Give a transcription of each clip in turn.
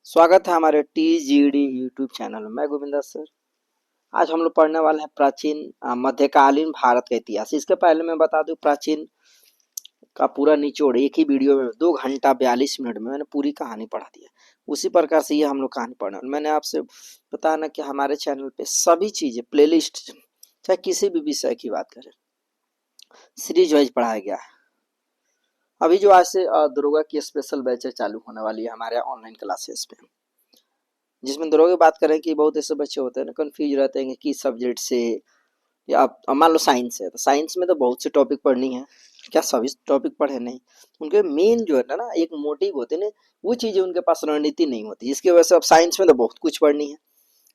स्वागत है हमारे TGD यूट्यूब चैनल में। मैं गोविंदा सर। आज हम लोग पढ़ने वाले हैं प्राचीन मध्यकालीन भारत का इतिहास। इसके पहले मैं बता दूं, प्राचीन का पूरा निचोड़ एक ही वीडियो में 2 घंटा 42 मिनट में मैंने पूरी कहानी पढ़ा दी है। उसी प्रकार से ये हम लोग कहानी पढ़ने वाले। मैंने आपसे बताया ना कि हमारे चैनल पे सभी चीजें प्लेलिस्ट, चाहे किसी भी विषय की बात करें, सीरीज वाइज पढ़ाया गया है। अभी जो आज से दरोगा की स्पेशल बैच चालू होने वाली है हमारे ऑनलाइन क्लासेस पे, जिसमें दरोगा की बात करें कि बहुत ऐसे बच्चे होते हैं ना, कंफ्यूज रहते हैं कि किस सब्जेक्ट से, या आप मान लो साइंस है तो साइंस में तो बहुत से टॉपिक पढ़नी है। क्या सभी टॉपिक पढ़े? नहीं। उनके मेन जो है ना एक मोटिव होते हैं, वो चीजें उनके पास रणनीति नहीं होती, जिसकी वजह से अब साइंस में तो बहुत कुछ पढ़नी है,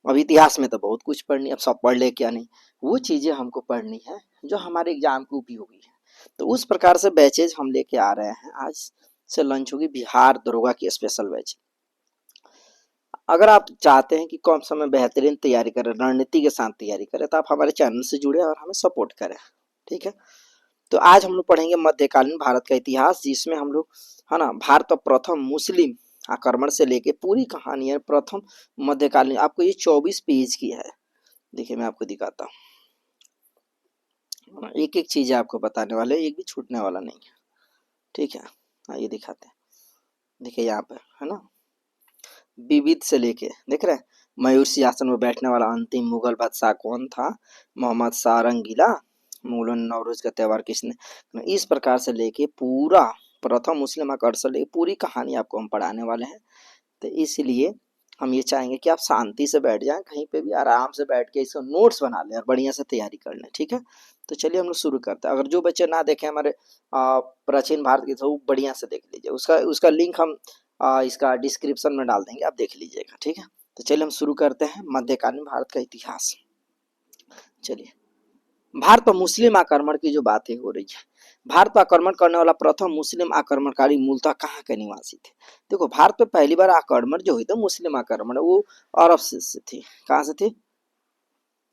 अब इतिहास में तो बहुत कुछ पढ़नी है, अब सब पढ़ ले क्या नहीं, वो चीजें हमको पढ़नी है जो हमारे एग्जाम को उपयोगी है। तो उस प्रकार से बैचेज हम लेके आ रहे हैं। आज से लॉन्च होगी बिहार दरोगा की स्पेशल बैच। अगर आप चाहते हैं कि कम समय बेहतरीन तैयारी करें, रणनीति के साथ तैयारी करें, तो आप हमारे चैनल से जुड़े और हमें सपोर्ट करें। ठीक है। तो आज हम लोग पढ़ेंगे मध्यकालीन भारत का इतिहास, जिसमें हम लोग है ना भारत प्रथम मुस्लिम आक्रमण से लेके पूरी कहानी है। प्रथम मध्यकालीन आपको ये 24 पेज की है। देखिए मैं आपको दिखाता हूँ, एक एक चीज आपको बताने वाले, एक भी छूटने वाला नहीं है। ठीक है। ये दिखाते हैं। देखिए यहाँ पे है ना, विविध से लेके देख रहे हैं, मयूर सिंहासन में बैठने वाला अंतिम मुगल बादशाह कौन था, मोहम्मद शाह रंगीला, मुगलों ने नवरोज का त्यौहार किसने, इस प्रकार से लेके पूरा प्रथम मुस्लिम आक्रमण से लेके पूरी कहानी आपको हम पढ़ाने वाले हैं। तो इसलिए हम ये चाहेंगे कि आप शांति से बैठ जाएं, कहीं पे भी आराम से बैठ के इसको नोट्स बना लें और बढ़िया से तैयारी कर लें। ठीक है। तो चलिए हम लोग शुरू करते हैं। अगर जो बच्चे ना देखे हमारे प्राचीन भारत की, तो वो बढ़िया से देख लीजिए। उसका उसका लिंक हम इसका डिस्क्रिप्शन में डाल देंगे, आप देख लीजिएगा। ठीक है। तो चलिए हम शुरू करते हैं मध्यकालीन भारत का इतिहास। चलिए, भारत पर मुस्लिम आक्रमण की जो बातें हो रही है, भारत पर आक्रमण करने वाला प्रथम मुस्लिम आक्रमणकारी मूलतः कहाँ के निवासी थे? देखो, भारत पे पहली बार आक्रमण जो हुई थी, मुस्लिम आक्रमण, वो अरब से थी। कहाँ से थी?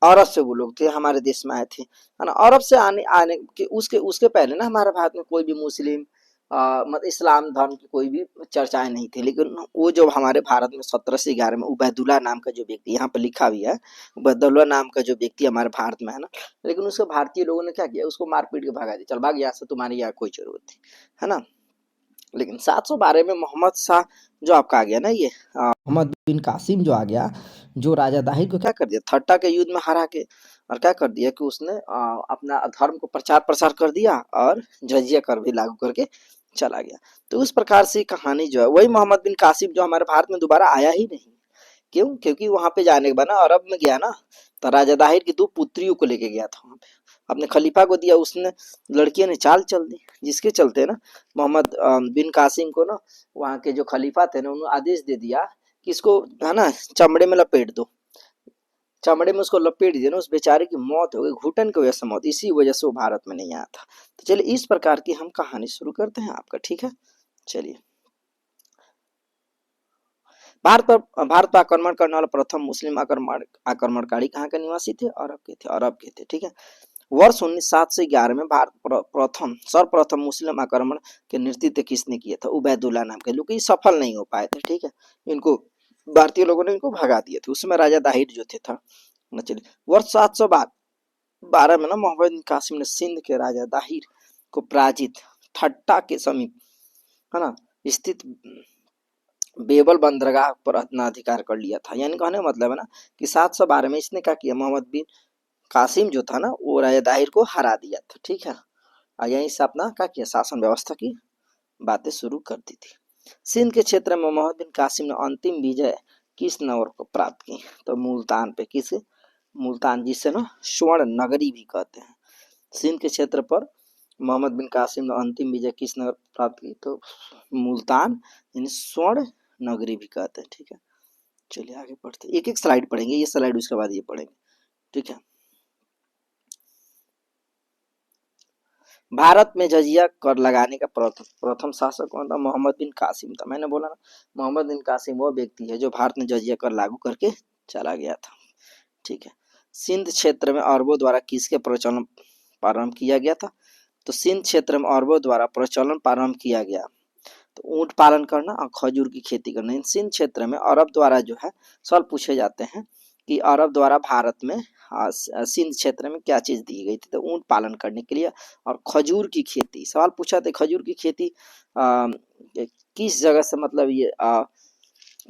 अरब से वो लोग थे, हमारे देश में आए थे, है ना। अरब से आने आने के उसके उसके पहले ना हमारे भारत में कोई भी मुस्लिम मतलब इस्लाम धर्म की कोई भी चर्चाएं नहीं थी। लेकिन वो जो हमारे भारत में 1711 में उबैदुल्ला नाम का जो व्यक्ति, यहाँ पर लिखा भी है, उबैदुल्ला नाम का जो व्यक्ति हमारे भारत में है ना, लेकिन उसको भारतीय लोगों ने क्या किया, उसको मार पीट के भगा दिया, चल भाग यहाँ से, तुम्हारी यहाँ कोई जरूरत थी, है ना। लेकिन 712 में मोहम्मद शाह जो आपका आ गया ना, ये मोहम्मद बिन कासिम जो आ गया, जो राजा दाहिर को क्या कर दिया, ठट्टा के युद्ध में हरा के, और क्या कर दिया कि उसने अपना धर्म को प्रचार प्रसार कर दिया और जजिया कर भी लागू करके चला गया। तो उस प्रकार से कहानी जो है, वही मोहम्मद बिन कासिम जो हमारे भारत में दोबारा आया ही नहीं। क्यों? क्योंकि वहां पे जाने के बाद ना, अरब में गया ना, तो राजा दाहिर की 2 पुत्रियों को लेके गया था वहां पे, अपने खलीफा को दिया, उसने लड़कियों ने चाल चल दी, जिसके चलते ना मोहम्मद बिन कासिम को ना वहाँ के जो खलीफा थे ना, उन्होंने आदेश दे दिया कि इसको है ना चमड़े में लपेट दो। चमड़े में उसको लपेट दिया ना, उस बेचारे की मौत हो गई, घुटन की वजह से मौत, इसी वजह से वो भारत में नहीं आया था। तो चलिए इस प्रकार की हम कहानी शुरू करते हैं आपका। ठीक है। चलिए, भारत पर आक्रमण करने वाला प्रथम मुस्लिम आक्रमणकारी कहाँ के निवासी थे? अरब के थे, अरब के थे। ठीक है। वर्ष 1907 से 11 में भारत प्रथम सर्वप्रथम मुस्लिम आक्रमण के नेतृत्व किसने किया था? उबैदुल्ला नाम के, लेकिन सफल नहीं हो पाए थे। ठीक है। इनको भारतीय लोगों ने इनको भगा दिए थे, उसमें राजा दाहिर जो थे था। चलिए, वर्ष 712 में ना मोहम्मद बिन कासिम ने सिंध के राजा दाहिर को पराजित ठट्टा के समीप है ना स्थित बेबल बंदरगाह पर अपना अधिकार कर लिया था। यानी कहने का मतलब है ना कि 712 में इसने क्या किया, मोहम्मद बिन कासिम जो था ना, वो राजा दाहिर को हरा दिया था। ठीक है। और यहीं से अपना क्या किया, शासन व्यवस्था की बातें शुरू कर दी थी। सिंध के क्षेत्र में मोहम्मद बिन कासिम ने अंतिम विजय किस नगर को प्राप्त की? तो मुल्तान पे। किस? मुल्तान, जिसे ना स्वर्ण नगरी भी कहते हैं। सिंध के क्षेत्र पर मोहम्मद बिन कासिम ने अंतिम विजय किस नगर प्राप्त की? तो मुल्तान, यानी स्वर्ण नगरी भी कहते हैं। ठीक है। चलिए आगे पढ़ते, एक एक स्लाइड पढ़ेंगे, ये स्लाइड उसके बाद ये पढ़ेंगे। ठीक है। भारत में जजिया कर लगाने का प्रथम शासक कौन था? मोहम्मद बिन कासिम था। मैंने बोला ना, मोहम्मद बिन कासिम वो व्यक्ति है जो भारत में जजिया कर लागू करके चला गया था। ठीक है। सिंध क्षेत्र में अरबों द्वारा किसके प्रचलन प्रारंभ किया गया था? तो सिंध क्षेत्र में अरबों द्वारा प्रचलन प्रारंभ किया गया। तो ऊंट पालन करना और खजूर की खेती करना। इन सिंध क्षेत्र में अरब द्वारा जो है सवाल पूछे जाते हैं कि अरब द्वारा भारत में सिंध क्षेत्र में क्या चीज दी गई थी, तो ऊंट पालन करने के लिए और खजूर की खेती। सवाल पूछा था खजूर की खेती किस जगह से मतलब ये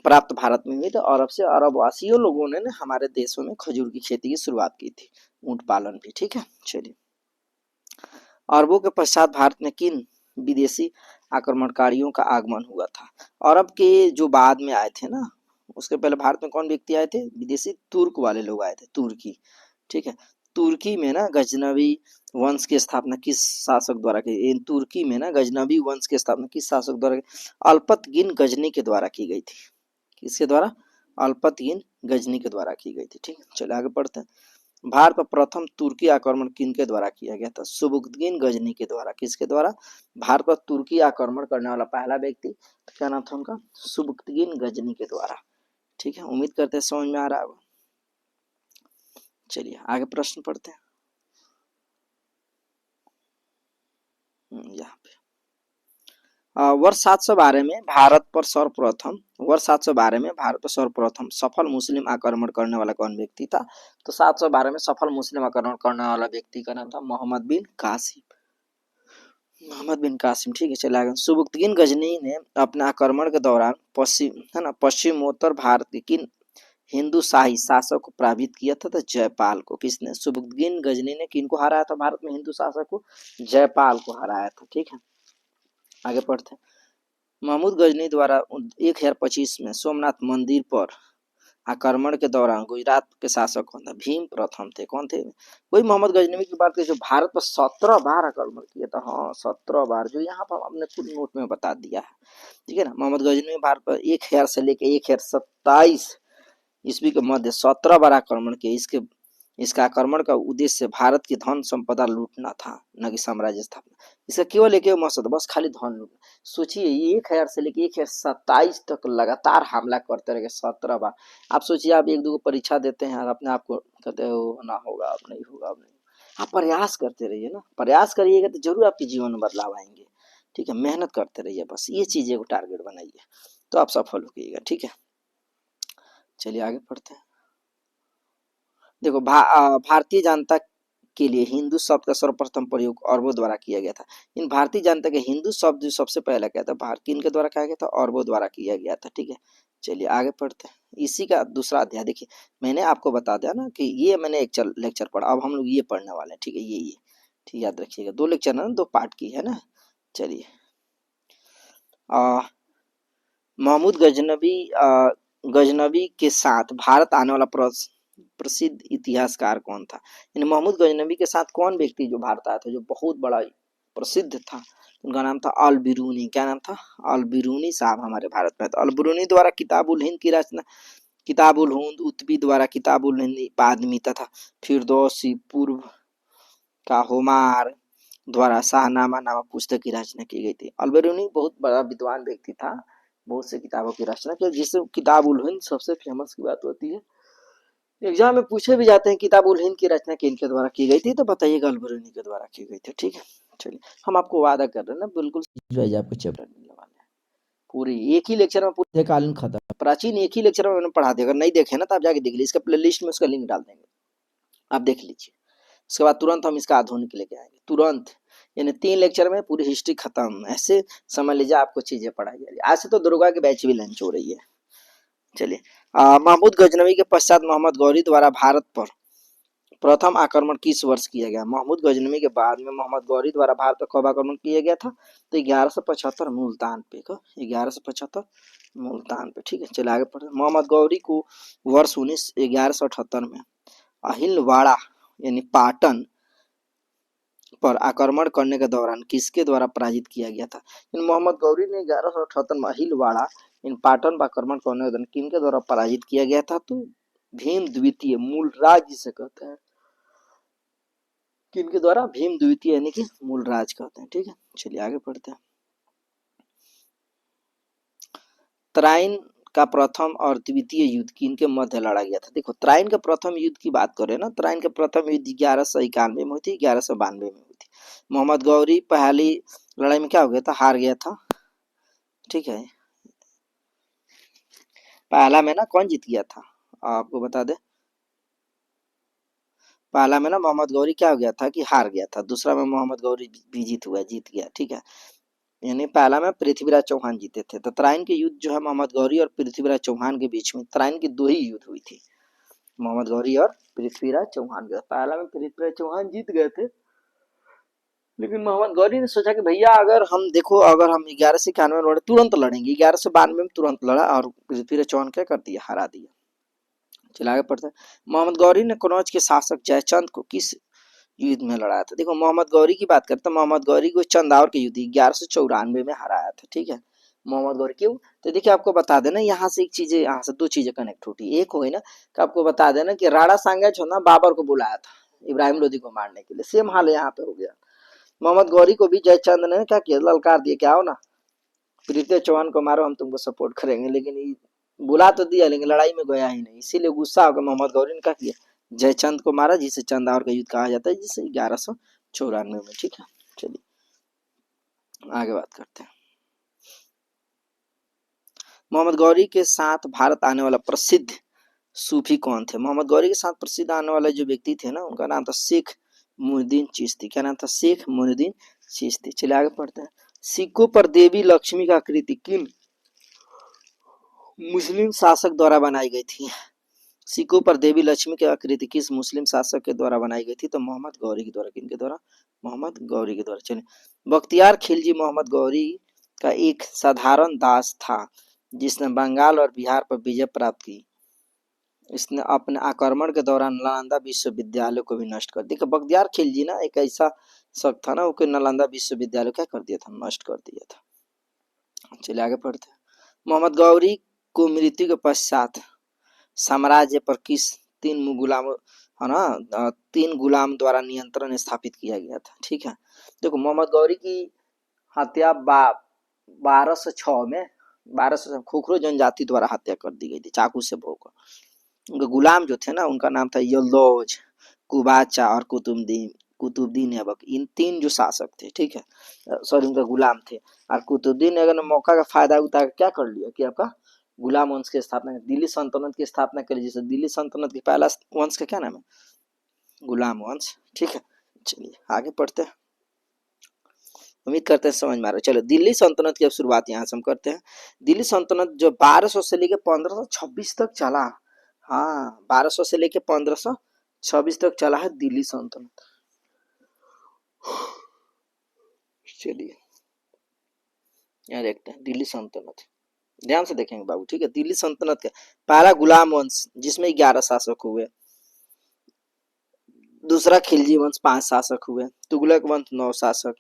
प्राप्त भारत में हुई, तो अरब से। अरब वासियों लोगों ने हमारे देशों में खजूर की खेती की शुरुआत की थी, ऊंट पालन भी। ठीक है, चलिए। अरबों के पश्चात भारत में किन विदेशी आक्रमणकारियों का आगमन हुआ था? अरब के जो बाद में आए थे ना, उसके पहले भारत में कौन व्यक्ति आए थे? विदेशी तुर्क वाले लोग आए थे, तुर्की। ठीक है, तुर्की में ना गजनवी वंश की स्थापना किस शासक द्वारा की? तुर्की में ना गजनवी वंश की स्थापना किस शासक द्वारा? अल्पतगिन गजनी के द्वारा की गई थी। किसके द्वारा? अल्पतगिन गजनी के द्वारा की गई थी। ठीक है, चलिए आगे पढ़ते हैं। भारत पर प्रथम तुर्की आक्रमण किनके द्वारा किया गया था? सुबुक्तगिन गजनी के द्वारा। किसके द्वारा? भारत पर तुर्की आक्रमण करने वाला पहला व्यक्ति क्या नाम था उनका? सुबुक्तगिन गजनी के द्वारा। ठीक है, उम्मीद करते हैं समझ में आ रहा होगा। चलिए आगे प्रश्न पढ़ते हैं। यहाँ पे वर्ष 712 में भारत पर सर्वप्रथम सफल मुस्लिम आक्रमण करने वाला कौन व्यक्ति था? तो 712 में सफल मुस्लिम आक्रमण करने वाला व्यक्ति का नाम था मोहम्मद बिन कासिम। ठीक है, चला गया। सुबुक्तगिन गजनी ने अपने आक्रमण के दौरान पश्चिमोत्तर भारत के किन हिंदू शाही शासक को पराजित किया था? तो जयपाल को। किसने? सुबुक्तगिन गजनी ने किनको हराया था भारत में हिंदू शासक को? जयपाल को हराया था। ठीक है, आगे पढ़ते हैं। महमूद गजनी द्वारा 1025 में सोमनाथ मंदिर पर आक्रमण के दौरान गुजरात के शासक कौन था? भीम प्रथम थे। कौन थे? वही मोहम्मद गजनवी की बात की जो भारत पर 17 बार आक्रमण किया था। हाँ, 17 बार, जो यहाँ पर हमने खुद नोट में बता दिया है। ठीक है ना, मोहम्मद गजनवी भारत पर 1000 से लेकर 1027 ईस्वी के मध्य 17 बार आक्रमण किया। इसका आक्रमण का उद्देश्य भारत की धन संपदा लूटना था, न कि साम्राज्य स्थापना। इसका केवल एक मकसद, बस खाली धन लूटना। सोचिए 1000 से लेकर 1027 तक लगातार हमला करते रहे 17 बार। आप सोचिए, आप एक दो परीक्षा देते हैं और अपने आप को कहते हो ना होगा, अब नहीं होगा, अब नहीं। आप प्रयास करते रहिए ना, प्रयास करिएगा तो जरूर आपके जीवन में बदलाव आएंगे। ठीक है, मेहनत करते रहिए, बस ये चीजें को टारगेट बनाइए तो आप सफल होइएगा। ठीक है, चलिए आगे पढ़ते हैं। देखो भारतीय जनता के लिए हिंदू शब्द का सर्वप्रथम प्रयोग अरबों द्वारा किया गया था। इन भारतीय जनता के हिंदू शब्द जो सबसे पहला क्या था? किन के द्वारा किया गया था? अरबों द्वारा किया गया था। ठीक है, चलिए आगे पढ़ते हैं। इसी का दूसरा अध्याय देखिए, मैंने आपको बता दिया ना कि ये मैंने एक लेक्चर पढ़ा, अब हम लोग ये पढ़ने वाले हैं। ठीक है, ये ठीक, याद रखिएगा। 2 लेक्चर ना, 2 पार्ट की है ना। चलिए, महमूद गजनवी के साथ भारत आने वाला प्रसिद्ध इतिहासकार कौन था? इन महमूद गजनवी के साथ कौन व्यक्ति जो भारत आया था, जो बहुत बड़ा प्रसिद्ध था? उनका नाम था अल बिरूनी। क्या नाम था? अल बिरूनी साहब हमारे भारत में। तो अल बिरूनी द्वारा किताबुल हिंद की रचना, किताबुल हिंद, उत्बी द्वारा किताबुल हिंद पादमी तथा फिरदौसी पूर्व का होमार द्वारा शाहनामा नामक पुस्तक की रचना की गई थी। अल बिरूनी बहुत बड़ा विद्वान व्यक्ति था, बहुत से किताबों की रचना की, जिससे किताबुल हिंद सबसे फेमस की बात होती है। एग्जाम में पूछे भी जाते हैं किताबुल हिंद की रचना किनके द्वारा की गई थी, तो बताइएगा अल बिरूनी के द्वारा की गई थी। ठीक है, चलिए हम आपको वादा कर रहे हैं ना, बिल्कुल आपको चैप्टर मिलने वाले हैं। पूरी एक ही लेक्चर में पूरे कालीन खत्म, प्राचीन एक ही लेक्चर में मैंने पढ़ा दिया। अगर नहीं देखे ना तो आप जाके देख लीजिए, इसका प्लेलिस्ट में उसका लिंक डाल देंगे, आप देख लीजिए। उसके बाद तुरंत हम इसका आधुनिक लेके आएंगे, तुरंत। यानी 3 लेक्चर में पूरी हिस्ट्री खत्म। ऐसे समझ लीजिए आपको चीजें पढ़ाई जा रही है। आज से तो दुर्गा की बैच भी लॉन्च हो रही है। चलिए, महमूद गजनवी के पश्चात मोहम्मद गौरी द्वारा भारत पर प्रथम आक्रमण किस वर्ष किया गया? महमूद गजनवी के बाद में मोहम्मद गौरी द्वारा भारत पर कब आक्रमण किया गया था? तो 1175 मुल्तान पे। 1175 मुल्तान पे। ठीक है, चलिए आगे पढ़ते। मोहम्मद गौरी को वर्ष 1178 में अहिलवाड़ा यानी पाटन पर आक्रमण करने के दौरान किसके द्वारा पराजित किया गया था? इन मोहम्मद गौरी ने 1178 में अहिलवाड़ा इन पाटन पर आक्रमण करने के दौरान किनके द्वारा पराजित किया गया था? तो भीम द्वितीय, मूलराज जिसे कहते हैं। किनके द्वारा? भीम द्वितीय यानी कि मूलराज कहते हैं। ठीक है, चलिए आगे पढ़ते हैं। तराइन का प्रथम और द्वितीय युद्ध किनके मध्य लड़ा गया था? देखो, तराइन का प्रथम युद्ध की बात करें ना, तराइन का प्रथम युद्ध 1191 में हुई थी, 1192 में हुई थी। मोहम्मद गौरी पहली लड़ाई में क्या हो गया था? हार गया था। ठीक है। पहला में ना कौन जीत गया था, आपको बता दे। पहला में ना मोहम्मद गौरी क्या हो गया था कि हार गया था, दूसरा में मोहम्मद गौरी विजित हुआ, जीत गया, ठीक है। यानी पहला में पृथ्वीराज चौहान जीते थे। तो तराइन के युद्ध जो है मोहम्मद गौरी और पृथ्वीराज चौहान के बीच में, तराइन की दो ही युद्ध हुई थी, मोहम्मद गौरी और पृथ्वीराज चौहान का। पहला में पृथ्वीराज चौहान जीत गए थे, लेकिन मोहम्मद गौरी ने सोचा कि भैया अगर हम देखो, अगर हम 1191 में लड़े तुरंत लड़ेंगे, 1192 में तुरंत लड़ा और पृथ्वीराज चौहान क्या कर दिया, हरा दिया। चला आगे पढ़ते हैं। मोहम्मद गौरी ने कनौज के शासक जयचंद को किस युद्ध में लड़ाया था। देखो मोहम्मद गौरी की बात करते हैं, मोहम्मद गौरी को चंदावर के युद्ध 1194 में हराया था, ठीक है। मोहम्मद गौरी क्यों, तो देखिए आपको बता देना, यहाँ से एक चीज, यहाँ से दो चीजें कनेक्ट होती है। एक हो गई ना कि आपको बता देना कि राणा सांगा जो ना बाबर को बुलाया था इब्राहिम लोदी को मारने के लिए, सेम हाल यहाँ पे हो गया। मोहम्मद गौरी को भी जयचंद ने क्या किया, ललकार दिया, क्या हो ना पृथ्वी चौहान को मारो, हम तुमको सपोर्ट करेंगे, लेकिन बुला तो दिया लेकिन लड़ाई में गया ही नहीं। इसीलिए गुस्सा होकर मोहम्मद गौरी ने क्या किया, जयचंद को मारा, जिसे चंदावर का युद्ध कहा जाता है, जिसे 1194 में, ठीक है। चलिए आगे बात करते हैं। मोहम्मद गौरी के साथ भारत आने वाला प्रसिद्ध सूफी कौन थे। मोहम्मद गौरी के साथ प्रसिद्ध आने वाले जो व्यक्ति थे ना, उनका नाम था शेख मुहिउद्दीन चिश्ती। क्या नाम था, शेख मुहिउद्दीन चिश्ती। चलिए आगे पढ़ते हैं। सिक्कों पर देवी लक्ष्मी का आकृति किन मुस्लिम शासक द्वारा बनाई गई थी। सिक्कों पर देवी लक्ष्मी की आकृति किस मुस्लिम शासक के द्वारा बनाई गई थी, तो मोहम्मद गौरी के द्वारा। किनके द्वारा, मोहम्मद गौरी के द्वारा। चलिए, बख्तियार खिलजी मोहम्मद गौरी का एक साधारण दास था जिसने बंगाल और बिहार पर विजय प्राप्त की। इसने अपने आक्रमण के दौरान नालंदा विश्वविद्यालय को भी नष्ट कर दिया। बख्तियार खिलजी ना एक ऐसा शख्स था ना, वो नालंदा विश्वविद्यालय क्या कर दिया था, नष्ट कर दिया था। चलिए आगे पढ़ते हैं। मोहम्मद गौरी को मृत्यु के पश्चात साम्राज्य पर किस तीन गुलाम, है ना, तीन गुलाम द्वारा नियंत्रण स्थापित किया गया था, ठीक है। देखो मोहम्मद गौरी की हत्या 1206 में, 1200 खोखरो जनजाति द्वारा हत्या कर दी गई थी, चाकू से भोंक। उनके गुलाम जो थे ना, उनका नाम था यल्दौज, कुबाचा और कुतुबुद्दीन, कुतुबुद्दीन ऐबक। इन तीन जो शासक थे, ठीक है, सॉरी उनके गुलाम थे। और कुतुबुद्दीन ऐबक ने मौका का फायदा उठा क्या कर लिया कि आपका गुलाम वंश की स्थापना, दिल्ली सल्तनत की स्थापना करी। जैसे दिल्ली सल्तनत की पहला वंश का क्या नाम है, गुलाम वंश, ठीक है। चलिए आगे पढ़ते हैं, उम्मीद करते हैं समझ में आ रहा है। चलो दिल्ली सल्तनत की अब शुरुआत यहाँ से हम करते हैं। दिल्ली सल्तनत जो 1200 से लेकर 1526 तक चला, हाँ 1200 से लेकर 1526 तक चला है दिल्ली सल्तनत। चलिए यहाँ देखते हैं दिल्ली सल्तनत, ध्यान से देखेंगे बाबू, ठीक है। दिल्ली सल्तनत का पहला गुलाम वंश जिसमें 11 शासक हुए, दूसरा खिलजी वंश 5 शासक हुए, तुगलक वंश 9 शासक,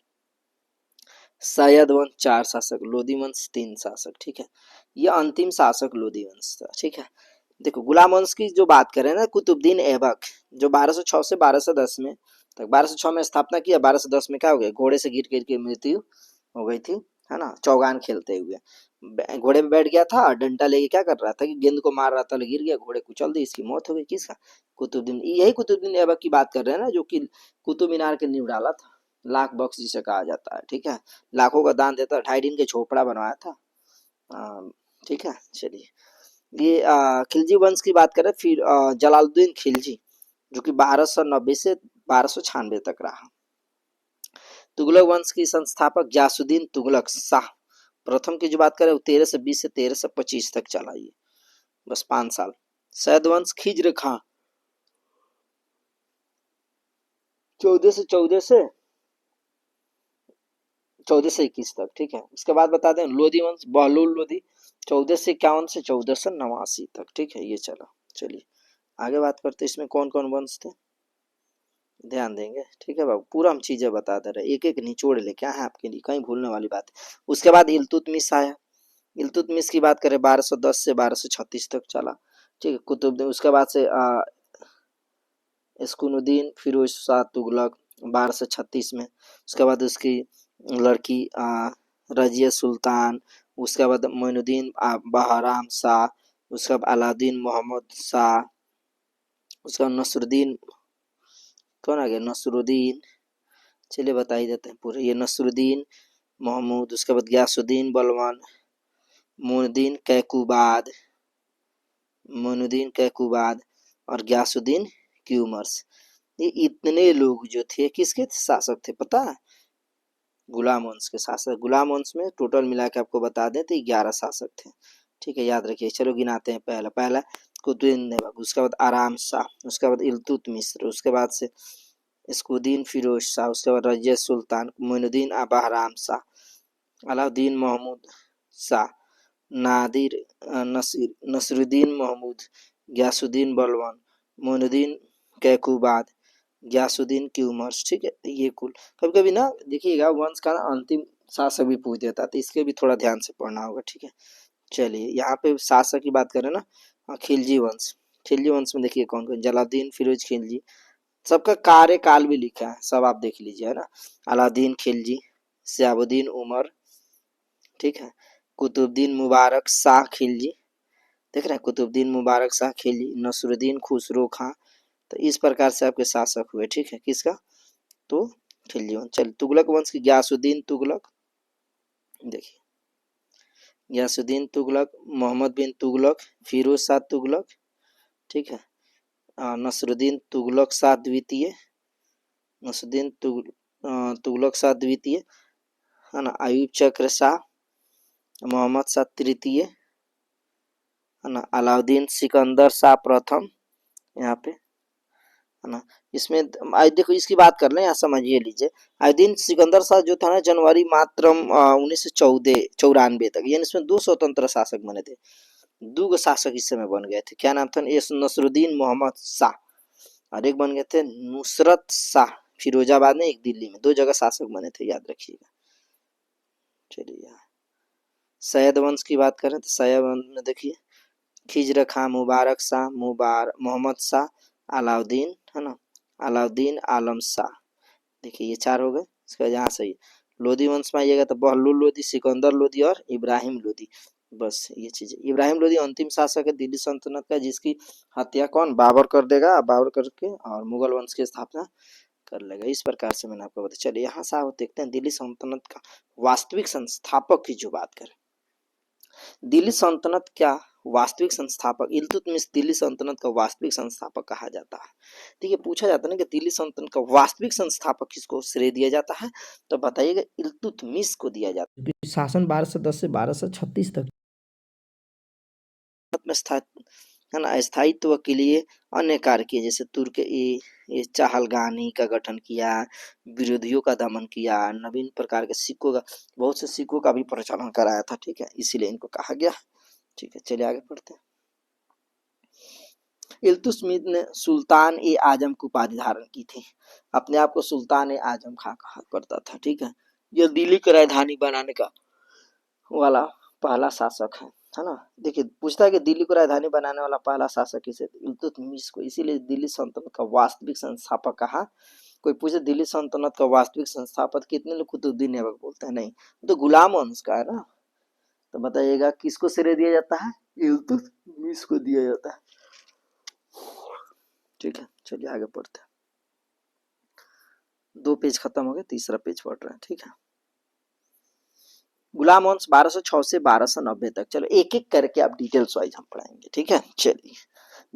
सैयद वंश 4 शासक, लोधी वंश 3 शासक, ठीक है। यह अंतिम शासक लोधी वंश था, ठीक है। देखो गुलाम वंश की जो बात करें ना, कुतुबुद्दीन ऐबक जो 1206 से 1210 में तक, 1206 में स्थापना किया, 1210 में क्या हो गया, घोड़े से गिर गिर के मृत्यु हो गई थी, है ना, चौगान खेलते हुए घोड़े पे बैठ गया था, डंडा लेके क्या कर रहा था कि गेंद को मार रहा था, गिर गया, घोड़े कुचल दी, इसकी मौत हो गई। किसका, कुतुबुद्दीन। यही कुतुबुद्दीन ऐबक की बात कर रहे हैं ना, जो कि कुतुब मीनार के नींव डाला था, लाख बख्श जिसे कहा जाता है, ठीक है। लाखों का दान देता, 2.5 दिन के झोपड़ा बनवाया था, ठीक है। चलिए ये खिलजी वंश की बात करें, फिर जलालुद्दीन खिलजी जो कि 1290 से 1296 तक रहा। तुगलक वंश की संस्थापक गयासुद्दीन तुगलक शाह प्रथम की जो बात करें, वो 1320 से 1325 तक चला, ये बस 5 साल। सैयद वंश खिज्र खां 14 से 21 तक, ठीक है। उसके बाद बता दें लोधी वंश बहलोल लोधी 14 से 51 से 1489 तक, ठीक है, ये चला। चलिए आगे बात करते हैं, इसमें कौन कौन वंश थे, ध्यान देंगे, ठीक है बाबू, पूरा हम चीजें बता दे रहे, एक एक निचोड़ ले, क्या है आपके लिए कहीं भूलने वाली बात। उसके बाद इल्तुतमिश आया, इल्तुतमिश की बात करें 1210 से 1236 तक चला, ठीक है। कुतुबुद्दीन, उसके बाद से इस्कुनुद्दीन फिरोज शाह तुगलक 1236 में, उसके बाद उसकी लड़की रजिया सुल्तान, उसके बाद मोइनुद्दीन बहराम शाह, उसके बाद अलाउद्दीन मोहम्मद शाह, उसके बाद नसरुद्दीन, कौन आ गया, नसरुद्दीन, चलिए बता ही देते हैं पूरे, ये नसरुद्दीन महमूद, उसके बाद गयासुद्दीन बलवान, मोइनुद्दीन कैकुबाद और गयासुद्दीन क्यूमर्स। ये इतने लोग जो थे किसके शासक थे पता है? गुलाम वंश के शासक। गुलाम वंश में टोटल मिला के आपको बता दें तो 11 शासक थे। ठीक है, याद रखिए। चलो गिनाते हैं। पहला कुतुबुद्दीन ऐबक, उसके बाद आराम शाह, उसके बाद इल्तुतमिश, उसके बाद से इसकुद्दीन फिरोज शाह, उसके बाद रजिया सुल्तान, मोइनुद्दीन बहराम शाह, अलाउद्दीन महमूद शाह, नादिर नसरुद्दीन महमूद, गयासुद्दीन बलवन, मोइनुद्दीन कैकुबाद, गयासुद्दीन क्यूमर्स। ठीक है, ये कुल। कभी कभी ना देखिएगा वंश का अंतिम शासक भी पूछ देता है, तो इसके भी थोड़ा ध्यान से पढ़ना होगा। ठीक है, चलिए यहाँ पे शासक की बात करें ना, खिलजी वंश। खिलजी वंश में देखिए कौन कौन, जलालुद्दीन फिरोज खिलजी, सबका कार्यकाल भी लिखा है, सब आप देख लीजिए, है ना। अलाउद्दीन खिलजी, शिहाबुद्दीन उमर, ठीक है, कुतुबुद्दीन मुबारक शाह खिलजी, देख रहे हैं, कुतुबुद्दीन मुबारक शाह खिलजी, नसरुद्दीन खुसरो खां। तो इस प्रकार से आपके शासक हुए। ठीक है, किसका? तो खिलजी वंश। चलिए तुगलक वंश की, गयासुद्दीन तुगलक, देखिए गयासुद्दीन तुगलक, मोहम्मद बिन तुगलक, फिरोज शाह तुगलक, ठीक है, नसरुद्दीन तुगलक शाह द्वितीय, नसरुद्दीन तुगलक शाह द्वितीय, है ना, अयूब चक्र शाह, मोहम्मद शाह तृतीय, है ना, अलाउद्दीन सिकंदर शाह प्रथम, यहाँ पे, है ना। इसमें आज देखो इसकी बात कर लें, यहाँ समझिए लीजिए। अलाउद्दीन सिकंदर शाह जो था ना, जनवरी मात्र 1994 तक, यानी इसमें 2 स्वतंत्र शासक बने थे। 2 शासक इस समय बन गए थे। क्या नाम था? एक नसरुद्दीन मोहम्मद शाह और एक बन गए थे नुसरत शाह, फिरोजाबाद में, एक दिल्ली में। 2 जगह शासक बने थे, याद रखिएगा। चलिए सैयद वंश की बात करें तो सैयद वंश में देखिए खिजर खां, मुबारक शाह, मोहम्मद शाह, अलाउद्दीन, है ना, अलाउद्दीन आलम शाह। देखिए ये 4 हो गए। इसके बाद यहाँ सही लोधी वंश में आइएगा तो बहलुल लोधी, सिकंदर लोधी और इब्राहिम लोधी। बस ये चीज। इब्राहिम लोधी अंतिम शासक है दिल्ली सल्तनत का, जिसकी हत्या कौन? बाबर कर देगा। बाबर करके और मुगल वंश की स्थापना कर लेगा। इस प्रकार से मैंने आपको बताया। चलिए यहाँ से आप देखते हैं दिल्ली सल्तनत का वास्तविक संस्थापक की जो बात करें। दिल्ली सल्तनत क्या वास्तविक संस्थापक, इल्तुतमिश दिल्ली सल्तनत का वास्तविक संस्थापक कहा जाता है। ठीक है, पूछा जाता है ना कि दिल्ली सल्तनत का वास्तविक संस्थापक किसको श्रेय दिया जाता है, तो बताइएगा इल्तुतमिश को दिया जाता है। शासन 1210 से 1236 तक में है ना, स्थायित्व के लिए अन्य कार्य किए, जैसे तुर्क ये चाहलगानी का गठन किया, विरोधियों का दमन किया, नवीन प्रकार के सिक्कों का, बहुत से सिक्कों का भी प्रचलन कराया था। ठीक है, इसीलिए इनको कहा गया। ठीक है, चलिए आगे पढ़ते हैं। इल्तुतमिश ने सुल्तान ए आजम की उपाधि धारण की थी। अपने आप को सुल्तान ए आजम खां कहा करता था। ठीक है, यह दिल्ली की राजधानी बनाने का वाला पहला शासक है ना। देखिए पूछता है कि दिल्ली को राजधानी बनाने वाला पहला शासक किसे? इल्तुतमिश को। इसीलिए दिल्ली सल्तनत का वास्तविक संस्थापक कहा। कोई पूछे दिल्ली सल्तनत का वास्तविक संस्थापक, कितने लोग कुतुबुद्दीन ऐबक बोलते हैं? नहीं, तो गुलाम वंश का है ना। तो बताइएगा किसको श्रेय दिया जाता है? इल्तुतमिश को दिया जाता है। ठीक है, चलिए आगे पढ़ते हैं। 2 पेज खत्म हो गए, तीसरा पेज पढ़ रहे हैं। ठीक है, गुलाम वंश 1206 से 1290 तक। चलो एक एक करके आप डिटेल्स वाइज हम पढ़ाएंगे। ठीक है, चलिए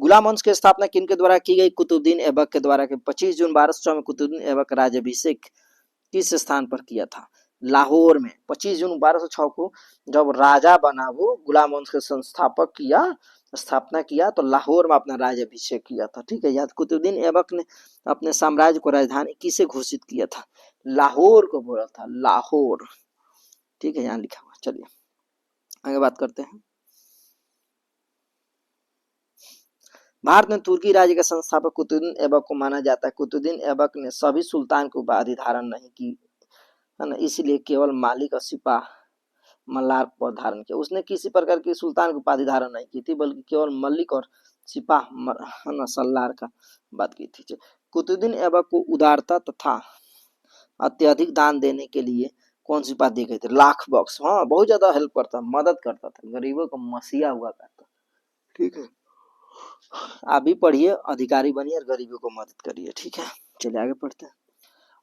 गुलाम वंश की स्थापना किन के द्वारा की गई? कुतुबुद्दीन ऐबक के द्वारा। 25 जून 1206 में कुतुबुद्दीन ऐबक राज्याभिषेक किस स्थान पर किया था? लाहौर में। 25 जून 1206 को जब राजा बना वो, गुलाम वंश के संस्थापक किया, स्थापना किया, तो लाहौर में अपना राज्याभिषेक किया था। ठीक है, याद। कुतुबुद्दीन ऐबक ने अपने साम्राज्य को राजधानी किसे घोषित किया था? लाहौर को बोला था, लाहौर। ठीक है, यहाँ लिखा हुआ। चलिए आगे बात करते हैं। भारत में तुर्की राज्य के संस्थापक कुतुबुद्दीन ऐबक को माना जाता है। कुतुबुद्दीन ऐबक ने सभी सुल्तान की उपाधि धारण नहीं की, है ना, इसलिए केवल मालिक और सिपाह मल्लार पद धारण किया। उसने किसी प्रकार की सुल्तान की उपाधि धारण नहीं की थी, बल्कि केवल मलिक और सिपाह, है ना, सल्लार का बात की थी। कुतुबुद्दीन ऐबक को उदारता तथा अत्यधिक दान देने के लिए कौन सी उपाधि दी गई थी? लाख बख्श। हाँ, बहुत ज्यादा हेल्प करता, मदद करता था, गरीबों को मसीहा हुआ करता। ठीक है, आप भी पढ़िए, अधिकारी बनिए और गरीबों को मदद करिए। ठीक है, चलिए आगे पढ़ते हैं।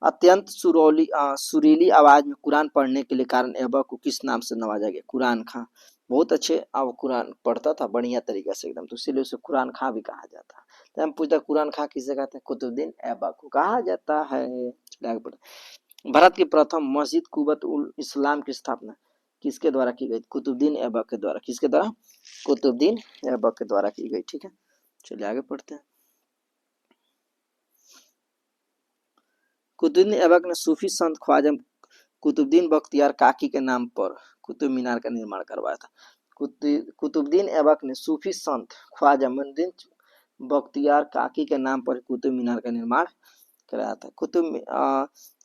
अत्यंत सुरीली आवाज में कुरान पढ़ने के लिए कारण ऐबक को किस नाम से नवाजा गया? कुरान खां। बहुत अच्छे अब कुरान पढ़ता था बढ़िया तरीके से एकदम, तो इसीलिए उसे कुरान खां भी कहा जाता है। तो हम पूछता कुरान खां किसे कहते हैं? कुतुबुद्दीन ऐबक को कहा जाता है। चलिए आगे बढ़ते। भारत की प्रथम मस्जिद कुबत उल इस्लाम की स्थापना किसके द्वारा की गई? कुतुबुद्दीन ऐबक के द्वारा। किसके द्वारा? कुतुबुद्दीन ऐबक के द्वारा की गई। ठीक है, चलिए आगे पढ़ते हैं। कुतुबुद्दीन ऐबक ने सूफी संत ख्वाजा कुतुबुद्दीन बख्तियार काकी के नाम पर कुतुब मीनार का निर्माण करवाया था। कुतुबुद्दीन ऐबक ने सूफी संत ख्वाजा मुइनुद्दीन बख्तियार काकी के नाम पर कुतुब मीनार का निर्माण कराया था।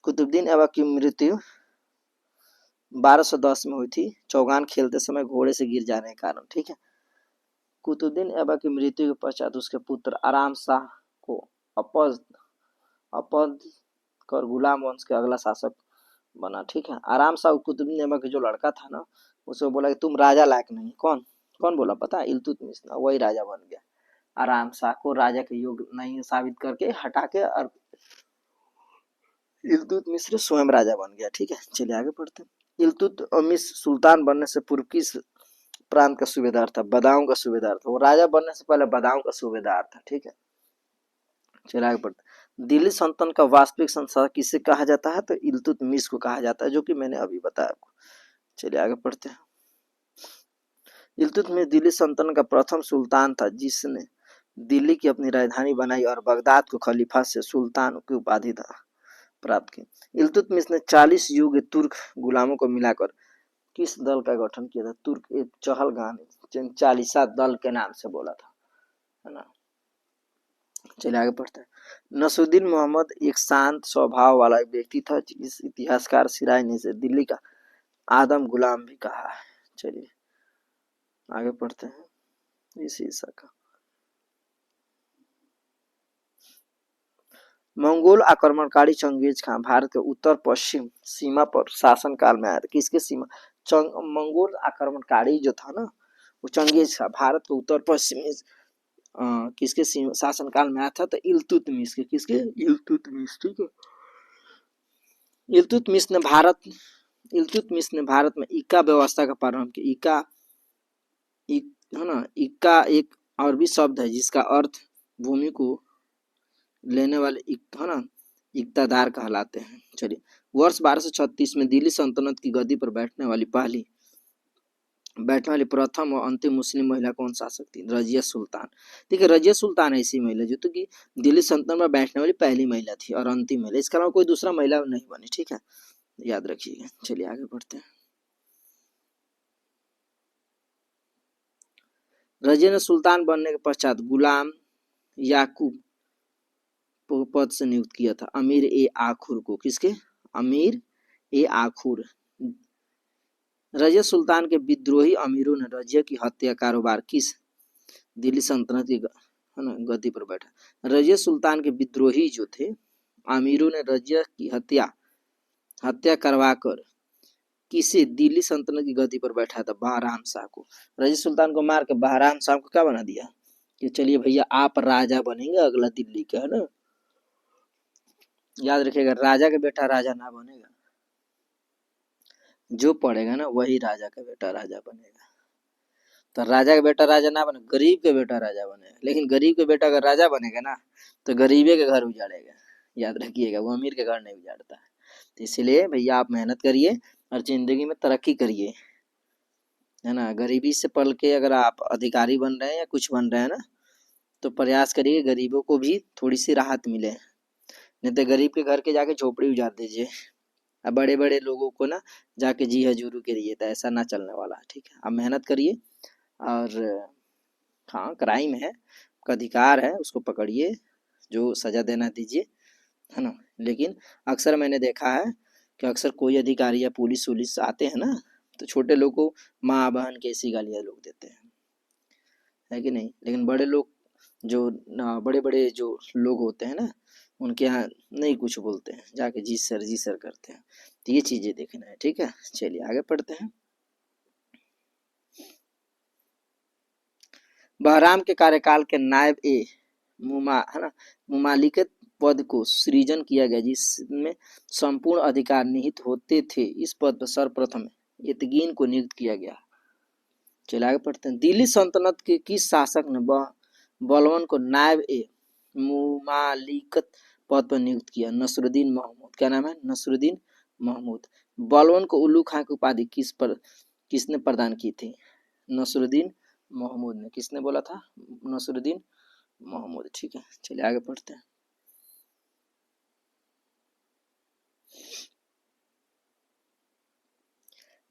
कुतुबुद्दीन ऐबक की मृत्यु 1210 में हुई थी, चौगान खेलते समय घोड़े से गिर जाने के कारण। ठीक है, कुतुबुद्दीन ऐबक की मृत्यु के पश्चात उसके पुत्र आराम शाह को अपद कर गुलाम वंश के अगला शासक बना। ठीक है, आराम शाह कुतुबुद्दीन ऐबक का जो लड़का था ना, उसे बोला कि तुम राजा लायक नहीं। कौन कौन बोला पता है? इल्तुतमिश, वही राजा बन गया। आराम शाह को राजा के योग्य नहीं साबित करके हटा के और इल्तुतमिश स्वयं राजा बन गया। ठीक है, चलिए आगे पढ़ते हैं। इल्तुतमिश सुल्तान बनने से पूर्व किस प्रांत का सूबेदार था? बदाऊं का सूबेदार था। वो राजा बनने से पहले बदाऊं का सूबेदार था। ठीक है, चलिए आगे बढ़ते हैं। दिल्ली सल्तनत का वास्तविक संस्थापक किसे कहा जाता है? तो इल्तुतमिश को कहा जाता है, जो कि मैंने अभी बताया आपको। चलिए आगे पढ़ते हैं। इल्तुतमिश दिल्ली सल्तनत का प्रथम सुल्तान था जिसने दिल्ली की अपनी राजधानी बनाई और बगदाद को खलीफा से सुल्तान की उपाधि प्राप्त की। इल्तुतमिश ने 40 युग तुर्क गुलामों को मिलाकर किस दल का गठन किया था? तुर्क एक चहलगामी चालीसा दल के नाम से बोला था, है ना। चलिए आगे पढ़ते हैं। नसरुद्दीन मोहम्मद एक शांत स्वभाव वाला व्यक्ति था, जिस इतिहासकार सिराज ने इसे दिल्ली का आदम गुलाम भी कहा है। चलिए आगे पढ़ते हैं। इसी ईसा का मंगोल आक्रमणकारी चंगेज खान भारत के उत्तर पश्चिम सीमा पर शासन काल में आया था। किसके सीमा? मंगोल आक्रमणकारी जो था ना, वो चंगेज खान भारत के उत्तर पश्चिम किसके शासन काल में आया था? तो इल्तुतमिश के। किसके? इल्तुतमिश। ठीक है, इल्तुतमिश ने भारत में इक्का व्यवस्था का प्रारंभ किया। है ना, इक्का एक अरबी शब्द है जिसका अर्थ भूमि को लेने वाले है ना, इक्तादार कहलाते हैं। चलिए, वर्ष 1236 में दिल्ली सल्तनत की गद्दी पर बैठने वाली प्रथम और अंतिम मुस्लिम महिला कौन शासक थी? रजिया सुल्तान। देखिए, रजिया सुल्तान ऐसी महिला जो तो कि दिल्ली सल्तनत में बैठने वाली पहली महिला थी और अंतिम महिला। इसके अलावा कोई दूसरा महिला नहीं बनी। ठीक है, याद रखिएगा। चलिए आगे बढ़ते हैं। रजिया ने सुल्तान बनने के पश्चात गुलाम याकूब पद से नियुक्त किया था अमीर ए आखुर को। किसके? अमीर ए आखुर। रजिया सुल्तान के विद्रोही अमीरों ने रजिया की हत्या कारोबार किस दिल्ली सल्तनत की है ना गद्दी पर बैठा। रजिया सुल्तान के विद्रोही जो थे अमीरों ने रजिया की हत्या करवाकर किसे दिल्ली सल्तनत की गद्दी पर बैठा था? बहराम शाह को। रजिया सुल्तान को मार के बहराम शाह को क्या बना दिया कि चलिए भैया आप राजा बनेंगे अगला दिल्ली का, है ना। याद रखिएगा, राजा का बेटा राजा ना बनेगा, जो पढ़ेगा ना वही राजा का बेटा राजा बनेगा। तो राजा का बेटा राजा ना बने, गरीब के बेटा राजा बनेगा। लेकिन गरीब के बेटा अगर राजा बनेगा ना तो गरीबे के घर उजाड़ेगा। याद रखिएगा, वो अमीर के घर नहीं उजाड़ता है। तो इसलिए भैया आप मेहनत करिए और जिंदगी में तरक्की करिए, है ना। गरीबी से पल के अगर आप अधिकारी बन रहे हैं या कुछ बन रहे हैं ना, तो प्रयास करिए गरीबों को भी थोड़ी सी राहत मिले। नहीं तो गरीब के घर के जाके झोपड़ी उजाड़ दीजिए, अब बड़े बड़े लोगों को ना जाके जी हजूरू करिए, तो ऐसा ना चलने वाला है। ठीक है, आप मेहनत करिए और हाँ, क्राइम है, का अधिकार है, उसको पकड़िए, जो सजा देना दीजिए, है ना। लेकिन अक्सर मैंने देखा है कि अक्सर कोई अधिकारी या पुलिस आते हैं ना, तो छोटे लोग को माँ बहन कैसी गालियाँ लोग देते हैं, है कि नहीं। लेकिन बड़े लोग जो बड़े बड़े जो लोग होते हैं ना, उनके यहाँ नहीं कुछ बोलते हैं, जाके जी सर करते हैं। तो ये चीजें देखना है। ठीक है, चलिए आगे पढ़ते हैं। बहराम के कार्यकाल के नायब ए मुमालिकत पद को सृजन किया गया जिसमें संपूर्ण अधिकार निहित होते थे। इस पद पर सर्वप्रथम यतगीन को नियुक्त किया गया। चलिए आगे पढ़ते हैं। दिल्ली सल्तनत के किस शासक ने बलवन को नायब ए मुमालिकत पद पर नियुक्त किया? नसरुद्दीन महमूद। क्या नाम है? नसरुद्दीन महमूद। बलवन को उल्लू खां की उपाधि किसने प्रदान की थी? नसरुद्दीन महमूद ने। किसने बोला था? नसरुद्दीन महमूद। ठीक है, चलिए आगे पढ़ते हैं।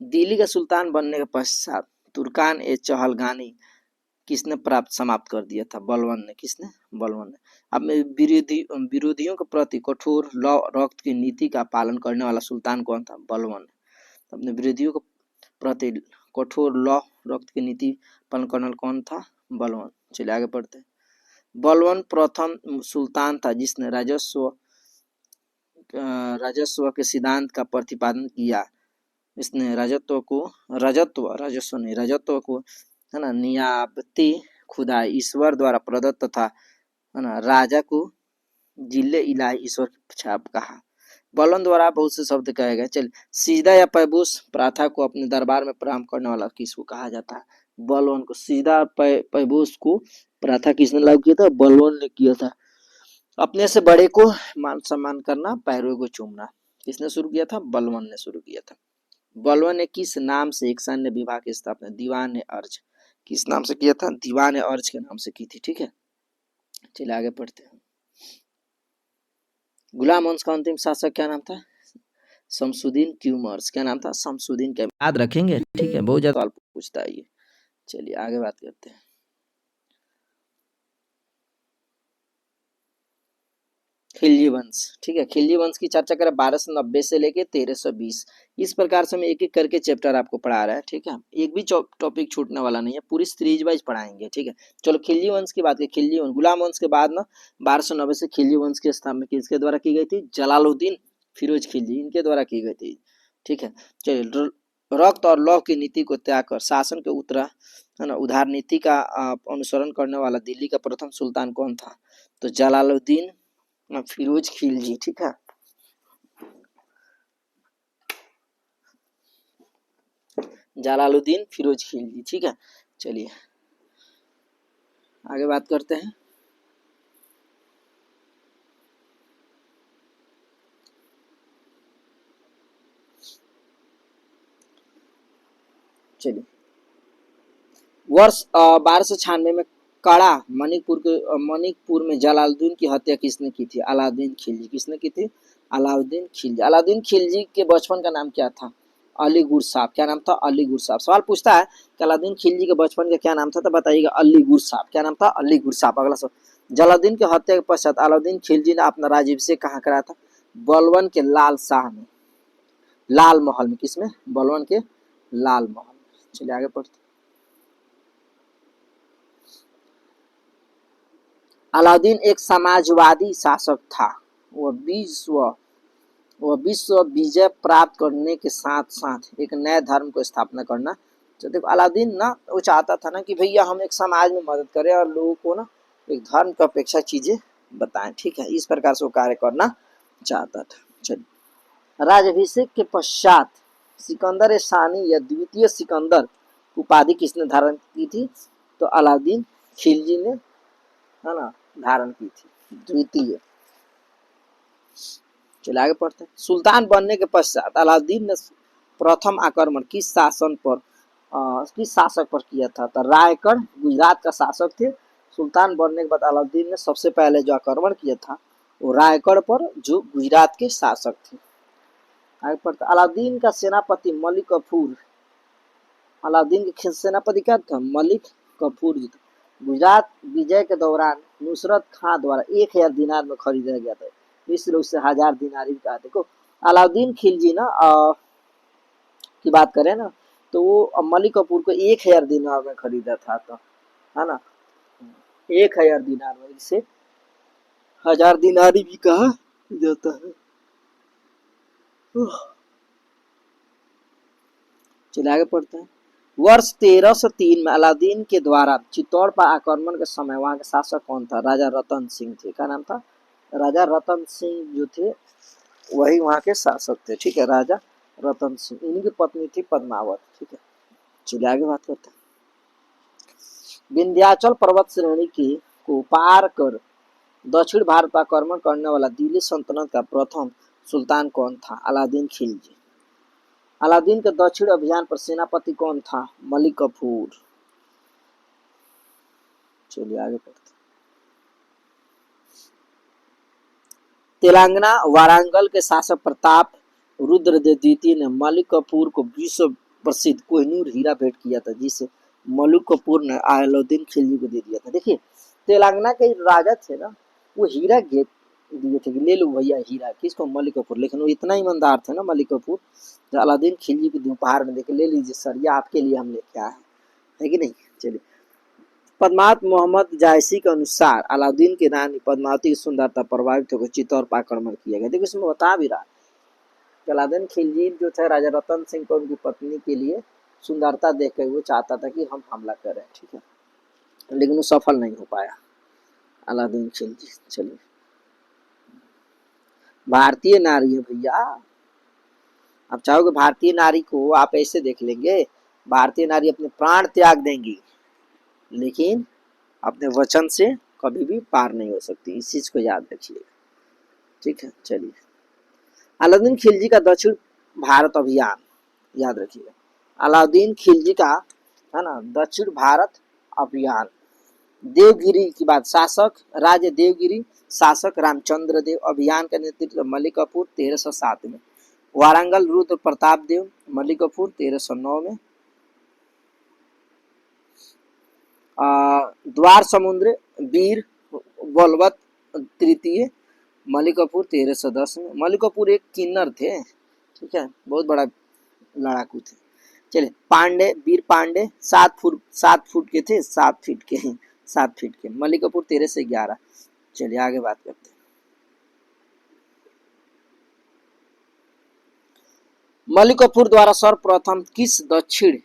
दिल्ली का सुल्तान बनने के पश्चात तुर्कान ए चहलगानी किसने समाप्त कर दिया था? बलवन ने। किसने? बलवन ने। अब विरोधियों के प्रति कठोर लौ रक्त की नीति का पालन करने वाला सुल्तान कौन था? बलवन ने। अपने विरोधियों के प्रति कठोर लौ रक्त की नीति पालन करने वाला कौन था? बलवन। चलिए आगे पढ़ते हैं। बलवन प्रथम सुल्तान था जिसने राजस्व के सिद्धांत का प्रतिपादन किया। इसने राजस्व को है ना नियाबती खुदाई ईश्वर द्वारा प्रदत्त तथा है ना राजा को जिले इलाही ईश्वर की छाप कहा। बलवन द्वारा बहुत से शब्द कहे गए। चल, सीधा या पैबूस प्रथा को अपने दरबार में प्रारंभ करने वाला किसको कहा जाता है? बलवन को। सीधा पैबूस को प्रथा किसने लागू किया था? बलवन ने किया था। अपने से बड़े को मान सम्मान करना, पैरों को चूमना किसने शुरू किया था? बलवन ने शुरू किया था। बलवन ने किस नाम से एक सैन्य विभाग की स्थापना? दीवान अर्ज। किस नाम से किया था? दीवान अर्ज के नाम से की थी। ठीक है, चलिए आगे पढ़ते हैं। गुलाम वंश का अंतिम शासक क्या नाम था? शमसुद्दीन क्यूमर्स। क्या नाम था? शमसुद्दीन। के याद रखेंगे, ठीक है, बहुत ज्यादा सवाल पूछता है ये। चलिए आगे बात करते हैं। खिलजी वंश। ठीक है, खिलजी वंश की चर्चा करें 1290 से लेके 1320। इस प्रकार से हम एक एक करके चैप्टर आपको पढ़ा रहा है। ठीक है, एक भी टॉपिक छूटने वाला नहीं है, पूरी सीरीज वाइज पढ़ाएंगे। ठीक है, चलो खिलजी वंश की बात करें। खिलजी वंश, गुलाम वंश के बाद ना 1290 से खिलजी वंश की स्थापना किसके द्वारा की गई थी? जलालुद्दीन फिरोज खिलजी, इनके द्वारा की गई थी। ठीक है, चलिए रक्त और लौह की नीति को त्याग कर शासन के है ना उधार नीति का अनुसरण करने वाला दिल्ली का प्रथम सुल्तान कौन था? तो जलालुद्दीन फिरोज खिलजी। ठीक है, जलालुद्दीन फिरोज खिलजी। ठीक है, चलिए आगे बात करते हैं। चलिए, वर्ष 1296 में कड़ा मणिकपुर में जलालुद्दीन की हत्या किसने की थी? अलाउद्दीन खिलजी। किसने की थी? अलाउद्दीन खिलजी। अलाउद्दीन खिलजी के बचपन का नाम क्या था? अली गुरसाब। क्या नाम था? अली गुरसाब। सवाल पूछता है कि अलाउद्दीन खिलजी के बचपन का क्या नाम था, तो बताइएगा अली गुरसाब। क्या नाम था? अली गुरसाब। अगला सवाल, जलालुद्दीन की हत्या के पश्चात अलाउद्दीन खिलजी ने अपना राज्याभिषेक कहाँ कराया था? बलवन के लाल शाह में, लाल महल में। किसमें? बलवन के लाल महल में। चलिए आगे पढ़ते। अलाउद्दीन एक समाजवादी शासक था। वह विश्व विजय प्राप्त करने के साथ साथ एक नए धर्म को स्थापना करना। तो देखो अलाउद्दीन ना वो चाहता था ना कि भैया हम एक समाज में मदद करें और लोगों को ना एक धर्म की अपेक्षा चीजें बताएं। ठीक है, इस प्रकार से वो कार्य करना चाहता था। चलिए, राज्याभिषेक के पश्चात सिकंदर सानी या द्वितीय सिकंदर उपाधि किसने धारण की थी? तो अलाउद्दीन खिलजी ने है ना धारण की थी, द्वितीय। चलिए आगे पढ़ते हैं। सुल्तान बनने के पश्चात अलाउद्दीन ने प्रथम आक्रमण किस शासक पर किया था? तो रायगढ़ गुजरात का शासक थे। सुल्तान बनने के बाद अलाउद्दीन ने सबसे पहले जो आक्रमण किया था वो रायगढ़ पर, जो गुजरात के शासक थे। आगे पढ़ते। अलाउद्दीन का सेनापति मलिक कफूर। अलाउद्दीन के सेनापति क्या था? मलिक कफूर जी। गुजरात विजय के दौरान नुसरत खां द्वारा 1000 दिनार में खरीदा गया था, इसलिए उससे 1000 दिनार भी कहा। देखो अलाउद्दीन खिलजी ना की बात करें ना तो वो मलिक कफूर को 1000 दिनार में खरीदा था, तो है ना 1000 दिनार में, इसे 1000 दिनारी भी कहा जाता है। चलिए आगे पढ़ते हैं। वर्ष 1303 में अलाउद्दीन के द्वारा चित्तौड़ पर आक्रमण के समय वहां के शासक कौन था? राजा रतन सिंह थे। क्या नाम था? राजा रतन सिंह जो थे वही वहां के शासक थे। ठीक है, राजा रतन सिंह। इनकी पत्नी थी पद्मावत। ठीक है, चलिए आगे बात करते हैं। विंध्याचल पर्वत श्रेणी की को पार कर दक्षिण भारत पर आक्रमण करने वाला दिल्ली सल्तनत का प्रथम सुल्तान कौन था? अलाउद्दीन खिलजी। अलाउद्दीन के दक्षिण अभियान पर सेनापति कौन था? मलिक कफूर। चलिए आगे पढ़ते। तेलंगाना वारंगल के शासक प्रताप रुद्रदेव द्वितीय ने मलिक कफूर को विश्व प्रसिद्ध कोहिनूर हीरा भेंट किया था, जिसे मलिक कफूर ने अलाउद्दीन खिलजी को दे दिया था। देखिए तेलंगाना के राजा थे ना, वो हीरा दिए थे कि ले लो भैया हीरा, किसको? मलिक कफूर। लेकिन वो इतना ईमानदार थे ना मलिक कफूर, जो अलाउद्दीन खिलजी को उपहार में देके ले लीजिए सर, ये आपके लिए हम लेके आए है कि नहीं। चलिए पद्मावत मोहम्मद जायसी के अनुसार अलाउद्दीन की रानी पद्मावती की सुंदरता प्रभावित होकर चित्तौड़ पर आक्रमण किया गया। देखिए इसमें बता भी रहा अलाउद्दीन खिलजी जो थे राजा रतन सिंह को उनकी पत्नी के लिए सुंदरता देख कर वो चाहता था कि हम हमला करें, ठीक है, लेकिन वो सफल नहीं हो पाया अलाउद्दीन खिलजी। चलिए भारतीय नारी है भैया, आप चाहोगे भारतीय नारी को आप ऐसे देख लेंगे, भारतीय नारी अपने प्राण त्याग देंगी लेकिन अपने वचन से कभी भी पार नहीं हो सकती, इस चीज को याद रखिएगा, ठीक है। चलिए अलाउद्दीन खिलजी का दक्षिण भारत अभियान याद रखिएगा, अलाउद्दीन खिलजी का है ना दक्षिण भारत अभियान। देवगिरी की बात, शासक राजे देवगिरी, शासक रामचंद्र देव। अभियान का नेतृत्व मलिक कफूर 1307 में। वारंगल रुद्र प्रताप देव, मलिक कफूर 1309 में। द्वार समुद्र वीर बलवत तृतीय, मलिक कफूर 1310 में। मलिक कफूर एक किन्नर थे, ठीक है, बहुत बड़ा लड़ाकू थे। चलिए पांडे, वीर पांडे 7 फुट के थे, 7 फीट के। मलिक कफूर 13 से 11। चलिए आगे बात करते हैं। मलिक कफूर द्वारा सर्वप्रथम किस दक्षिण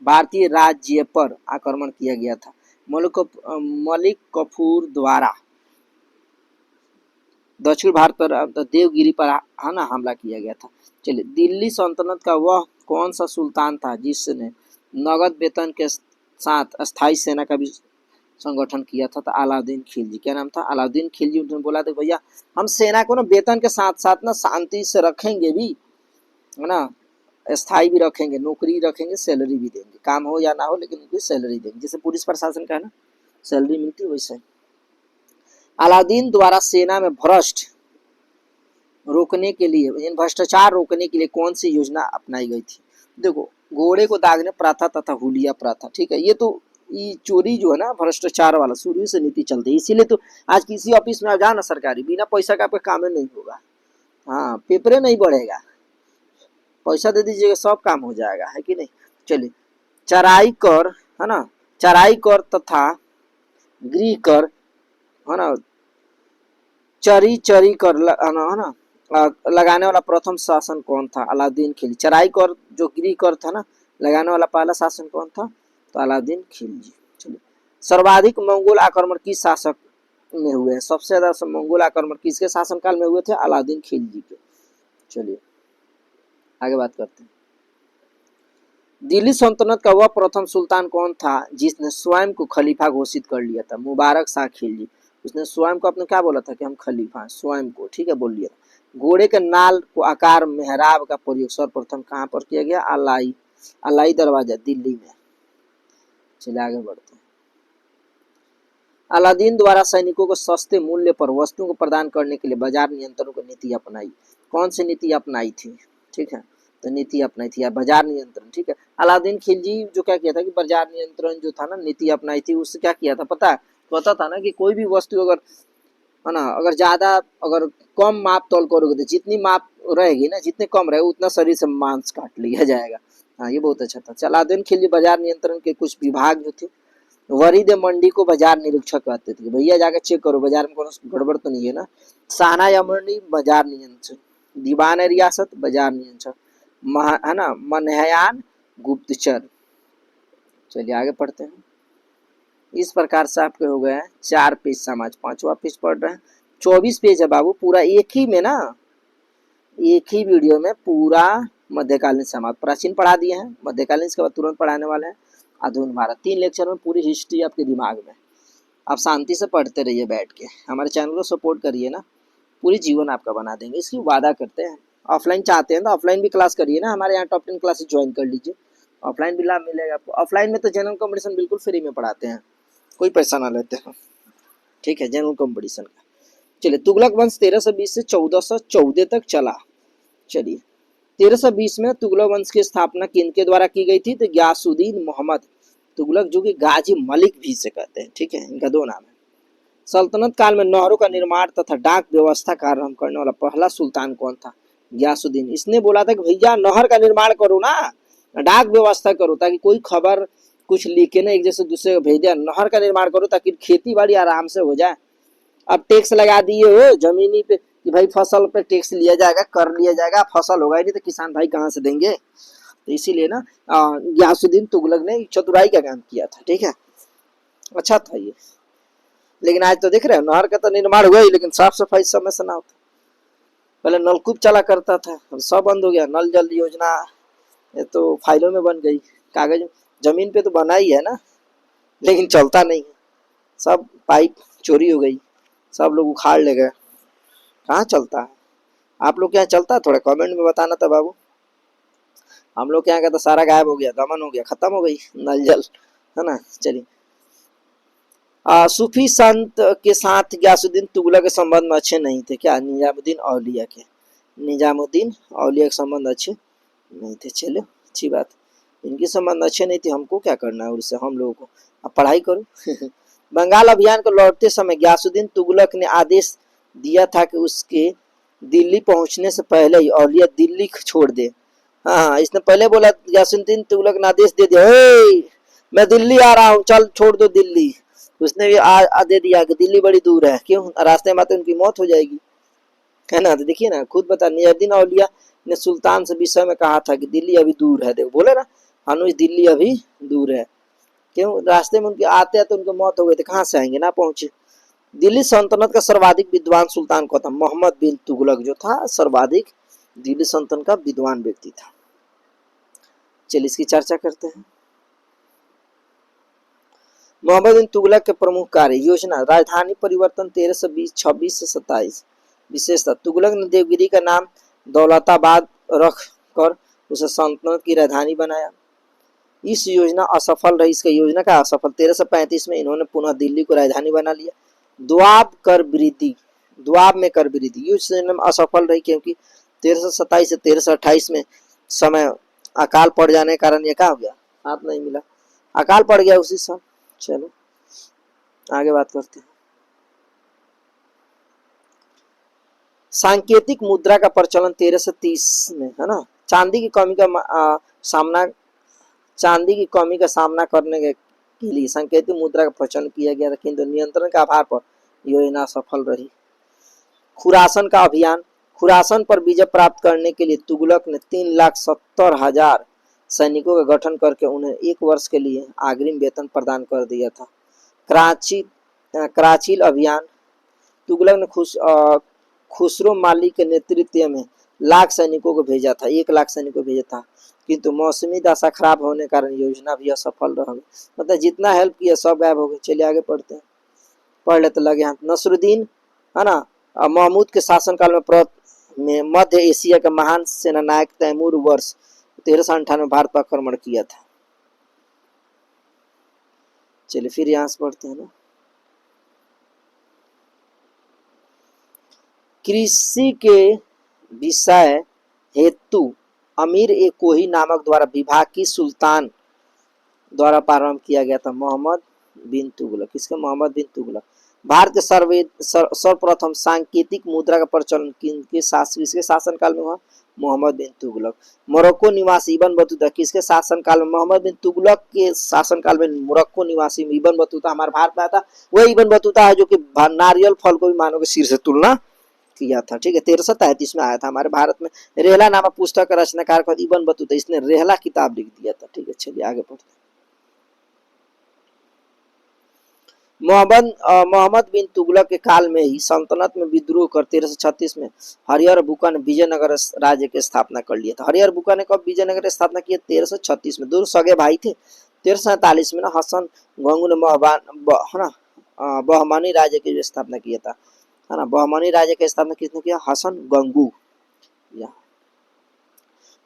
भारतीय राज्य पर आक्रमण किया गया था? मलिक कफूर द्वारा दक्षिण भारत पर देवगिरी पर है ना हमला किया गया था। चलिए दिल्ली सल्तनत का वह कौन सा सुल्तान था जिसने नगद वेतन के साथ अस्थायी सेना का भी संगठन किया था? तो अलाउद्दीन खिलजी। क्या नाम था? अलाउद्दीन खिलजी। उन्होंने बोला था भैया हम सेना को ना वेतन के साथ साथ ना शांति से रखेंगे भी, है ना, स्थायी भी रखेंगे, नौकरी रखेंगे, सैलरी भी देंगे, काम हो या ना हो लेकिन उनको सैलरी देंगे, जैसे पुलिस प्रशासन का है ना सैलरी मिलती है वैसे। अलाउद्दीन द्वारा सेना में भ्रष्ट रोकने के लिए, भ्रष्टाचार रोकने के लिए कौन सी योजना अपनाई गई थी? देखो घोड़े को दागने प्रथा तथा हुलिया प्रथा, ठीक है, ये तो ये चोरी जो है ना भ्रष्टाचार वाला शुरू से नीति चलती है, इसीलिए तो आज किसी ऑफिस में जाना सरकारी, बिना पैसा का आपका काम नहीं होगा, हाँ पेपरे नहीं बढ़ेगा, पैसा दे दीजिएगा सब काम हो जाएगा, है कि नहीं। चलिए चराई कर, है ना, चराई कर तथा गृह कर, है ना, चरी कर है ना लगाने वाला प्रथम शासन कौन था? अलाउद्दीन खिलजी। चराई कर जो गृह कर था ना लगाने वाला पहला शासन कौन था? तो अलाउद्दीन खिलजी। चलिए सर्वाधिक मंगोल आक्रमण किस शासक में हुए हैं? सबसे ज्यादा मंगोल आक्रमण किसके शासनकाल में हुए थे? अलाउद्दीन खिलजी के। चलिए आगे बात करते हैं। दिल्ली सल्तनत का वह प्रथम सुल्तान कौन था जिसने स्वयं को खलीफा घोषित कर लिया था? मुबारक शाह खिलजी। उसने स्वयं को अपने क्या बोला था कि हम खलीफा हैं, स्वयं को, ठीक है, बोल लिया था। घोड़े के नाल को आकार मेहराब का प्रयोग सर्वप्रथम कहाँ पर किया गया? अलाई दरवाजा दिल्ली में। चलिए आगे बढ़ते हैं। अलाउद्दीन द्वारा सैनिकों को सस्ते मूल्य पर वस्तुओं को प्रदान करने के लिए बाजार नियंत्रण की नीति अपनाई। कौन सी नीति अपनाई थी? ठीक है, तो नीति अपनाई थी या बाजार नियंत्रण, ठीक है। अलाउद्दीन खिलजी जो क्या किया था कि बाजार नियंत्रण जो था ना नीति अपनाई थी, उससे क्या किया था पता था ना कि कोई भी वस्तु अगर है ना अगर ज्यादा अगर कम माप तोल करोगे तो जितनी माप रहेगी ना, जितने कम रहे उतना शरीर से मांस काट लिया जाएगा। हाँ ये बहुत अच्छा था। अलाउद्दीन खिलजी बाजार नियंत्रण के कुछ विभाग जो थे, वरीद मंडी को बाजार निरीक्षक कहते थे, भैया जाकर चेक करो बाजार में कौन गड़बड़ तो नहीं है ना। साना यमनी बाजार नियंत्रण, दीवान रियासत बाजार नियंत्रण, है ना मनहयान गुप्तचर। चलिए आगे पढ़ते हैं। इस प्रकार से आपके हो गए हैं 4 पेज समाज, 5वां पेज पढ़ रहे हैं। 24 पेज है बाबू, पूरा एक ही में ना, एक ही वीडियो में पूरा मध्यकालीन समाज, प्राचीन पढ़ा दिए हैं, मध्यकालीन के बाद तुरंत पढ़ाने वाले हैं। आधुनिक भारत। 3 लेक्चर में पूरी हिस्ट्री आपके दिमाग में। आप शांति से पढ़ते रहिए बैठ के, हमारे चैनल को सपोर्ट करिए ना, पूरी जीवन आपका बना देंगे, इसकी वादा करते हैं। ऑफलाइन चाहते हैं तो ऑफलाइन भी क्लास करिए ना, हमारे यहाँ टॉप 10 क्लासेस ज्वाइन कर लीजिए, ऑफलाइन भी लाभ मिलेगा आपको। ऑफलाइन में तो जनरल कॉम्पिटिशन बिल्कुल फ्री में पढ़ाते हैं, कोई पैसा ना लेते हैं, ठीक है, जनरल कॉम्पिटिशन का। चलिए, तुगलक वंश 1320 से 1414 तक चला। चलिए, 1320 में तुगलक वंश की स्थापना किनके द्वारा की गई थी? तो गयासुद्दीन मोहम्मद तुगलक, जो कि गाजी मलिक भी से कहते हैं, ठीक है, इनका 2 नाम है। सल्तनत काल में नहरों का निर्माण तथा डाक व्यवस्था का आरंभ करने वाला पहला सुल्तान कौन था? गयासुद्दीन। इसने बोला था कि भैया नहर का निर्माण करो ना, डाक व्यवस्था करो, ताकि कोई खबर कुछ लिखे ना एक जैसे दूसरे को भेज दिया, नहर का निर्माण करो ताकि खेती बाड़ी आराम से हो जाए। अब टैक्स लगा दिए हो जमीनी पे कि भाई फसल पे टैक्स लिया जाएगा, कर लिया जाएगा, फसल होगा ही नहीं तो किसान भाई कहाँ से देंगे? तो इसीलिए ना गयासुद्दीन तुगलक ने चतुराई का काम किया था, ठीक है, अच्छा था ये। लेकिन आज तो देख रहे हैं नहर का तो निर्माण हुआ ही, लेकिन साफ सफाई समय से ना होता। पहले नलकूप चला करता था, सब बंद हो गया। नल जल योजना ये तो फाइलों में बन गई, कागज जमीन पे तो बना ही है ना, लेकिन चलता नहीं है। सब पाइप चोरी हो गई, सब लोग उखाड़ ले गए, कहाँ चलता है? आप लोग के यहाँ चलता है? थोड़ा कमेंट में बताना था बाबू। हम लोग के यहाँ का तो सारा गायब हो गया, दमन हो गया, खत्म हो गई नल जल, है ना। चलिए, सूफी संत के साथ गयासुद्दीन तुगलक के संबंध में अच्छे नहीं थे क्या? निजामुद्दीन औलिया के, निजामुद्दीन औलिया के संबंध अच्छे नहीं थे। चलो, अच्छी बात, इनके संबंध अच्छे नहीं थे, हमको क्या करना है उससे, हम लोगों को अब पढ़ाई करो। बंगाल अभियान को लौटते समय गयासुद्दीन तुगलक ने आदेश दिया था कि उसके दिल्ली पहुंचने से पहले ही औलिया दिल्ली छोड़ दे। हाँ, इसने पहले बोला, गयासुद्दीन तुगलक ने आदेश दे दिया, मैं दिल्ली आ रहा हूँ, चल छोड़ दो दिल्ली। उसने भी दे दिया कि दिल्ली बड़ी दूर है, क्यों? रास्ते में तो उनकी मौत हो जाएगी, है ना। तो देखिए ना, खुद बता, निजामुद्दीन औलिया ने सुल्तान से विषय में कहा था कि दिल्ली अभी दूर है। देखो बोले ना, हनुज दिल्ली अभी दूर है, क्यों? रास्ते में उनके आते तो उनकी मौत हो गई, तो कहाँ से आएंगे, ना पहुंचे। दिल्ली सल्तनत का सर्वाधिक विद्वान सुल्तान कौन था? मोहम्मद बिन तुगलक जो था सर्वाधिक दिल्ली सल्तनत का विद्वान व्यक्ति था। चलिए, इसकी चर्चा करते हैं। मोहम्मद बिन तुगलक के प्रमुख कार्य योजना, राजधानी परिवर्तन 1326 से 27। विशेषता, तुगलक ने देवगिरी का नाम दौलताबाद रख कर उसे सल्तनत की राजधानी बनाया। इस योजना असफल रही, इसका योजना का असफल। 1335 में इन्होंने पुनः दिल्ली को राजधानी बना लिया। द्वाब कर वृद्धि, द्वाब में कर वृद्धि, योजना असफल रही क्योंकि 1327 से 1328 में समय अकाल पड़ जाने के कारण ये क्या हो गया, हाथ नहीं मिला, अकाल पड़ गया उसी साल। चलो आगे बात करते हैं। सांकेतिक मुद्रा का प्रचलन 1330 में, है ना। चांदी की कमी का सामना करने के लिए सांकेतिक मुद्रा का प्रचलन किया गया था, किंतु नियंत्रण के अभाव पर योजना सफल रही। खुरासन का अभियान, खुरासन पर विजय प्राप्त करने के लिए तुगलक ने 3,70,000 सैनिकों का गठन करके उन्हें 1 वर्ष के लिए अग्रिम वेतन प्रदान कर दिया था। कराचील अभियान, तुगलक ने खुसरो माली के नेतृत्व में 1,00,000 सैनिकों को भेजा था, 1,00,000 सैनिकों को भेजा था, किंतु मौसमी दशा खराब होने के कारण योजना भी असफल रह गई। मतलब जितना हेल्प किया सब गायब हो गए। चलिए आगे पढ़ते हैं, पढ़ लेते लगे हाथ। नसरुद्दीन, है ना, महमूद के शासनकाल में मध्य एशिया के महान सेनानायक तैमूर वर्ष 1398 भारत पर आक्रमण किया था। चलिए फिर यहाँ से पढ़ते हैं ना। कृषि के विषय हेतु अमीर ए कोही नामक द्वारा विभाग की सुल्तान द्वारा प्रारंभ किया गया था। मोहम्मद बिन तुगलक, किसके? मोहम्मद बिन तुगलक। भारत के सर्वप्रथम सांकेतिक मुद्रा का प्रचलन किसके शासनकाल में हुआ? मोहम्मद बिन तुगलक। मोरक्को निवासी इब्न बतूता, किसके शासनकाल में? मोहम्मद बिन तुगलक के शासनकाल में मोरक्को निवासी इब्न बतूता हमारे भारत में आया था। वही इब्न बतूता है जो कि नारियल फल को भी मानव के सिर से तुलना किया था, ठीक है। 1333 में आया था हमारे भारत में। रेहला नामक पुस्तक का रचनाकार इब्न बतूता, इसने रेहला किताब लिख दिया था, ठीक है। चलिए आगे पढ़ते हैं। मोहम्मद बिन तुगलक के काल में ही सल्तनत में विद्रोह कर 1336 में हरिहर बुका ने विजयनगर राज्य की स्थापना कर लिया था। हरिहर बुका ने कब विजयनगर की स्थापना की? 1336 में। दो सगे भाई थे, 1347 में ना हसन गंगू ने है ना बहमनी राज्य की स्थापना किया था, है ना। बहमनी राज्य की स्थापना किसने किया? हसन गंगू। या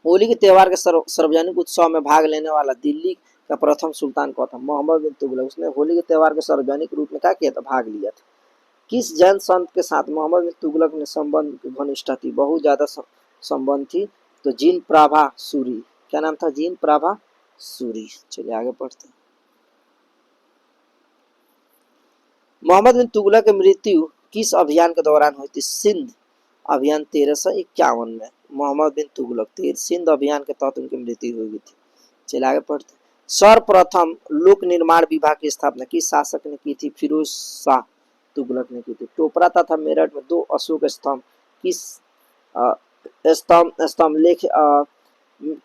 होली के त्यौहार के सार्वजनिक उत्सव में भाग लेने वाला दिल्ली का प्रथम सुल्तान कौन था? मोहम्मद बिन तुगलक। उसने होली के त्यौहार के सार्वजनिक रूप में क्या किया था? भाग लिया था। किस जैन संत के साथ मोहम्मद बिन तुगलक ने संबंध की घनिष्ठता थी? बहुत ज्यादा संबंध थी। तो जीन प्रभा सूरी। क्या नाम था? जीन प्रभा सूरी। चलिए आगे पढ़ते हैं। मोहम्मद बिन तुगलक की मृत्यु किस अभियान के दौरान हुई थी? सिंध अभियान 1351 में मोहम्मद बिन तुगलक सिंध अभियान के तहत उनकी मृत्यु हुई थी। चलिए आगे पढ़ते हैं। सर्वप्रथम लोक निर्माण विभाग की स्थापना किस शासक ने की थी? फिरोज शाह तुगलक ने की थी। टोपरा तथा मेरठ में 2 अशोक स्तंभ किस स्तंभ लेख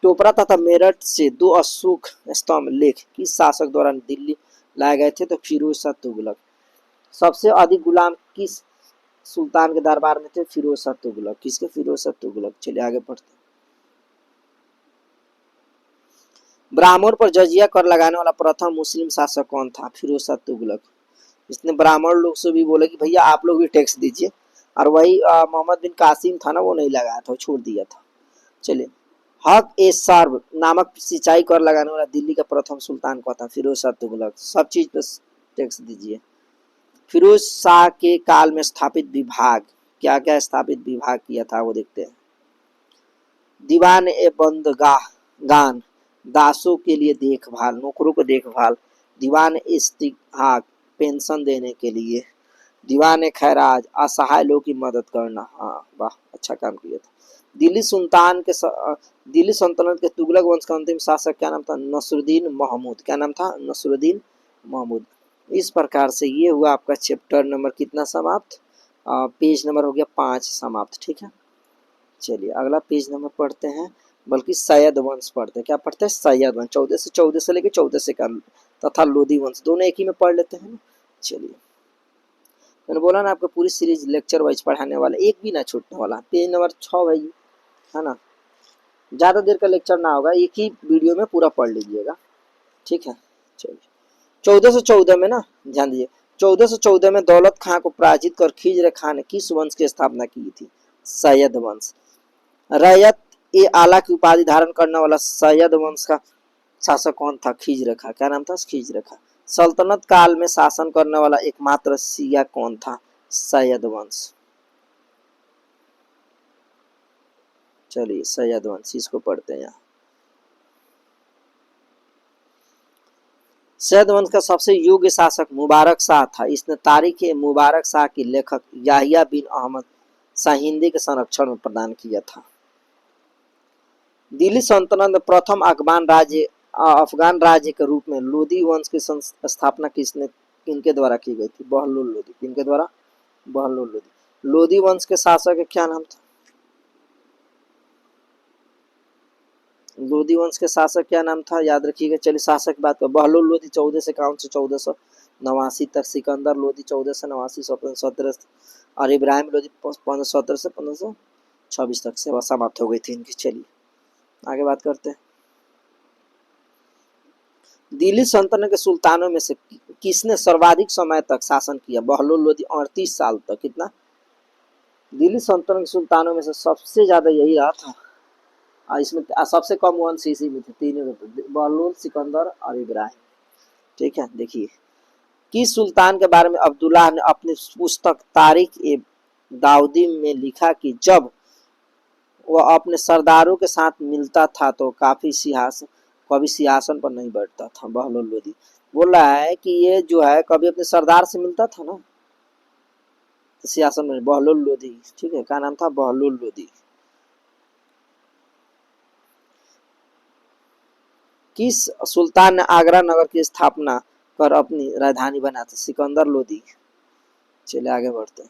टोपरा तथा मेरठ से 2 अशोक स्तंभ लेख किस शासक द्वारा दिल्ली लाए गए थे? तो फिरोज शाह तुगलक। सबसे अधिक गुलाम किस सुल्तान के दरबार में थे? फिरोज शाह तुगलक। किसके? फिरोज शाह तुगलक। चलिए आगे पढ़ते हैं। ब्राह्मण पर जजिया कर लगाने वाला प्रथम मुस्लिम शासक कौन था? फिरोज शाह तुगलक। इसने ब्राह्मण लोग से भी बोला कि भैया आप लोग भी टैक्स दीजिए, और वही मोहम्मद बिन कासिम था ना, वो नहीं लगाया था, छोड़ दिया था। चलिए, हक ए सर्व नामक सिंचाई कर लगाने वाला दिल्ली का प्रथम सुल्तान कौन था? फिरोज शाह तुगलक। सब चीज पे टैक्स दीजिए। फिरोज शाह के काल में स्थापित विभाग, क्या क्या स्थापित विभाग किया था वो देखते हैं। दीवान ए बंदगाह गान, दासों के लिए देखभाल, नौकरों को देखभाल। दीवान इस्तिहाक, पेंशन देने के लिए। दीवान खैराज, असहाय लोगों की मदद करना। हाँ वाह, अच्छा काम किया था। दिल्ली सुल्तान के दिल्ली सल्तनत के तुगलक वंश का अंतिम शासक क्या नाम था? नसरुद्दीन महमूद। क्या नाम था? नसरुद्दीन महमूद। इस प्रकार से ये हुआ आपका चैप्टर नंबर कितना समाप्त? पेज नंबर हो गया 5 समाप्त। ठीक है, चलिए अगला पेज नंबर पढ़ते हैं, बल्कि सैयद वंश पढ़ते हैं। क्या पढ़ते हैं? सैयद वंश। 14 से लेके 14 का तथा लोधी वंश, दोनों एक ही में पढ़ लेते हैं ना। चलिए, मैंने बोला ना आपको पूरी सीरीज लेक्चर वाइज पढ़ाने वाला, एक भी ना छूटने वाला। पेज नंबर 6 भाई, है ना। ज़्यादा देर का लेक्चर ना होगा, एक ही वीडियो में पूरा पढ़ लीजिएगा। ठीक है, चलिए 1414 में ना ध्यान दीजिए, 1414 में दौलत खां को पराजित कर खिजर खां ने किस वंश की स्थापना की थी? सैयद वंश। रैयत ए आला की उपाधि धारण करने वाला सैयद वंश का शासक कौन था? खिजर खां। क्या नाम था? खिजर खां। सल्तनत काल में शासन करने वाला एकमात्र शिया कौन था? सैयद वंश। चलिए सैयद वंश, इसको पढ़ते हैं यहाँ। सैयद वंश का सबसे योग्य शासक मुबारक शाह था। इसने तारीख मुबारक शाह की लेखक याहिया बिन अहमद शाहिंदी के संरक्षण में प्रदान किया था। दिल्ली सल्तनत में प्रथम अफगान राज्य के रूप में लोधी वंश की स्थापना किनके द्वारा की गई थी? बहलोल लोधी। किनके द्वारा? बहलोल लोधी। लोधी वंश के शासक का क्या नाम था? लोधी वंश के शासक क्या नाम था? याद रखिएगा। चलिए शासक की बात कर, बहलोल लोधी 1451 से 1489 तक, सिकंदर लोधी 1489 से 1517, और इब्राहिम लोधी 1517 से 1526 तक सेवा समाप्त हो गई थी इनकी। चलिए आगे बात करते हैं। दिल्ली सल्तनत के सुल्तानों में से किसने सर्वाधिक समय तक शासन किया? बहलोल लोधी 38 साल तक। कितना? दिल्ली सल्तनत के सुल्तानों में से सबसे ज्यादा यही रहा था। इसमें सबसे कम वंश इसी में थे, तीनों, बहलोल, सिकंदर और इब्राहिम। ठीक है, देखिए किस सुल्तान के बारे में अब्दुल्लाह ने अपनी पुस्तक तारीख ए दाऊदी में लिखा कि जब वह अपने सरदारों के साथ मिलता था तो कभी सिंहासन पर नहीं बैठता था। बहलोल लोधी बोल रहा है कि ये जो है कभी अपने सरदार से मिलता था ना तो सिंहासन में। बहलोल लोधी, ठीक है, क्या नाम था? बहलोल लोधी। किस सुल्तान ने आगरा नगर की स्थापना कर अपनी राजधानी बना था? सिकंदर लोधी। चलिए आगे बढ़ते हैं।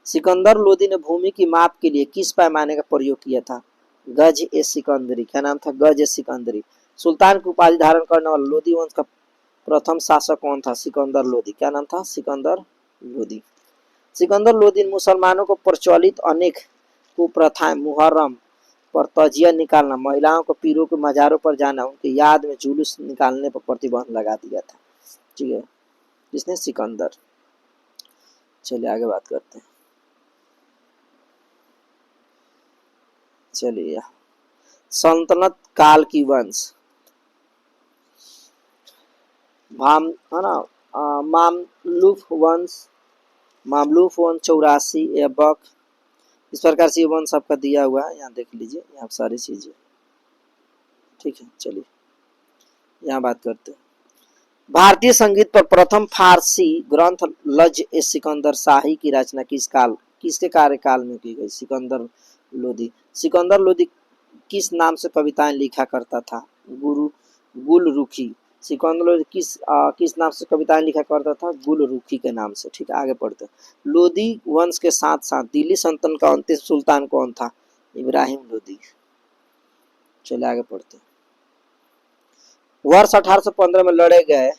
सिकंदर लोधी ने भूमि की माप के लिए किस पैमाने का प्रयोग किया था? गज ए सिकंदरी। क्या नाम था? गज ए सिकंदरी। सुल्तान की उपाधि धारण करने वाला लोधी वंश का प्रथम शासक कौन था? सिकंदर लोधी। क्या नाम था? सिकंदर लोधी। सिकंदर लोधी मुसलमानों को प्रचलित अनेक कुप्रथाएं, मुहर्रम पर तजिया निकालना, महिलाओं को पीरों के मज़ारों पर जाना, उनकी याद में जुलूस निकालने पर प्रतिबंध लगा दिया था। ठीक है, किसने? सिकंदर। चलिए आगे बात करते हैं। चलिए, सल्तनत काल की वंश, भाम है ना, मामलूक वंश, मामलूक वंश 84 ऐबक, इस प्रकार से ये वंश आपका दिया हुआ है, यहाँ देख लीजिए, यहाँ सारी चीजें। ठीक है, चलिए यहाँ बात करते हैं। भारतीय संगीत पर प्रथम फारसी ग्रंथ लज ए सिकंदर शाही की रचना किसके कार्यकाल में की गई? सिकंदर लोदी। सिकंदर लोदी किस नाम से कविताएं लिखा करता था? गुरु गुलरुखी। सिकंदर लोदी किस नाम से कविताएं लिखा करता था? गुलरुखी के नाम से। ठीक है, आगे पढ़ते हैं। लोदी वंश के साथ साथ दिल्ली सल्तनत का अंतिम सुल्तान कौन था? इब्राहिम लोदी। चलिए आगे पढ़ते हैं। वर्ष 1815 में लड़े गए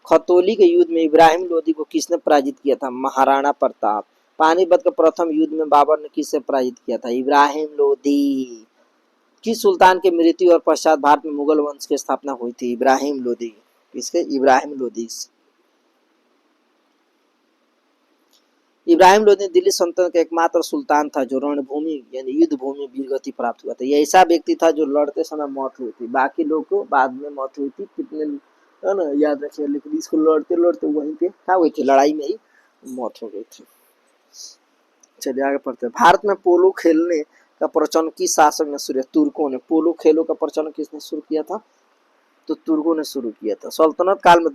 खतौली के युद्ध में इब्राहिम लोदी को किसने पराजित किया था? महाराणा प्रताप। पानीपत के प्रथम युद्ध में बाबर ने किससे पराजित किया था? इब्राहिम लोदी। किस सुल्तान की मृत्यु और पश्चात भारत में मुगल वंश की स्थापना हुई थी? इब्राहिम लोदी। किसके? इब्राहिम लोदी। इब्राहिम लोदी दिल्ली सल्तनत का एकमात्र सुल्तान था जो रणभूमि यानी युद्ध भूमि वीरगति प्राप्त हुआ था। यह ऐसा व्यक्ति था जो लड़ते समय मौत हुई थी, बाकी लोग को बाद में मौत हुई थी, कितने है ना, याद रखिए, लेकिन इसको लड़ते लड़ते वहीं पे क्या हुई थी? लड़ाई में ही मौत हो गई थी। चलिए आगे पढ़ते हैं। भारत में पोलो खेलने का प्रचलन किस शासक ने शुरू किया? तुर्कों ने। पोलो खेलों का प्रचलन किसने शुरू किया था? तो तुर्कों ने शुरू किया था। सल्तनत काल में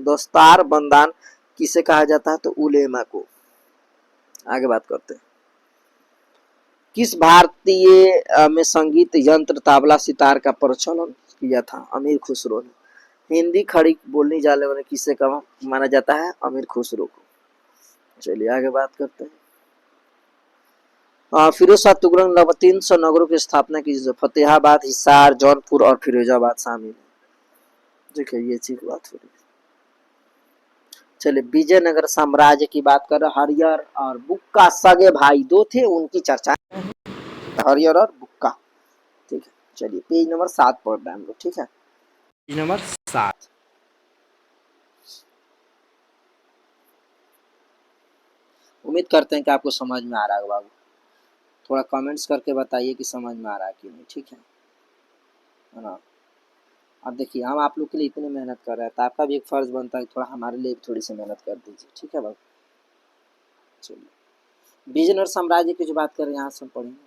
दस्तार बंदान किसे कहा जाता है? तो उलेमा को। आगे बात करते हैं। किस भारतीय में संगीत यंत्र तबला सितार का प्रचलन किया था? अमीर खुसरो ने। हिंदी खड़ी बोलने जाने वाले किसे कहा माना जाता है? अमीर खुसरो को। चलिए आगे बात करते हैं। फिरोज शाह तुगलक ने लगभग 300 नगरों की स्थापना की, फतेहाबाद, हिसार, जौनपुर और फिरोजाबाद शामिल है। देखिए ये चीज बात हो रही है। चलिए, विजयनगर साम्राज्य की बात कर रहे। हरियर और बुक्का सगे भाई दो थे, उनकी चर्चा, हरियर और बुक्का। ठीक है, चलिए पेज नंबर 7 पढ़ रहे हैं हम लोग। ठीक है, पेज नंबर 7। उम्मीद करते हैं कि आपको समझ में आ रहा है बाबू। थोड़ा कमेंट्स करके बताइए कि समझ में आ रहा है कि नहीं। ठीक है ना। अब देखिए, हम आप लोग के लिए इतनी मेहनत कर रहे हैं तो आपका भी एक फर्ज बनता है थोड़ा हमारे लिए थोड़ी सी मेहनत कर दीजिए। ठीक है बाबू। चलिए, विजयनगर साम्राज्य की जो बात करें यहाँ से हम पढ़ेंगे।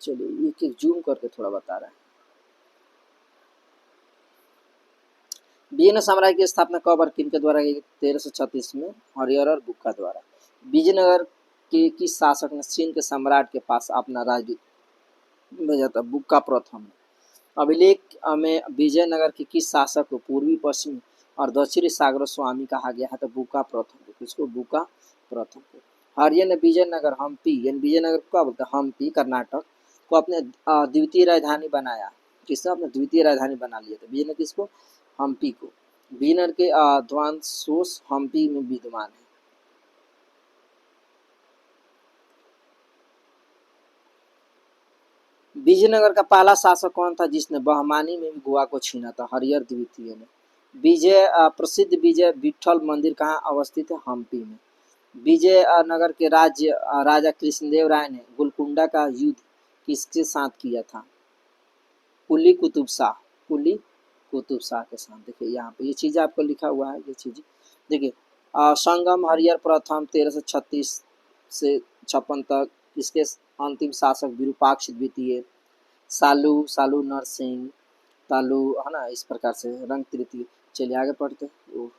चलिए एक एक जूम करके थोड़ा बता रहा है। विजयनगर साम्राज्य की स्थापना कब और किन के द्वारा की? 1336 में हरियर और बुक्का द्वारा। विजयनगर के किस शासक ने चीन के सम्राट के पास अपना राज्य भेजा था? बुक्का प्रथम। अभिलेख में विजयनगर के किस शासक को पूर्वी पश्चिमी और दक्षिणी सागर स्वामी कहा गया है? तो बुक्का प्रथम को। किसको? बुक्का प्रथम को। हरियर ने विजयनगर हम्पी यानी विजयनगर को क्या बोलते हैं? हम्पी कर्नाटक को अपने द्वितीय राजधानी बनाया। किसने अपने द्वितीय राजधानी बना लिया था? विजयनगर किसको? हम्पी को। विजयनगर के ध्वंसावशेष हम्पी में विद्यमान है। विजयनगर का पहला शासक कौन था जिसने बहमानी में भी गोवा को छीना था? हरिहर द्वितीय ने। प्रसिद्ध विजय विठल मंदिर कहाँ अवस्थित है? हम्पी में। विजयनगर के राजा कृष्णदेव राय ने गोलकुंडा का युद्ध किसके साथ किया था? कुली कुतुब शाह। कुली कुतुब शाह के साथ। देखिए यहाँ पे ये चीज़ आपको लिखा हुआ है, ये चीज़ देखिए। संगम हरिहर प्रथम 1336 से 56 तक। इसके अंतिम शासक विरूपाक्ष द्वितीय, सालू नरसिंह, तालु है ना, इस प्रकार से रंग तृतीय। चलिए आगे पढ़ते हैं।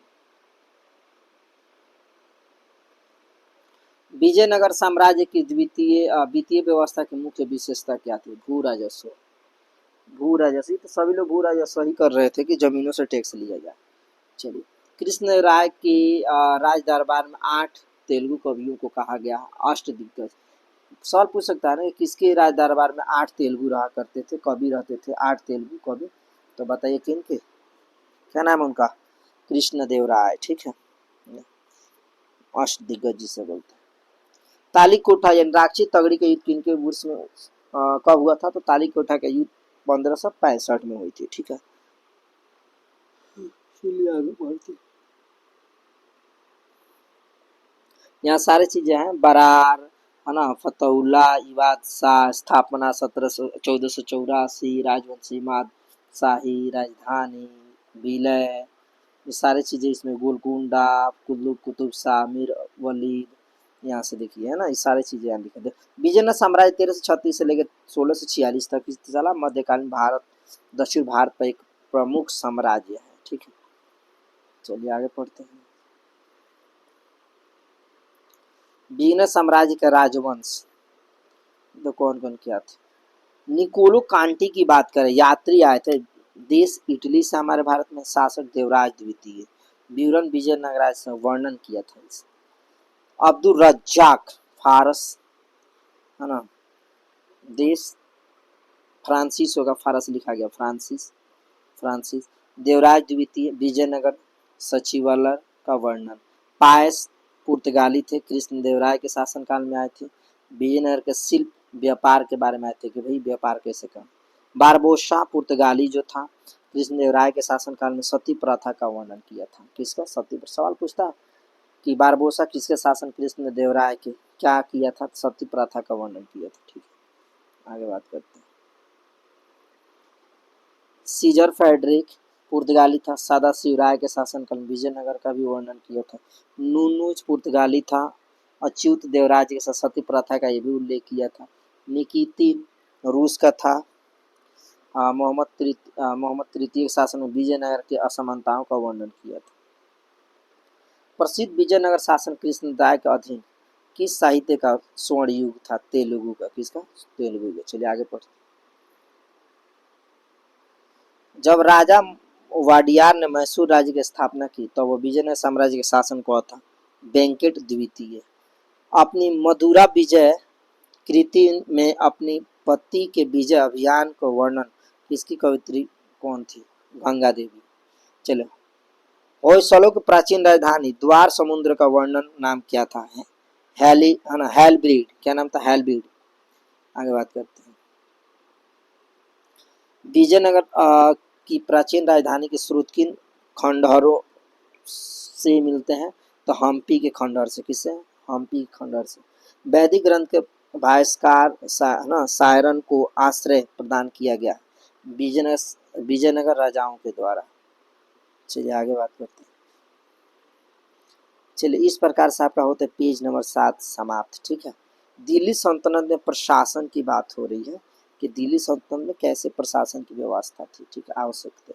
विजयनगर साम्राज्य की वित्तीय व्यवस्था की मुख्य विशेषता क्या थी? भू राजस्व। भू राजस्व तो सभी लोग भू राजस्व ही कर रहे थे कि जमीनों से टैक्स लिया जाए। चलिए, कृष्ण राय की राज दरबार में 8 तेलुगु कवियों को कहा गया अष्टदिग्गज। सवाल पूछ सकता है ना, किसके राज दरबार में 8 तेलुगु रहा करते थे, कवि रहते थे? 8 तेलुगु कवि, तो बताइए किन के, क्या नाम है उनका? कृष्णदेव राय। ठीक है, अष्टदिग्गज जिसे बोलते हैं। तालीकोटा यानी राक्षी तगड़ी के युद्ध किन के वर्ष में कब हुआ था? तो ताली कोठा का युद्ध 1565 में हुई थी। ठीक है, चलिए आगे बढ़ते हैं। यहाँ सारी चीजें हैं, बरार है ना, फतौला, इवाद शाह, स्थापना 1484, राजवंशी माद शाही, राजधानी, विलय, ये सारी चीजें इसमें, गोलकुंडा, कुल्लू कुतुब शाह, मीर वलीद, यहाँ से देखिए है ना, ये सारी चीजें यहाँ लिखे थे। विजयनगर साम्राज्य 1336 से लेकर 1646 तक चला। मध्यकालीन भारत, दक्षिण भारत का एक प्रमुख साम्राज्य है। ठीक है, चलिए आगे पढ़ते हैं। विजयनगर साम्राज्य का राजवंश तो कौन कौन क्या थे? निकोलो कांटी की बात करें, यात्री आए थे देश इटली से हमारे भारत में, शासक देवराज द्वितीय, विवरण विजयनगर से वर्णन किया था इस। अब्दुल रज्जाक फारस है ना, देश फ्रांसिस होगा, फारस लिखा गया फ्रांसिस। देवराज द्वितीय, विजयनगर सचिवालय का वर्णन। पायस पुर्तगाली थे, कृष्ण देवराय के शासनकाल में आए थे। विजयनगर के शिल्प व्यापार के बारे में आए थे कि भाई व्यापार कैसे करें। बारबोसा पुर्तगाली जो था, कृष्ण देवराय के शासनकाल में सती प्रथा का वर्णन किया था। किसका? सती। सवाल पूछता है कि बारबोसा किसके शासन, कृष्ण देवराय के, क्या किया था? सती प्रथा का वर्णन किया था। ठीक है, आगे बात करते हैं। सीजर फेडरिक पुर्तगाली था, सादा शिवराय के शासनकाल में विजयनगर का भी वर्णन किया था। नूनूज पुर्तगाली था, अच्युत देवराज के साथ सती प्रथा का ये भी उल्लेख किया था। निकितिन रूस का था। मोहम्मद तृतीय के शासन में विजयनगर की असमानताओं का वर्णन किया था। प्रसिद्ध विजयनगर शासन कृष्णदेवराय के अधीन किस साहित्य का स्वर्ण युग था? तेलुगु का। किसका? तेलुगु का। चलिए आगे पढ़ते। जब राजा वाडियार ने मैसूर राज्य की स्थापना की तो वह विजयनगर साम्राज्य के शासन को था वेंकट द्वितीय। अपनी मधुरा विजय कृति में अपनी पति के विजय अभियान को वर्णन किसकी कवित्री कौन थी? गंगा देवी। चलो, होयसलों की प्राचीन राजधानी द्वार समुद्र का वर्णन नाम क्या था? हैली है ना, हेलब्रीड। क्या नाम था? हेलब्रीड। आगे बात करते हैं। विजयनगर की प्राचीन राजधानी के स्रोत किन खंडहरों से मिलते हैं? तो हम्पी के खंडहर से। किससे? हम्पी के खंडहर से। वैदिक ग्रंथ के भाष्यकार ना सायरन को आश्रय प्रदान किया गया विजयनगर राजाओं के द्वारा। चलिए आगे बात करते हैं। चलिए, इस प्रकार से आपका होता है पेज नंबर 7 समाप्त। ठीक है, दिल्ली सल्तनत में प्रशासन की बात हो रही है कि दिल्ली सल्तनत में कैसे प्रशासन की व्यवस्था थी। ठीक है, आवश्यकता।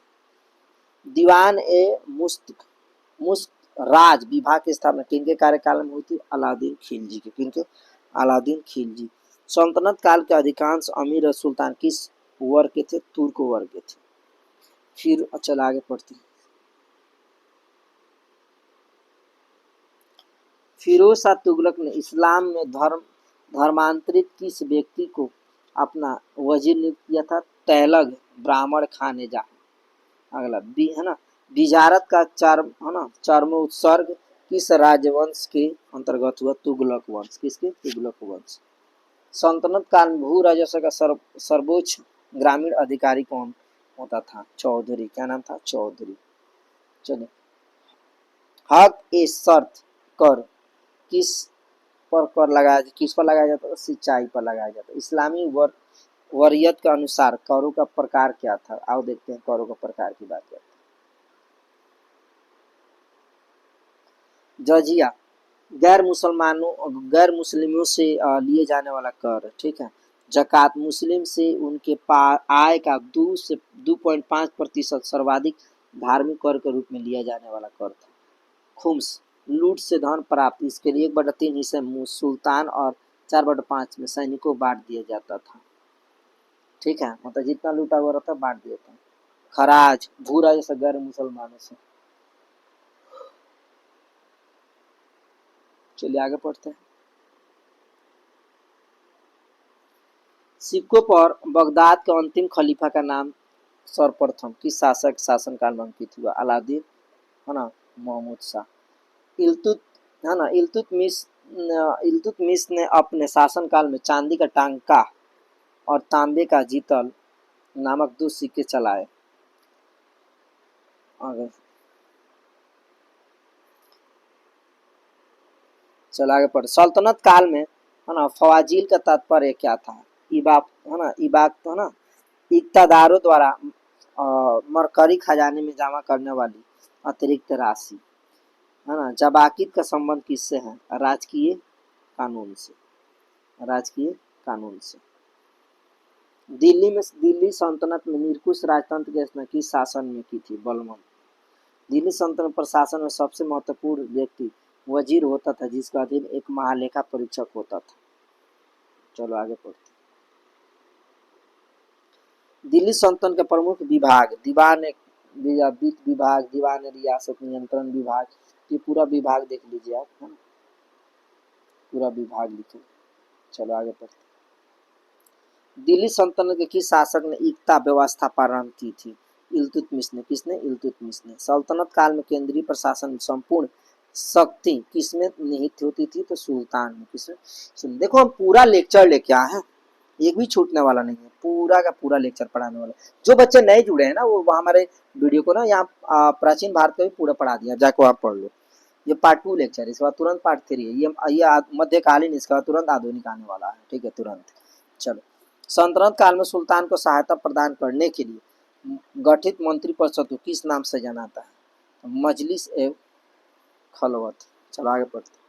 दीवान ए मुस्त राज विभाग की स्थापना किनके कार्यकाल में हुई थी? अलाउद्दीन खिलजी के। किनके? अलाउद्दीन खिलजी। सल्तनत काल के अधिकांश अमीर और सुल्तान किस वर्ग के थे? तुर्क वर्ग के थे। फिर चल आगे पढ़ते हैं। फिरोज शाह तुगलक ने इस्लाम में धर्मांतरित किस व्यक्ति को अपना वजीर नियुक्त किया था? तैलग ब्राह्मण खानेजा। अगला बी है ना, बिजारत का चर्म उत्सर्ग किस राजवंश के अंतर्गत हुआ? तुगलक वंश। किसके? तुगलक वंश। सल्तनत काल में भू राजस्व का सर्वोच्च ग्रामीण अधिकारी कौन होता था? चौधरी। क्या नाम था? चौधरी। चलिए, हक ए शर्त कर किस पर कर लगाया, किस पर लगाया जाता था? सिंचाई पर लगाया जाता। इस्लामी वरीयत के अनुसार करों का प्रकार क्या था? आओ देखते हैं करों का प्रकार की बात करते हैं। जजिया गैर मुस्लिमों से लिए जाने वाला कर। ठीक है। जकात मुस्लिम से उनके आय का 2.5% सर्वाधिक धार्मिक कर के रूप में लिया जाने वाला कर था। खुम्स लूट से धन प्राप्त, इसके लिए 1/3 हिस्से सुल्तान और 4/5 में सैनिकों बांट दिया जाता था। ठीक है, मतलब जितना लूटा हुआ रहता बांट दिया था। खराज भूरा जैसा गैर मुसलमानों से। चलिए आगे पढ़ते हैं। सिक्कों पर बगदाद के अंतिम खलीफा का नाम सर्वप्रथम किस शासक शासनकाल में अंकित हुआ? अलाउद्दीन है ना, महमूद शाह। इल्तुतमिश ने अपने शासनकाल में चांदी का टांका और तांबे का जीतल नामक 2 सिक्के चलाए। आगे चलो आगे पढ़। सल्तनत काल में है ना फवाजील का तात्पर्य क्या था? इबाक है ना, इबाक तो है ना इक्तादारों द्वारा मरकरी खजाने में जमा करने वाली अतिरिक्त राशि है ना। जबाकित का संबंध किससे है? राजकीय कानून से, राजकीय कानून से। दिल्ली सल्तनत में निरकुश राजतंत्र की रचना किस शासन में की थी? बलबन। दिल्ली सल्तनत प्रशासन में सबसे महत्वपूर्ण व्यक्ति वजीर होता था, जिसका अधीन एक महालेखा परीक्षक होता था। चलो आगे पढ़ते। दिल्ली सल्तनत के प्रमुख विभाग दीवान वित्त विभाग, दीवान रियासत नियंत्रण विभाग, ये पूरा विभाग देख लीजिए आप, है ना, पूरा विभाग लिखे। चलो आगे पढ़ते। दिल्ली सल्तनत के किस शासक ने इक्ता व्यवस्था प्रारंभ की थी? इल्तुतमिश ने। किसने? इल्तुतमिश ने। सल्तनत काल में केंद्रीय प्रशासन संपूर्ण शक्ति किसमें निहित होती थी? तो सुल्तान में। किसमें? देखो हम पूरा लेक्चर लेके आए हैं, एक भी छूटने वाला नहीं है, पूरा का पूरा लेक्चर पढ़ाने वाला। जो बच्चे नए जुड़े हैं ना वो हमारे वीडियो को ना यहाँ प्राचीन भारत का भी पूरा पढ़ा दिया, जाको आप पढ़ लो। ये पार्ट 2 लेक्चर है, इसके बाद तुरंत पार्ट 3 है, ये मध्यकालीन, इसके बाद तुरंत आधुनिक आने वाला है। ठीक है, तुरंत। चलो, सल्तनत काल में सुल्तान को सहायता प्रदान करने के लिए गठित मंत्री परिषद को किस नाम से जाना जाता है? मजलिस ए खलवत। चलो आगे पढ़ते।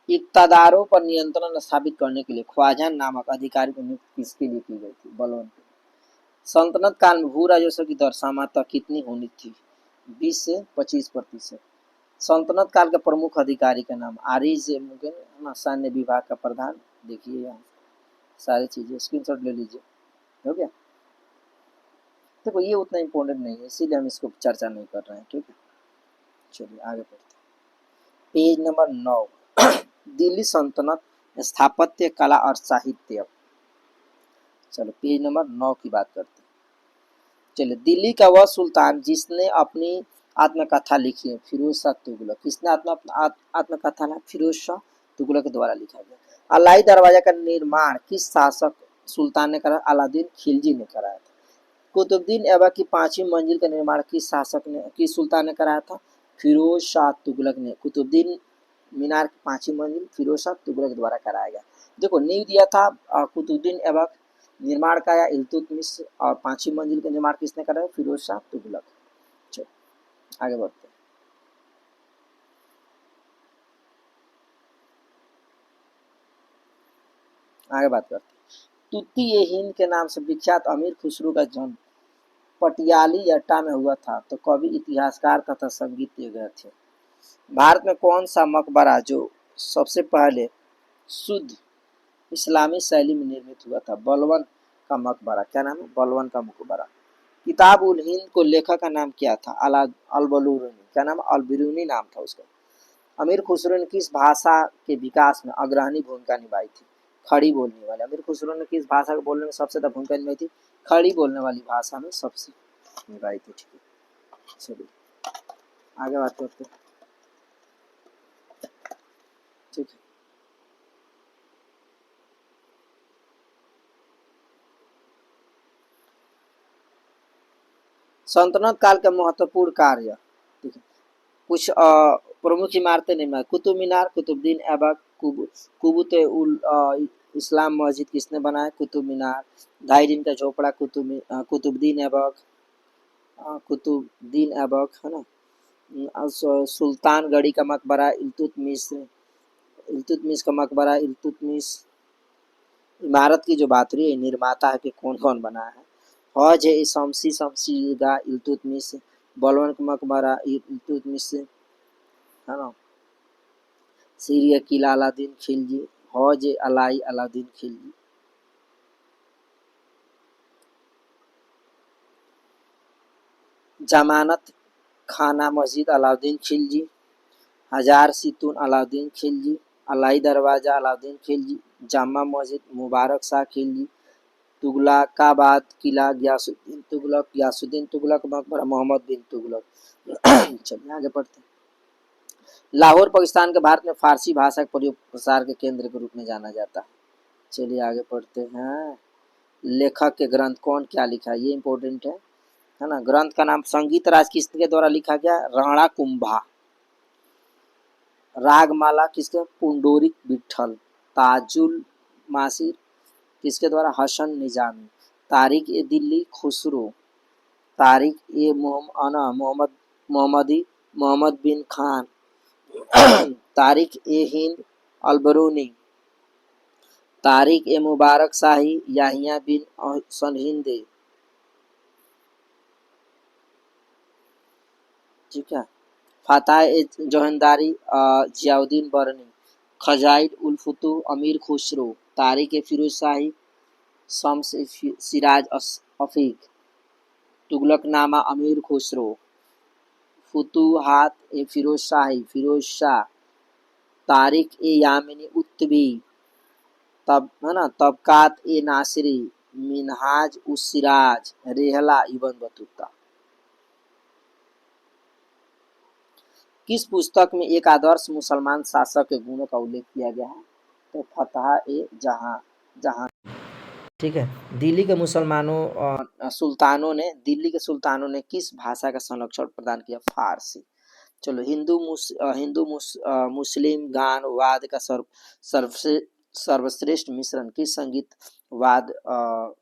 इक्तादारों पर नियंत्रण स्थापित करने के लिए ख्वाजा नामक अधिकारी की नियुक्ति किसके लिए की गई थी? बलबन। सल्तनत काल में भू राजस्व की दर सामान्यतः कितनी होनी थी? 20 से 25%। सल्तनत काल के प्रमुख अधिकारी का नाम? आरिज मुगेन है ना, सैन्य विभाग का प्रधान। देखिए यहाँ सारी चीजें स्क्रीनशॉट ले लीजिए, हो गया। देखो ये उतना इम्पोर्टेंट नहीं है, इसीलिए हम इसको चर्चा नहीं कर रहे हैं। ठीक है, चलिए आगे पढ़ते। पेज नंबर 9 दिल्ली सल्तनत स्थापत्य कला और साहित्य। चलो पेज नंबर 9 की बात करते हैं। चलिए, दिल्ली का वह सुल्तान जिसने अपनी आत्मकथा लिखी है? फिरोज शाह तुगलक। किसने आत्मकथा ना? फिरोज शाह तुगलक के द्वारा लिखा गया। अलाई दरवाजा का निर्माण किस शासक सुल्तान ने करा? अलादीन खिलजी ने कराया था। कुतुबुद्दीन ऐबक की 5वीं मंजिल का निर्माण किस शासक ने, किस सुल्तान ने कराया था? फिरोज शाह तुगलक ने। कुतुबुद्दीन मीनार की 5वीं मंजिल फिरोज शाह तुगलक द्वारा कराया गया। देखो नींव दिया था कुतुबुद्दीन ऐबक, निर्माण का या इल्तुतमिश, और 5वीं मंजिल का निर्माण किसने कराया? फिरोज शाह तुगलक। चलो आगे बढ़ते हैं। आगे बात करते हैं। तूती-ए-हिंद के नाम से विख्यात अमीर खुसरो का जन्म पटियाली अट्टा में हुआ था, तो कवि, इतिहासकार तथा संगीतज्ञ गए थे। भारत में कौन सा मकबरा जो सबसे पहले शुद्ध इस्लामी शैली में निर्मित हुआ था? बलबन का मकबरा। क्या नाम है? बलबन का मकबरा। किताब उल हिंद को लेखक का नाम क्या था? अल-बलूनी। क्या नाम? अल-बिरूनी नाम था उसका। अमीर खुसरो ने किस भाषा के विकास में अग्रणी भूमिका निभाई थी? खड़ी बोलने वाले। अमीर खुसरो ने किस भाषा को बोलने में सबसे ज्यादा भूमिका निभाई थी? खड़ी बोलने वाली भाषा में सबसे निभाई थी। ठीक है, चलिए आगे बात करते हैं। ठीक है, सल्तनत काल का महत्वपूर्ण कार्य। ठीक है, कुछ प्रमुख इमारतें निम्न: कुतुब मीनार, कुतुबुद्दीन ऐबक, कुतुब इस्लाम मस्जिद किसने बनाया? कुतुब मीनार। 2.5 दिन का झोपड़ा कुतुबुद्दीन ऐबक, कुतुबुद्दीन ऐबक है ना। सुल्तानगढ़ी का मकबरा इल्तुतमिश, इल्तुतमिश का मकबरा इल्तुतमिश। इमारत की जो बात रही है, निर्माता है कि कौन कौन बनाया है? हौज ए शमसी इल्तुतमिश, बलबन का मकबरा इल्तुतमिश है ना। सीरिया किला अलादीन खिलजी, हौज अलाई अलादीन खिलजी। जमानत खाना मस्जिद अलाउद्दीन खिलजी, हजार सितून अलाउद्दीन खिलजी, अलाई दरवाजा अलाउद्दीन खिलजी, जामा मस्जिद मुबारक शाह खिलजी, तुगलकाबाद किला गयासुद्दीन तुगलक मकबरा मोहम्मद बिन तुगलक। चलिए आगे पढ़ते हैं। लाहौर पाकिस्तान के भारत में फारसी भाषा के प्रयोग प्रसार के केंद्र के रूप में जाना जाता है। चलिए आगे पढ़ते हैं। लेखक के ग्रंथ कौन क्या लिखा है, ये इंपॉर्टेंट है ना। ग्रंथ का नाम संगीत राज किसके द्वारा लिखा गया, राणा कुंभा। रागमाला किसके, पुंडोरिक विठल। ताजुल मासिर किसके द्वारा, हसन निजामी। तारिक ए दिल्ली खुसरो। तारिक ए मोहम्मद मोहम्मदी मोहम्मद बिन खान। तारिक ए हिंद अलबरूनी। तारिक ए मुबारक शाही याहिया बिन सनहिंदे। ठीक है। फातह ए जोहनदारी जियाउद्दीन बरनी। खजाइल उल फुतूह अमीर खुसरो। तारिक ए फिरोज शाही शम्स सिराज अफीक। तुगलकनामा अमीर खुसरो। फुतूहात ए फिरोज शाही फिरोज शाह। तारिक ए यामिनी उत्तबी, तब है ना, तबकात ए नासिरी। मिनहाज उस सिराज रेहला इबन बतूता। किस पुस्तक में एक आदर्श मुसलमान शासक के गुणों का उल्लेख किया गया है, तो फतह ए जहां। ठीक है। दिल्ली के सुल्तानों ने किस भाषा का संरक्षण प्रदान किया, फारसी। चलो, मुस्लिम गान वाद का सर्वश्रेष्ठ मिश्रण किस संगीत वाद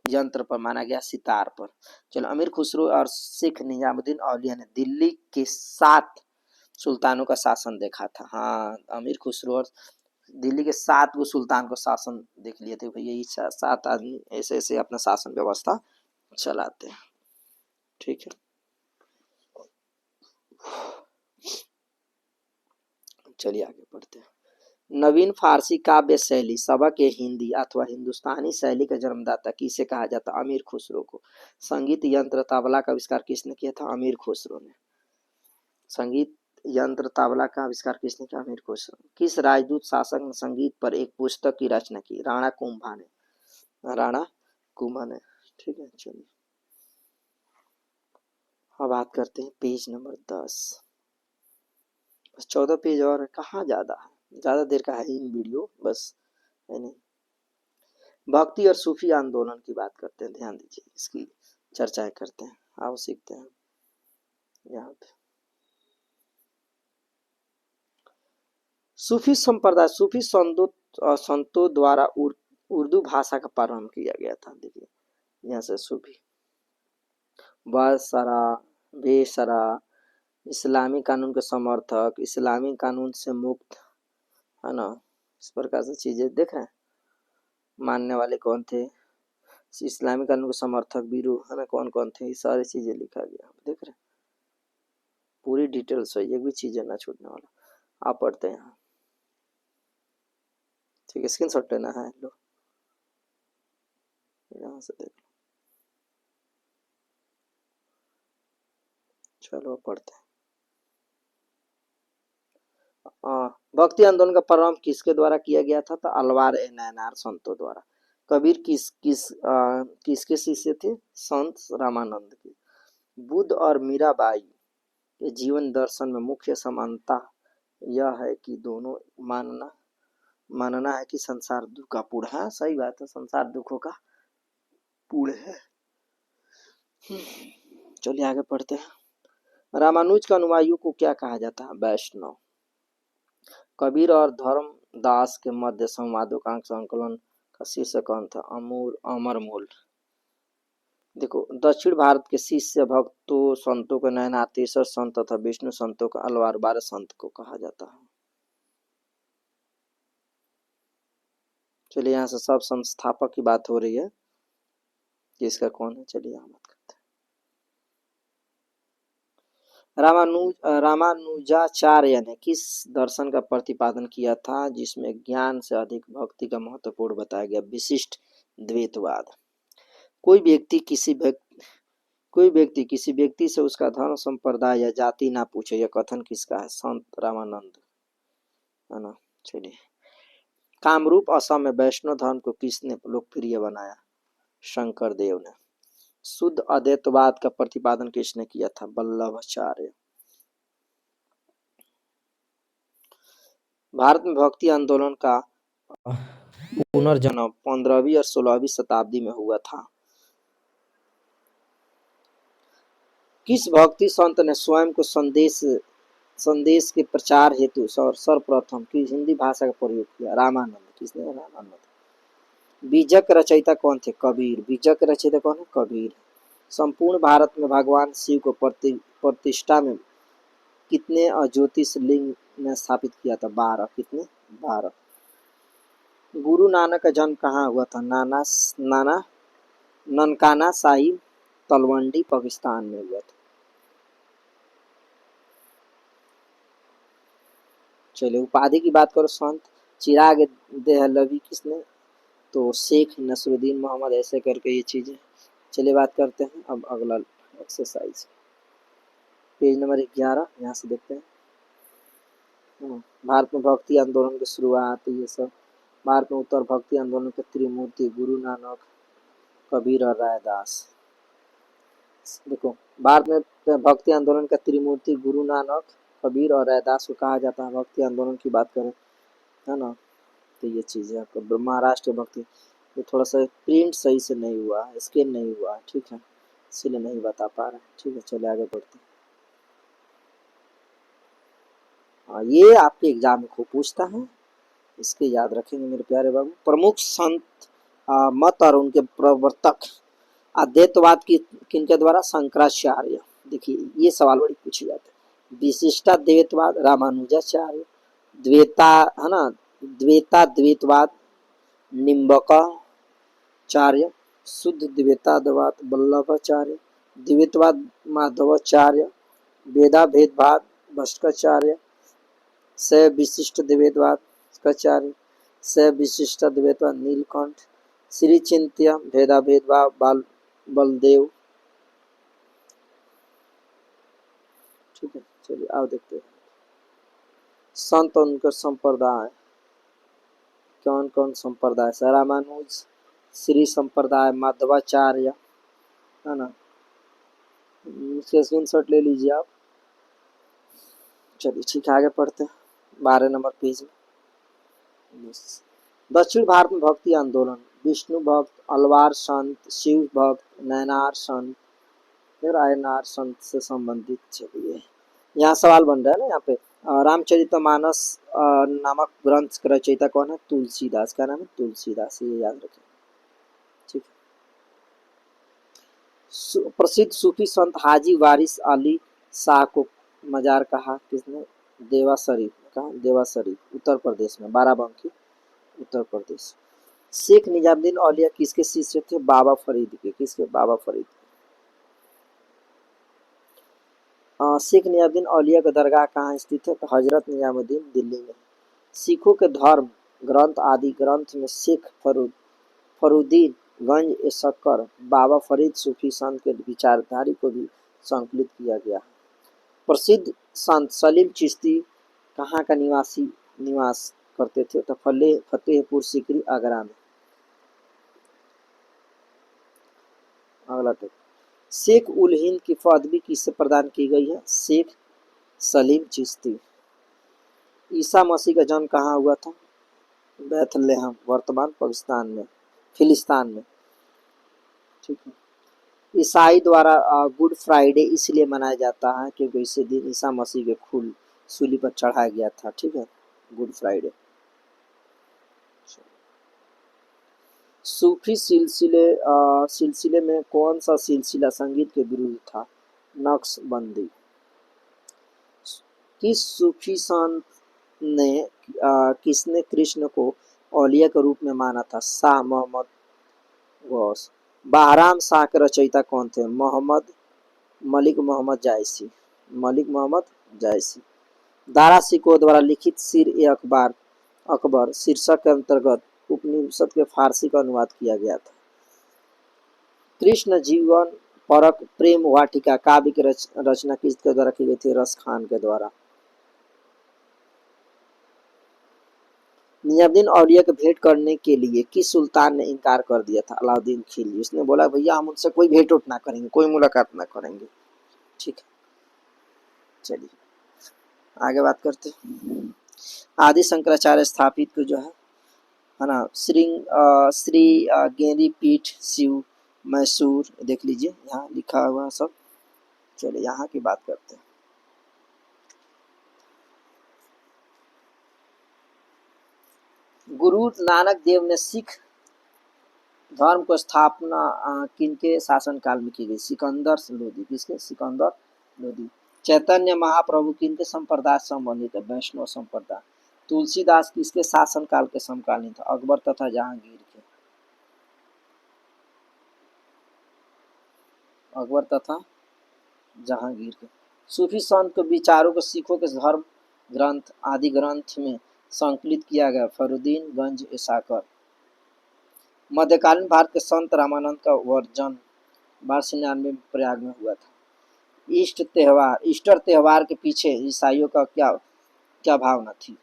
यंत्र पर माना गया, सितार पर। चलो, अमीर खुसरो और शेख निजामुद्दीन औलिया ने दिल्ली के 7 सुल्तानों का शासन देखा था। हाँ, अमीर खुसरो और दिल्ली के 7 गो सुल्तान को शासन देख लिए थे भैया। ये 7 आदमी ऐसे ऐसे अपना शासन व्यवस्था चलाते हैं। ठीक है। चलिए आगे बढ़ते हैं। नवीन फारसी काव्य शैली सबक ए हिंदी अथवा हिंदुस्तानी शैली का जन्मदाता किसे कहा जाता, अमीर खुसरो को। संगीत यंत्र तबला का आविष्कार किसने किया था, अमीर खुसरो ने। संगीत यंत्र तबला का आविष्कार किसने किया, अमीर खुसरो। किस राजदूत शासक ने संगीत पर एक पुस्तक की रचना की, राणा कुंभा ने। राणा कुंभा ने। ठीक है। चलिए अब बात करते हैं पेज नंबर 10। बस 14 पेज और है, कहाँ ज्यादा है, ज्यादा देर का है इन वीडियो, बस है नहीं। भक्ति और सूफी आंदोलन की बात करते हैं, ध्यान दीजिए, इसकी चर्चाएं करते हैं, आओ सीखते हैं यहाँ पे। सूफी संप्रदाय, सूफी संतों द्वारा उर्दू भाषा का प्रारंभ किया गया था। देखिए यहाँ से सूफी बसरा बेसरा, इस्लामी कानून के समर्थक, इस्लामी कानून से मुक्त, है ना, इस प्रकार से चीजें देख रहे हैं। मानने वाले कौन थे, इस्लामी कानून के समर्थक बीरू, है ना, कौन कौन थे, ये सारी चीजें लिखा गया, देख रहे हैं। पूरी डिटेल्स है, एक भी चीजें ना छूटने वाला। आप पढ़ते हैं यहाँ, ठीक है, स्क्रीनशॉट लेना है लो, यहाँ से देख लो। चलो पढ़ते हैं। भक्ति आंदोलन का प्रारंभ किसके द्वारा किया गया था, तो अलवार ए नैनार संतों द्वारा। कबीर किसके शिष्य थे, संत रामानंद के। बुद्ध और मीराबाई के जीवन दर्शन में मुख्य समानता यह है कि दोनों मानना है कि संसार दुख का पूर्ण है। सही बात है, संसार दुखों का पूर्ण है। चलिए आगे पढ़ते हैं। रामानुज के अनुयायियों को क्या कहा जाता है, वैष्णव। कबीर और धर्मदास के मध्य संवादों का संकलन का शीर्षक कौन था, अमरमूल। देखो, दक्षिण भारत के शिष्य भक्तों संतों को नयनातीश्वर संत तथा विष्णु संतों का अलवार 12 संत को कहा जाता है। चलिए यहाँ से सब संस्थापक की बात हो रही है कि इसका कौन है। चलिए यहाँ बात करते हैं। रामानुजाचार्य ने किस दर्शन का प्रतिपादन किया था जिसमें ज्ञान से अधिक भक्ति का महत्वपूर्ण बताया गया, विशिष्ट द्वैतवाद। कोई व्यक्ति किसी व्यक्ति से उसका धर्म संप्रदाय या जाति ना पूछे, यह कथन किसका है, संत रामानंद, है ना। चलिए, कामरूप असम में वैष्णव धर्म को किसने लोकप्रिय बनाया, शंकर देव ने। शुद्ध अद्वैतवाद का प्रतिपादन किसने किया था, वल्लभाचार्य। भारत में भक्ति आंदोलन का पुनर्जन्म 15वीं और 16वीं शताब्दी में हुआ था। किस भक्ति संत ने स्वयं को संदेश के प्रचार हेतु सर्वप्रथम की हिंदी भाषा का प्रयोग किया? रामानंद। किसने? रामानंद। बीजक रचयिता कौन थे? कबीर। बीजक रचयिता कौन है? कबीर। संपूर्ण भारत में भगवान शिव को प्रतिष्ठा में कितने ज्योतिष लिंग ने स्थापित किया था? 12। कितने? 12। गुरु नानक का जन्म कहाँ हुआ था? ननकाना साहिब, तलवंडी, पाकिस्तान में हुआ था। चलिए उपाधि की बात करो। संत चिराग देहलवी किसने? तो शेख नसरुद्दीन मोहम्मद, ऐसे करके ये चीजें। चलिए बात करते हैं अब अगला एक्सरसाइज, पेज नंबर 11, यहाँ से देखते हैं। भारत में भक्ति आंदोलन की शुरुआत, ये सब। भारत में उत्तर भक्ति आंदोलन के त्रिमूर्ति गुरु नानक, कबीर और रायदास। देखो, भारत में भक्ति आंदोलन का त्रिमूर्ति गुरु नानक, कबीर और रैदास को कहा जाता है। भक्ति आंदोलन की बात करें, है ना, तो ये चीज़ है आपका महाराष्ट्र भक्ति। ये थोड़ा सा प्रिंट सही से नहीं हुआ, स्कैन नहीं हुआ, ठीक है, इसलिए नहीं बता पा रहे। ठीक है, चलिए आगे बढ़ते हैं। ये आपके एग्जाम में खूब पूछता है, इसके याद रखेंगे मेरे प्यारे बाबू। प्रमुख संत मत और उनके प्रवर्तक अद्वैतवाद की किनके द्वारा? शंकराचार्य। देखिए ये सवाल बड़ी पूछे जाते हैं। विशिष्टाद्वैतवाद रामानुजाचार्य, द्वैता, है ना, द्वैताद्वैतवाद निम्बकाचार्य, शुद्ध द्वैताद्वैतवाद वल्लभाचार्य, द्वैतवाद माधवाचार्य, वेदा भेदवाद भास्कराचार्य, स विशिष्ट द्वैतवाद आचार्य, स विशिष्ट द्वैतवाद नीलकंठ, श्री चिंत्य भेदा भेदभाव बलदेव। ठीक है, चलिए आओ देखते हैं। संत और उनका संप्रदाय, कौन कौन संप्रदाय? रामानुज, श्री संप्रदाय, माधवाचार्य, है ना, स्क्रीनशॉट ले लीजिए आप। चलिए ठीक है, आगे पढ़ते हैं 12 नंबर पेज में। दक्षिण भारत में भक्ति आंदोलन, विष्णु भक्त, अलवार संत, शिव भक्त, नयनार संत, फिर आयनार संत से संबंधित। चलिए यहाँ सवाल बन रहा है ना, यहाँ पे रामचरितमानस नामक ग्रंथ का रचयिता कौन है? तुलसीदास। का नाम है? तुलसीदास, ये याद रखें। ठीक है। प्रसिद्ध सूफी संत हाजी वारिस अली शाह को मजार कहा किसने? देवा शरीफ। कहा? देवा शरीफ, उत्तर प्रदेश में, बाराबंकी, उत्तर प्रदेश। शेख निजामुद्दीन औलिया किसके शिष्य थे? बाबा फरीद के। किसके? बाबा फरीद। शेख निजामुद्दीन औलिया का दरगाह कहाँ स्थित है? तो हजरत निजामुद्दीन, दिल्ली में। सिखों के धर्म ग्रंथ आदि ग्रंथ में शेख फरुद्दीन गंज ए शक्कर, बाबा फरीद सूफी संत के विचारधारी को भी संकलित किया गया। प्रसिद्ध संत सलीम चिश्ती कहाँ का निवास करते थे? तो फतेहपुर सीकरी, आगरा में। अगला टॉपिक, शेख उल हिंद की पदवी किससे प्रदान की गई है? शेख सलीम चिश्ती। ईसा मसीह का जन्म कहाँ हुआ था? बैथलेहम, वर्तमान पाकिस्तान में, फिलिस्तान में। ठीक है। ईसाई द्वारा गुड फ्राइडे इसलिए मनाया जाता है क्योंकि इसी दिन ईसा मसीह के खून सूली पर चढ़ाया गया था। ठीक है, गुड फ्राइडे। सूफी सिलसिले में कौन सा सिलसिला संगीत के विरुद्ध था? नक्शबंदी। किस सूफी संत ने किसने कृष्ण को औलिया के रूप में माना था? शाह मोहम्मद गौस। बहराम शाह के रचयिता कौन थे? मलिक मोहम्मद जायसी। मलिक मोहम्मद जायसी। दारा सिकोह द्वारा लिखित सिर ए अकबर शीर्षक के अंतर्गत उपनिषद के फारसी का अनुवाद किया गया था। कृष्ण जीवन परक प्रेम वाटिका काव्य की रचना किसके द्वारा की गई थी? रस खान के द्वारा। निजामुद्दीन औलिया को भेंट करने के लिए किस सुल्तान ने इनकार कर दिया था? अलाउद्दीन खिलजी। उसने बोला भैया हम उनसे कोई भेंट उठ ना करेंगे, कोई मुलाकात ना करेंगे। ठीक है, चलिए आगे बात करते हैं। आदि शंकराचार्य स्थापित को जो है ना, श्री गेंदी पीठ शिव मैसूर, देख लीजिए यहाँ लिखा हुआ सब। चलिए यहाँ की बात करते हैं। गुरु नानक देव ने सिख धर्म को स्थापना किनके शासनकाल में की गई? सिकंदर लोधी। किसके? सिकंदर लोधी। चैतन्य महाप्रभु किनके संप्रदाय से संबंधित है? वैष्णव संप्रदाय। तुलसीदास किसके शासनकाल के समकालीन था? अकबर तथा जहांगीर के। अकबर तथा जहांगीर के। सूफी संत के विचारों को सिखों के धर्म ग्रंथ आदि ग्रंथ में संकलित किया गया। फरुद्दीन गंज एसाकर। मध्यकालीन भारत के संत रामानंद का वर्जन 1299 में प्रयाग में हुआ था। ईस्टर त्योहार के पीछे ईसाइयों का क्या भावना थी?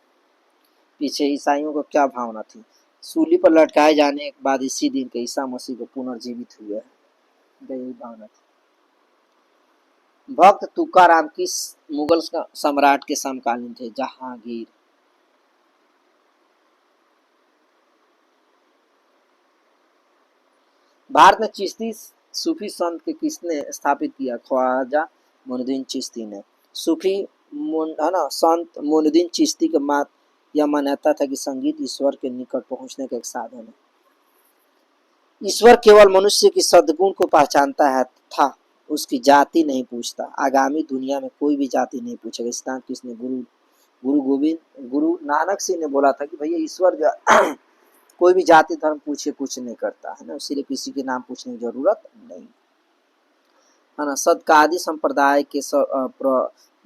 पीछे ईसाइयों को क्या भावना थी? सूली पर लटकाए जाने के बाद इसी दिन के ईसा मसीह को पुनर्जीवित हुए हैं, यही भावना थी। भक्त तुकाराम किस मुगल सम्राट के समकालीन थे? जहांगीर। भारत में चिश्ती सूफी संत के किसने स्थापित किया? ख्वाजा मोइनुद्दीन चिश्ती ने। सूफी है ना संत मोइनुद्दीन चिश्ती के यह मान्यता था कि संगीत ईश्वर के निकट पहुंचने का एक साधन है। ईश्वर केवल मनुष्य की सद्गुण को पहचानता है था, उसकी जाति नहीं पूछता। आगामी दुनिया में कोई भी जाति नहीं पूछेगा। सिद्धांत किसने? गुरु नानक सिंह ने बोला था कि भैया ईश्वर जो कोई भी जाति धर्म पूछे कुछ नहीं करता है ना, इसलिए किसी के नाम पूछने की जरूरत नहीं है ना। सदकादि संप्रदाय के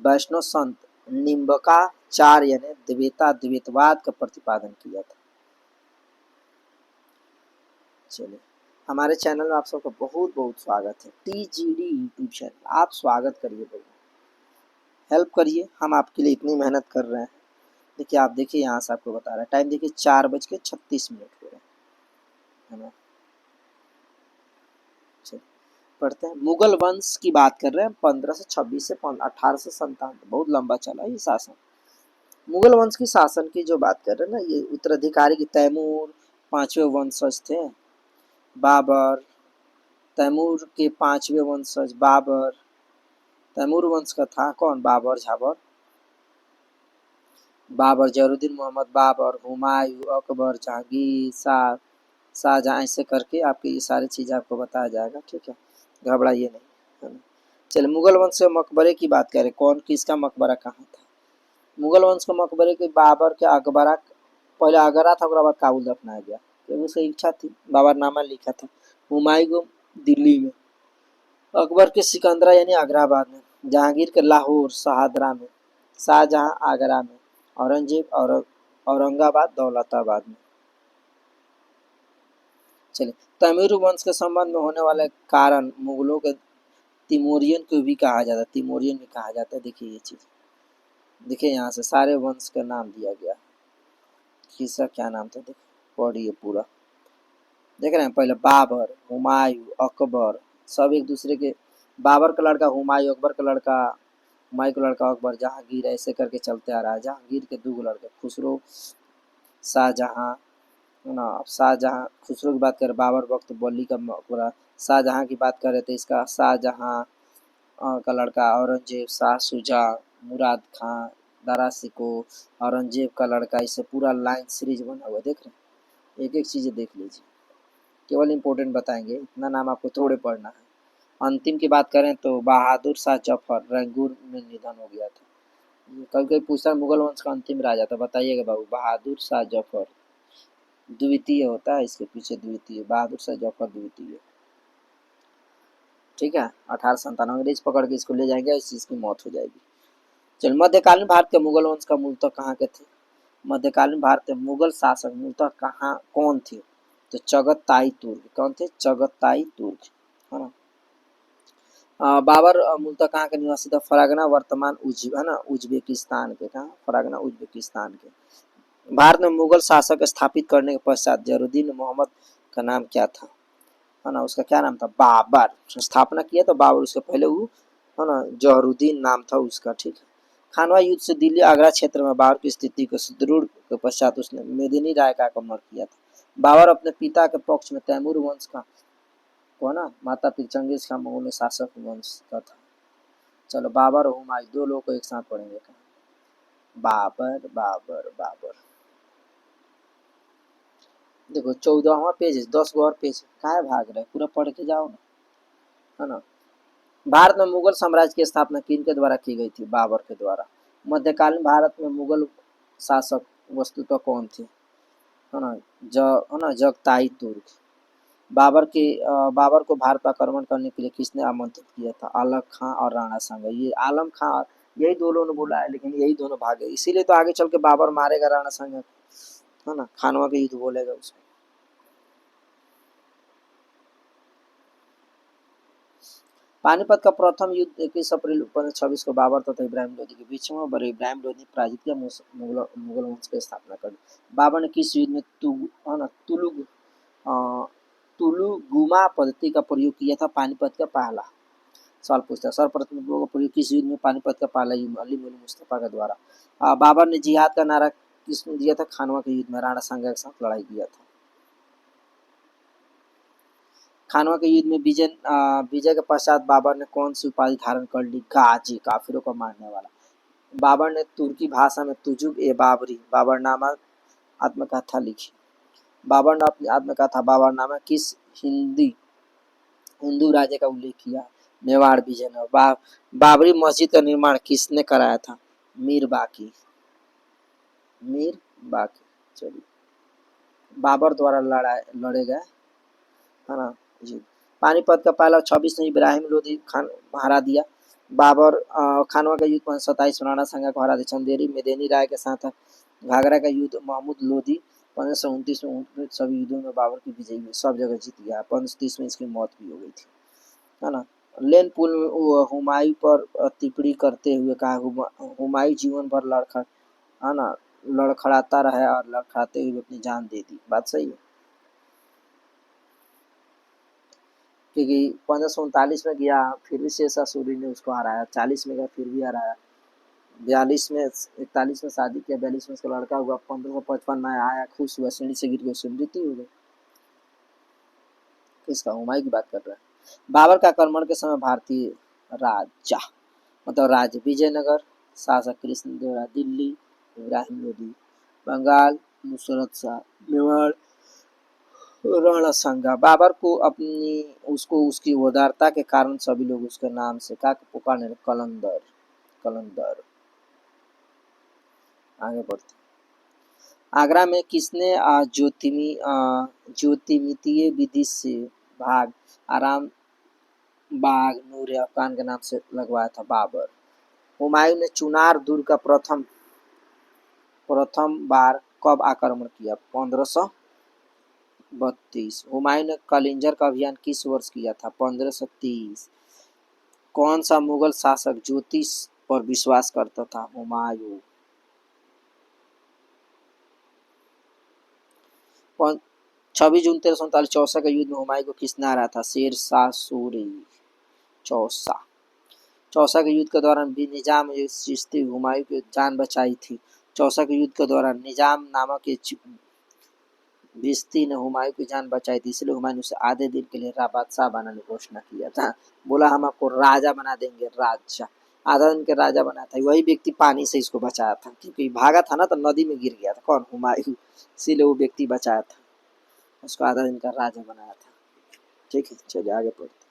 वैष्णव संत निम्बकाचार्य ने द्वैतवाद का प्रतिपादन किया था। चलिए, हमारे चैनल में आप सबका बहुत बहुत स्वागत है। TGD यूट्यूब चैनल, आप स्वागत करिए भैया, हेल्प करिए, हम आपके लिए इतनी मेहनत कर रहे हैं। देखिए आप देखिए यहाँ से आपको बता रहा है टाइम, देखिए 4:36 हो रहे है ना। चलिए पढ़ते हैं। मुगल वंश की बात कर रहे हैं, 1526 से 1857, बहुत लंबा चला ये शासन। मुगल वंश की शासन की जो बात कर रहे हैं ना, ये उत्तराधिकारी की तैमूर 5वें वंशज थे। बाबर, तैमूर के 5वें वंशज बाबर। तैमूर वंश का था कौन? बाबर झाबर। बाबर, जरूद्दीन मोहम्मद बाबर, हुमायूं, अकबर, जहांगीर, शाहजहां, ऐसे करके आपके ये सारी चीज़ें आपको बताया जाएगा, ठीक है, घबराइए नहीं, है ना। चलिए मुगल वंश के मकबरे की बात करें, कौन किसका मकबरा कहाँ था? मुगल वंश के मकबरे के बाबर के अकबरा, पहले आगरा था, उसके बाद काबुल दफनाया गया, क्योंकि उसकी इच्छा थी, बाबरनामा लिखा था। हुमायूं दिल्ली में, अकबर के सिकंदरा यानी आग्राबाद में, जहांगीर के लाहौर शहादरा में, शाहजहां आगरा में, औरंगजेब औरंगाबाद दौलताबाद में। चलिए, तैमूर वंश के संबंध में होने वाले कारण मुगलों के तिमोरियन को भी कहा जाता है, तिमोरियन भी कहा जाता है। देखिए ये चीज, देखिए यहाँ से सारे वंश का नाम दिया गया, किसका क्या नाम था, देखिए पढ़िए पूरा, देख रहे हैं। पहले बाबर, हुमायूं, अकबर, सब एक दूसरे के, बाबर का लड़का हुमायूं, अकबर का लड़का हुमायूं का लड़का अकबर, जहांगीर, ऐसे करके चलते आ रहा है। जहांगीर के 2 लड़के खुसरो, शाहजहां, है ना। शाहजहां, खुसरो की बात करें, बाबर वक्त बली का मकबरा। शाहजहां की बात करें तो इसका शाहजहां का लड़का औरंगजेब, शाह शुजा, मुराद खां, दारा सिको, औरंगजेब का लड़का, इससे पूरा लाइन सीरीज बना हुआ, देख रहे हैं। एक एक चीज़ें देख लीजिए, केवल इम्पोर्टेंट बताएंगे, इतना नाम आपको थोड़े पढ़ना है। अंतिम की बात करें तो बहादुर शाह जफर, रंगून में निधन हो गया था। कभी कभी पूछता है मुगल वंश का अंतिम राजा, तो बताइएगा बाबू, बहादुर शाह जफर, द्वितीय होता है इसके पीछे, द्वितीय, बहादुर शाह जफर द्वितीय, ठीक है। 1897 अंग्रेज पकड़ के इसको ले जाएंगे, इस चीज की मौत हो जाएगी। चल, मध्यकालीन भारत के मुगल वंश का मूलतः कहाँ के थे? मध्यकालीन भारत के मुगल शासक मूलतः कहाँ कौन थे? तो चगताई तुर्क। कौन थे? चगताई तुर्क, है ना। बाबर मूलतः कहाँ के निवासी था? फरागना, वर्तमान है ना उज्बेकिस्तान के। कहाँ? फरागना उज्बेकिस्तान के। भारत में मुगल शासक स्थापित करने के पश्चात जरूद्दीन मोहम्मद का नाम क्या था? है ना, उसका क्या नाम था? बाबर। स्थापना किया तो बाबर, उसके पहले वो है ना जहरुद्दीन नाम था उसका, ठीक है। खानवा युद्ध से दिल्ली आगरा क्षेत्र में बाबर की स्थिति को सुदृढ़ के पश्चात उसने मेदिनी राय का आक्रमण किया था। बाबर अपने पिता के पक्ष में तैमूर वंश का को ना माता पिता चंगेज खान मुगल शासक वंश का था। चलो बाबर और हुमायूं दो लोगों को एक साथ पढ़ेंगे। बाबर बाबर बाबर देखो 14वां पेज है, 10 और पेज काहे भाग रहे, पूरा पढ़ के जाओ ना, है ना। भारत में मुगल साम्राज्य की स्थापना किन के द्वारा की गई थी? बाबर के द्वारा। मध्यकालीन भारत में मुगल शासक वस्तुतः कौन थे? है ना, जगताई तुर्क। बाबर को भारत पर आक्रमण करने के लिए किसने आमंत्रित किया था? आलम खां और राणा सांगा। ये आलम खां यही दो लोगों ने बोला है, लेकिन यही दोनों भागे, इसीलिए तो आगे चल के बाबर मारेगा राणा सांगा, है ना, खानवा के युद्ध बोलेगा उसको। पानीपत का प्रथम युद्ध 21 अप्रैल 1526 को बाबर तथा इब्राहिम लोदी के बीच में, और इब्राहिम लोदी ने पराजित किया, मुगल वंश की स्थापना कर दी। बाबर ने किस युद्ध में तुलुगुमा पद्धति का प्रयोग किया था? पानीपत का पहला। सवाल पूछता है, सर्वप्रथम का प्रयोग किस युद्ध में? पानीपत का पहला युद्ध अली मुस्तफा के द्वारा। बाबर ने जिहाद का नारा किसने दिया था? खानवा के युद्ध में राणा सांगा के साथ लड़ाई किया था। खानवा के युद्ध में विजय के पश्चात बाबर ने कौन सी उपाधि धारण कर ली? गाजी, काफिरों को मारने वाला। बाबर ने तुर्की भाषा में तुजुक ए बाबरी बाबरनामा आत्मकथा लिखी। बाबर ने अपनी आत्मकथा बाबरनामा किस हिंदू राजा का उल्लेख किया? मेवाड़ विजय ने। बाबरी मस्जिद का निर्माण किसने कराया था? मीर बाकी। चलिए, बाबर द्वारा लड़े गए, है ना जी। पानीपत का पहला 26 में इब्राहिम लोदी खान हरा दिया। बाबर खानवा का युद्ध 1527 में राणा सांगा को हरा दिया। चंदेरी मेदिनी राय के साथ घाघरा का युद्ध महमूद लोदी 1529 में। सभी युद्धों में बाबर की विजयी हुई, सब जगह जीत गया। 1530 में इसकी मौत भी हो गई थी, है ना। लेन पुल में हुमायूं पर टिप्पणी करते हुए कहा, हुमायूं जीवन भर लड़खड़ाता रहे और लड़खड़ाते हुए अपनी जान दे दी। बात सही है, क्योंकि 1539 में गया, फिर भी शेरशाह सूरी ने उसको हराया। 40 में गया, फिर भी हराया। 41 में शादी किया, 42 में उसका लड़का हुआ। 1555 में आया, खुश हुआ, सीढ़ी से गिर गया, उसकी मृत्यु हो गई। किसका? हुमायूं की बात कर रहा है। बाबर का आक्रमण के समय भारतीय राजा मतलब राज्य विजयनगर, शासक कृष्णदेव राय, दिल्ली इब्राहिम लोदी, बंगाल नुसरत शाह, मेवाड़ राणा सांगा। बाबर को उसकी उदारता के कारण सभी लोग उसके नाम से क्या पुकारने लगे? कलंदर। आगे बढ़ते। आगरा में किसने ज्योतिमितीय विधि से भाग आराम बाग नूर अफगान के नाम से लगवाया था? बाबर। हुमायूं ने चुनार दुर्ग का प्रथम बार कब आक्रमण किया? 1532। हुमायूं ने कलिंजर का अभियान किस वर्ष किया था? 1530। कौन सा मुगल शासक ज्योतिष पर विश्वास करता था? हुमायूं। 26 जून 1339 चौसा के युद्ध में हुमायूं को किसने हराया था? शेरशाह सूरी। चौसा के युद्ध के दौरान भी निजाम चिश्ती हुमायूं की जान बचाई थी। चौसा के युद्ध के दौरान निजाम नामक भिश्ती ने हुमायूं की जान बचाई थी, इसलिए हुमायूं उसे आधे दिन के लिए बादशाह बनाने की घोषणा किया था। बोला हम आपको राजा बना देंगे, राजा। आधा दिन के राजा बनाया था। वही व्यक्ति पानी से इसको बचाया था, क्योंकि भागा था ना, तो नदी में गिर गया था। कौन? हुमायूं। इसीलिए वो व्यक्ति बचाया था, उसको आधा दिन का राजा बनाया था। ठीक है, चलिए आगे पढ़ते।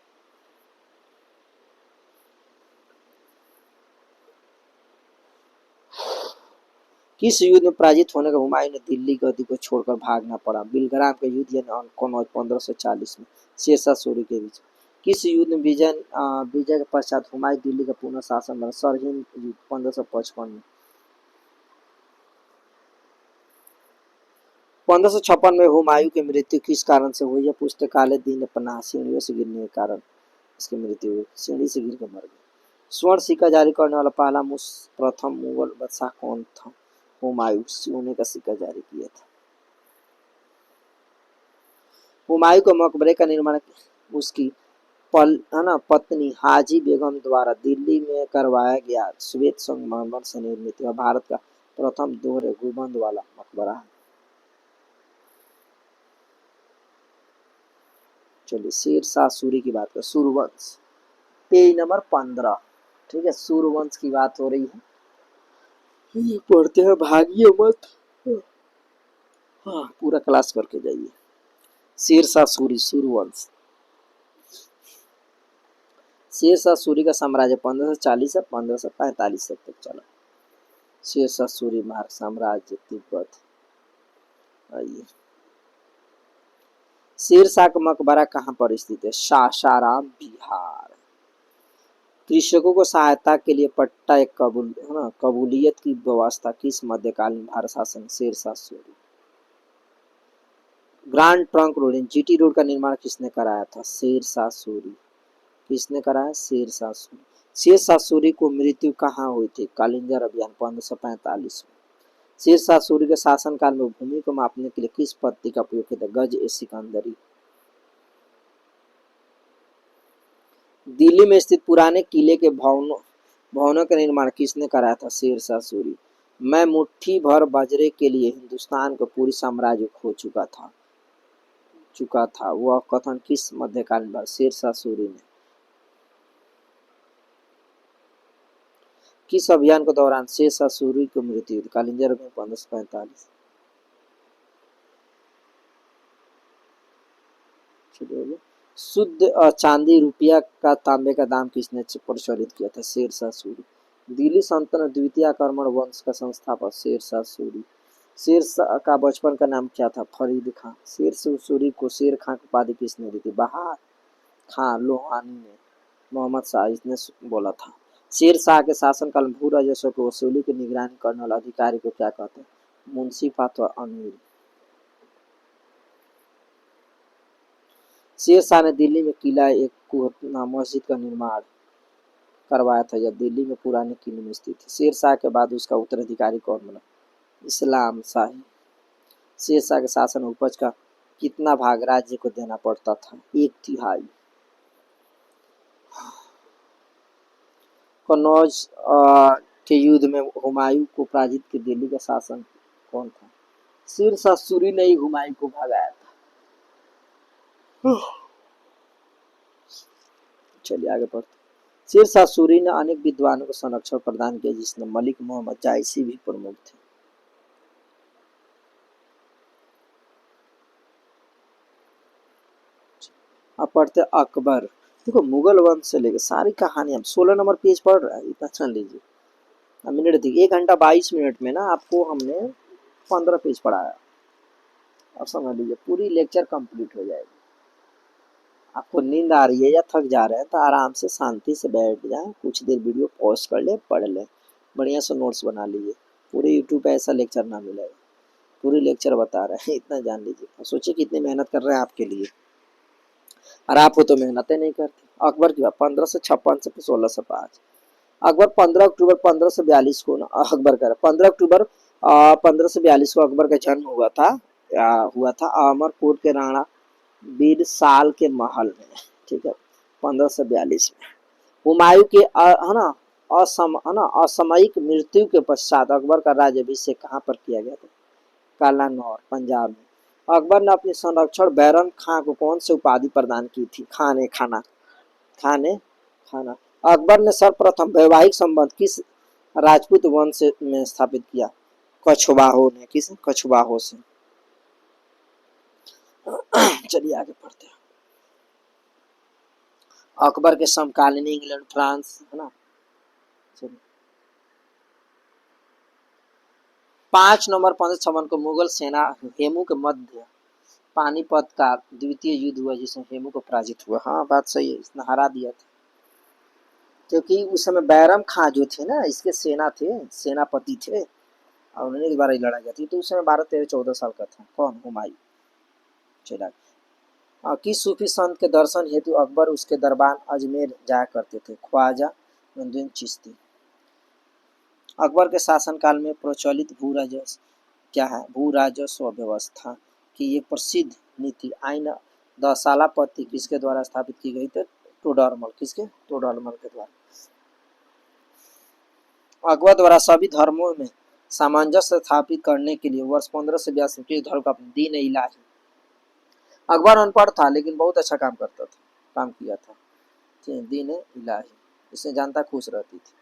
किस युद्ध में पराजित होने का हुमायूं ने दिल्ली गद्दी को छोड़कर भागना पड़ा? बिलग्राम के युद्ध यानी कनौज 1540 में शेरशाह सूरी के बीच। किस युद्ध में विजय के पश्चात हुमायूं दिल्ली का पुनः शासन बना? सरहिंद युद्ध 1555 में। 1556 में हुमायूं की मृत्यु किस कारण से हुई? पुस्तकालय दिन पनाह सीढ़ियों से गिरने के कारण इसकी मृत्यु हुई, सीढ़ी से गिर कर मर गए। स्वर्ण सिक्का जारी करने वाला पहला प्रथम मुगल बादशाह कौन था? हुमायूं। सोने का सिक्का जारी किया था। हुमायूं के मकबरे का निर्माण उसकी है ना पत्नी हाजी बेगम द्वारा दिल्ली में करवाया गया श्वेत संगमरमर से निर्मित यह भारत का प्रथम दोहरे गुंबद वाला मकबरा है। चलिए शेरशाह सूरी की बात करें, सूर्यवंश पेज नंबर 15। ठीक है, सूर्यवंश की बात हो रही है, पढ़ते हैं भागिए मत, हाँ पूरा क्लास करके जाइए। शेरशाह सूरी सूर्यवंश, शेरशाह सूरी का साम्राज्य 1540 से 1545 तक चला। शेरशाह सूरी मार्ग साम्राज्य तिब्बत। आइए, शेरशाह का मकबरा कहाँ पर स्थित है? सासाराम बिहार। कृषकों को सहायता के लिए पट्टा एक कबूलियत की व्यवस्था किस मध्यकालीन भारत शासन? Sher Shah Suri. Grand trunk road GT road का निर्माण किसने कराया था? शेरशाह सूरी। किसने कराया? शेरशाह सूरी। शेरशाह सूरी को मृत्यु कहाँ हुई थी? कालिंजर अभियान 1545 में। शेरशाह सूरी के शासनकाल में भूमि को मापने के लिए किस पद्धति का प्रयोग किया था? गज ए सिकंदरी। दिल्ली में स्थित पुराने किले के भवनों का निर्माण किसने कराया था? शेरशाह सूरी। मैं मुट्ठी भर बाजरे के लिए हिंदुस्तान का पूरी साम्राज्य खो चुका था वह कथन किस मध्यकालीन भारत? शेरशाह सूरी ने। किस अभियान के दौरान शेरशाह सूरी की मृत्यु हुई? कालिंजर अभियान 1545। शुद्ध चांदी रुपया का तांबे का दाम किसने प्रचलित किया था? शेरशाह सूरी। दिल्ली सल्तनत द्वितीय आक्रमण वंश का संस्थापक शेरशाह सूरी। शेरशाह का बचपन का नाम क्या था? फरीद खां। शेरशाह सूरी को शेर खां की उपाधि किसने दी थी? बहार खां लोहानी ने। मोहम्मद शाह इसने बोला था। शेरशाह के शासनकाल में भू राजस्व की वसूली की निगरानी करने वाले अधिकारी को क्या कहते हैं? मुंशी अथवा अमीर। शेरशाह ने दिल्ली में किला एक मस्जिद का निर्माण करवाया था, यह दिल्ली में पुराने किले में स्थित है। शेरशाह के बाद उसका उत्तराधिकारी कौन बना? इस्लाम शाही। शेरशाह के शासन उपज का कितना भाग राज्य को देना पड़ता था? 1/3। कन्नौज के युद्ध में हुमायूं को पराजित कर दिल्ली का शासन कौन था? शेरशाह सूरी ने ही हुमायूं को भगाया था। चलिए आगे बढ़ते। शेरशाह सूरी ने अनेक विद्वानों को संरक्षण प्रदान किया जिसमें मलिक मोहम्मद जायसी भी प्रमुख थे। अब पढ़ते अकबर। देखो मुगल वंश से लेकर सारी कहानी हम 16 नंबर पेज पढ़ रहा है, इतना सुन लीजिए। मिनट देखिए, 1 घंटा 22 मिनट में ना आपको हमने 15 पेज पढ़ाया। अब समझ लीजिए पूरी लेक्चर कंप्लीट हो जाएगी। आपको नींद आ रही है या थक जा रहे हैं तो आराम से शांति से बैठ जाए, कुछ देर वीडियो पॉज कर ले, पढ़ ले, बढ़िया से नोट्स बना लीजिए। पूरे यूट्यूब पे ऐसा लेक्चर ना मिलेगा, पूरी लेक्चर बता रहे हैं, इतना जान लीजिए। सोचिए कितनी मेहनत कर रहे हैं आपके लिए, और आप हो तो मेहनतें नहीं करते। अकबर की बात 1556 से 1605। अकबर 15 अक्टूबर 1542 को ना अकबर कर 15 अक्टूबर 1542 को अकबर का जन्म हुआ था अमरकोट के राणा बीर साल के महल में। ठीक है, 1542 में। हुमायूं के है ना असामयिक मृत्यु के पश्चात अकबर का राज्याभिषेक कहाँ पर किया गया था? कालानौर पंजाब में। अकबर ने अपने संरक्षक बैरम खां को कौन सी उपाधि प्रदान की थी? खाना। अकबर ने सर्वप्रथम वैवाहिक संबंध किस राजपूत वंश में स्थापित किया? कछवाहों ने। किस? कछवाहों से। चलिए आगे पढ़ते हैं। अकबर के समकालीन इंग्लैंड फ्रांस है ना। 5 नवंबर 1556 को मुगल सेना हेमू के मध्य पानीपत का द्वितीय युद्ध हुआ जिसमें हेमू को पराजित हुआ। हाँ बात सही है, इसने हरा दिया था, क्योंकि उस समय बैरम खां जो थे ना इसके सेनापति थे और उन्होंने एक बार लड़ा गया थी, तो उस समय 12, 13, 14 साल का था। कौन? हुमायूं। चला किस सूफी संत के दर्शन हेतु अकबर उसके दरबार अजमेर जाया करते थे? ख्वाजा नूरुद्दीन चिश्ती। अकबर के शासनकाल में प्रचलित भू राजस्व क्या है? भू राजस्व व्यवस्था की एक प्रसिद्ध नीति आइन दसाला पत्ती किसके द्वारा स्थापित की गई थी? टोडरमल, किसके? टोडरमल के द्वारा। अकबर द्वारा सभी धर्मों में सामंजस्य स्थापित करने के लिए वर्ष 1582 में धर्म का दीन इलाही। अकबर अनपढ़ था लेकिन बहुत अच्छा काम करता था, काम किया था, दीन इलाही, इससे जनता खुश रहती थी।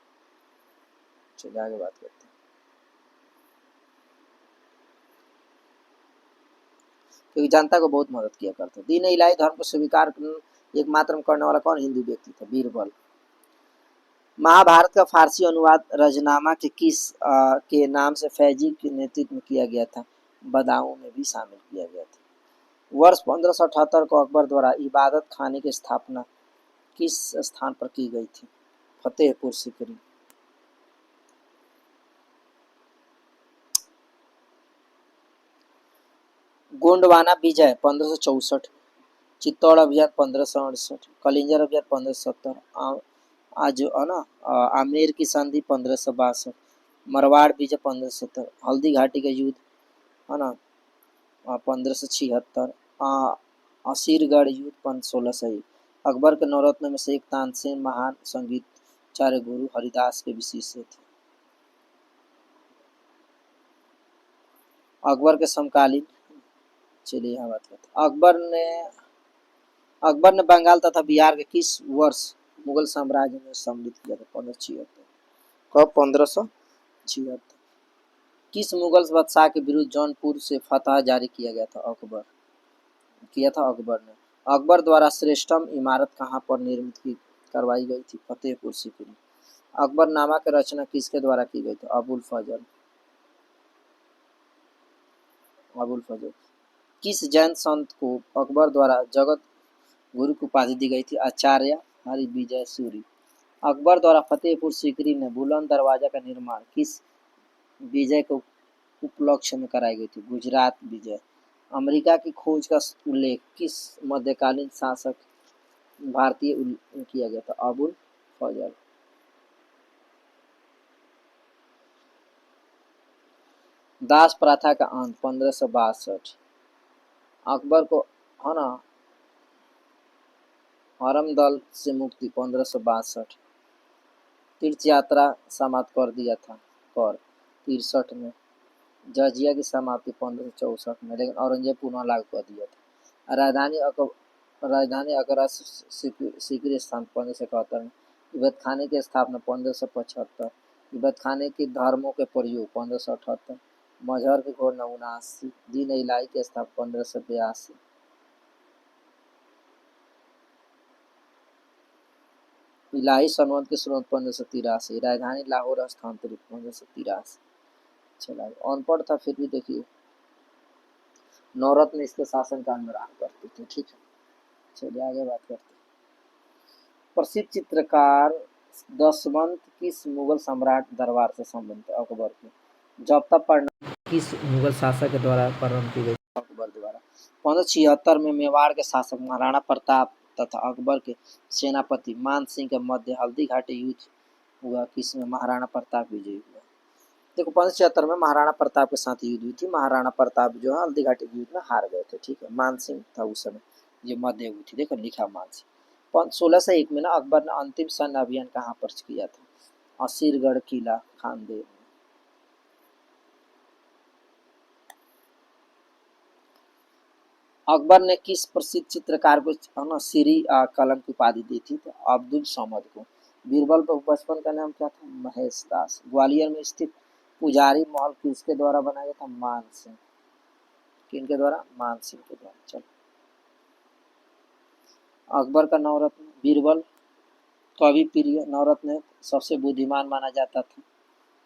चलिए आगे बात करते हैं। क्योंकि जनता को बहुत मदद किया करता। दीन इलाही धर्म को स्वीकार एकमात्र करने वाला कौन? हिंदू व्यक्ति था, बीरबल। महाभारत का फारसी अनुवाद रजनामा के किस के नाम से फैजी के नेतृत्व में किया गया था? बदाऊं में भी शामिल किया गया था। वर्ष 1578 को अकबर द्वारा इबादत खाने की स्थापना किस स्थान पर की गई थी? फतेहपुर सीकरी। गोंडवाना विजय 1564, चित्तौड़ अभियान 1568, कलिंजर अभियान 1570, आज है ना आमेर की संधि 1562, मरवाड़ विजय 1570, हल्दी घाटी का युद्ध है ना 1576, असीरगढ़ युद्ध 1601। अकबर के नवरत्न में से एक तानसेन महान संगीताचार्य गुरु हरिदास के विशिष्य थे। अकबर के समकालीन, चलिए यहाँ बात करते हैं। अकबर ने बंगाल तथा बिहार के किस वर्ष मुगल साम्राज्य में सम्मिलित किया था? 1576। कब? 1576। किस मुगल बादशाह के विरुद्ध जौनपुर से फतह जारी किया गया था? अकबर ने। अकबर द्वारा श्रेष्ठतम इमारत कहाँ पर निर्मित करवाई गई थी? फतेहपुर सीकरी। अकबरनामा की रचना किसके द्वारा की गई थी? अबुल फजल। किस जैन संत को अकबर द्वारा जगत गुरु की उपाधि दी गई थी? आचार्य हरिविजय सूरी। अकबर द्वारा फतेहपुर सीकरी में बुलंद दरवाजा का निर्माण किस विजय के उपलक्ष्य में कराई गई थी? गुजरात विजय। अमेरिका की खोज का उल्लेख किस मध्यकालीन शासक भारतीय किया गया था? अबुल फजल। दास प्रथा का अंत 1562। अकबर को है ना हरमदल से मुक्ति 1562। तीर्थ यात्रा समाप्त कर दिया था कर 63 में। जजिया की समाप्ति 1564 में, लेकिन औरंगजेब पुनः लागू कर दिया था। राजधानी अकरा सीकरी स्थान 1571 में। इबत खाने की स्थापना 1575। इबत खाने की धर्मों के प्रयोग 1578। मजहर की घोषणा 79। दीन इलाही की स्थापना 1582। इलाही सनवत की शुरुआत 1583। राजधानी लाहौर हस्तांतरित 1583। चला अनपढ़ था फिर भी देखिए नवरत्न इसके शासनकाल में रहा करते थे। ठीक है, चलिए आगे बात करते हैं। प्रसिद्ध चित्रकार दशवंत किस मुगल सम्राट दरबार से संबंधित? अकबर के। जब्ता प्रणाली किस मुगल शासक के द्वारा प्रारंभ की गई? अकबर द्वारा। 1576 में मेवाड़ के शासक महाराणा प्रताप तथा अकबर के सेनापति मान सिंह के मध्य हल्दी घाटी युद्ध हुआ, किसमें महाराणा प्रताप विजयी हुआ? देखो 1576 में महाराणा प्रताप के साथ युद्ध हुई थी। महाराणा प्रताप जो है हल्दी घाटी युद्ध में हार गए थे। ठीक है, मान सिंह था उस समय, ये मध्य हुई थी, देखो लिखा मान सिंह। 1601 में ना अकबर ने अंतिम सैन्य अभियान कहाँ पर किया था? असीरगढ़ किला खानदेव। अकबर ने किस प्रसिद्ध चित्रकार को श्री कलम की उपाधि दी थी? तो अब्दुल समद को। बीरबल को बचपन का नाम क्या था? महेश दास। ग्वालियर में स्थित पुजारी महल किसके द्वारा बनाया गया था? मान सिंह। किनके द्वारा? मान सिंह के द्वारा। चलो अकबर का नवरत्न बीरबल कवि प्रिय नवरत्न सबसे बुद्धिमान माना जाता था।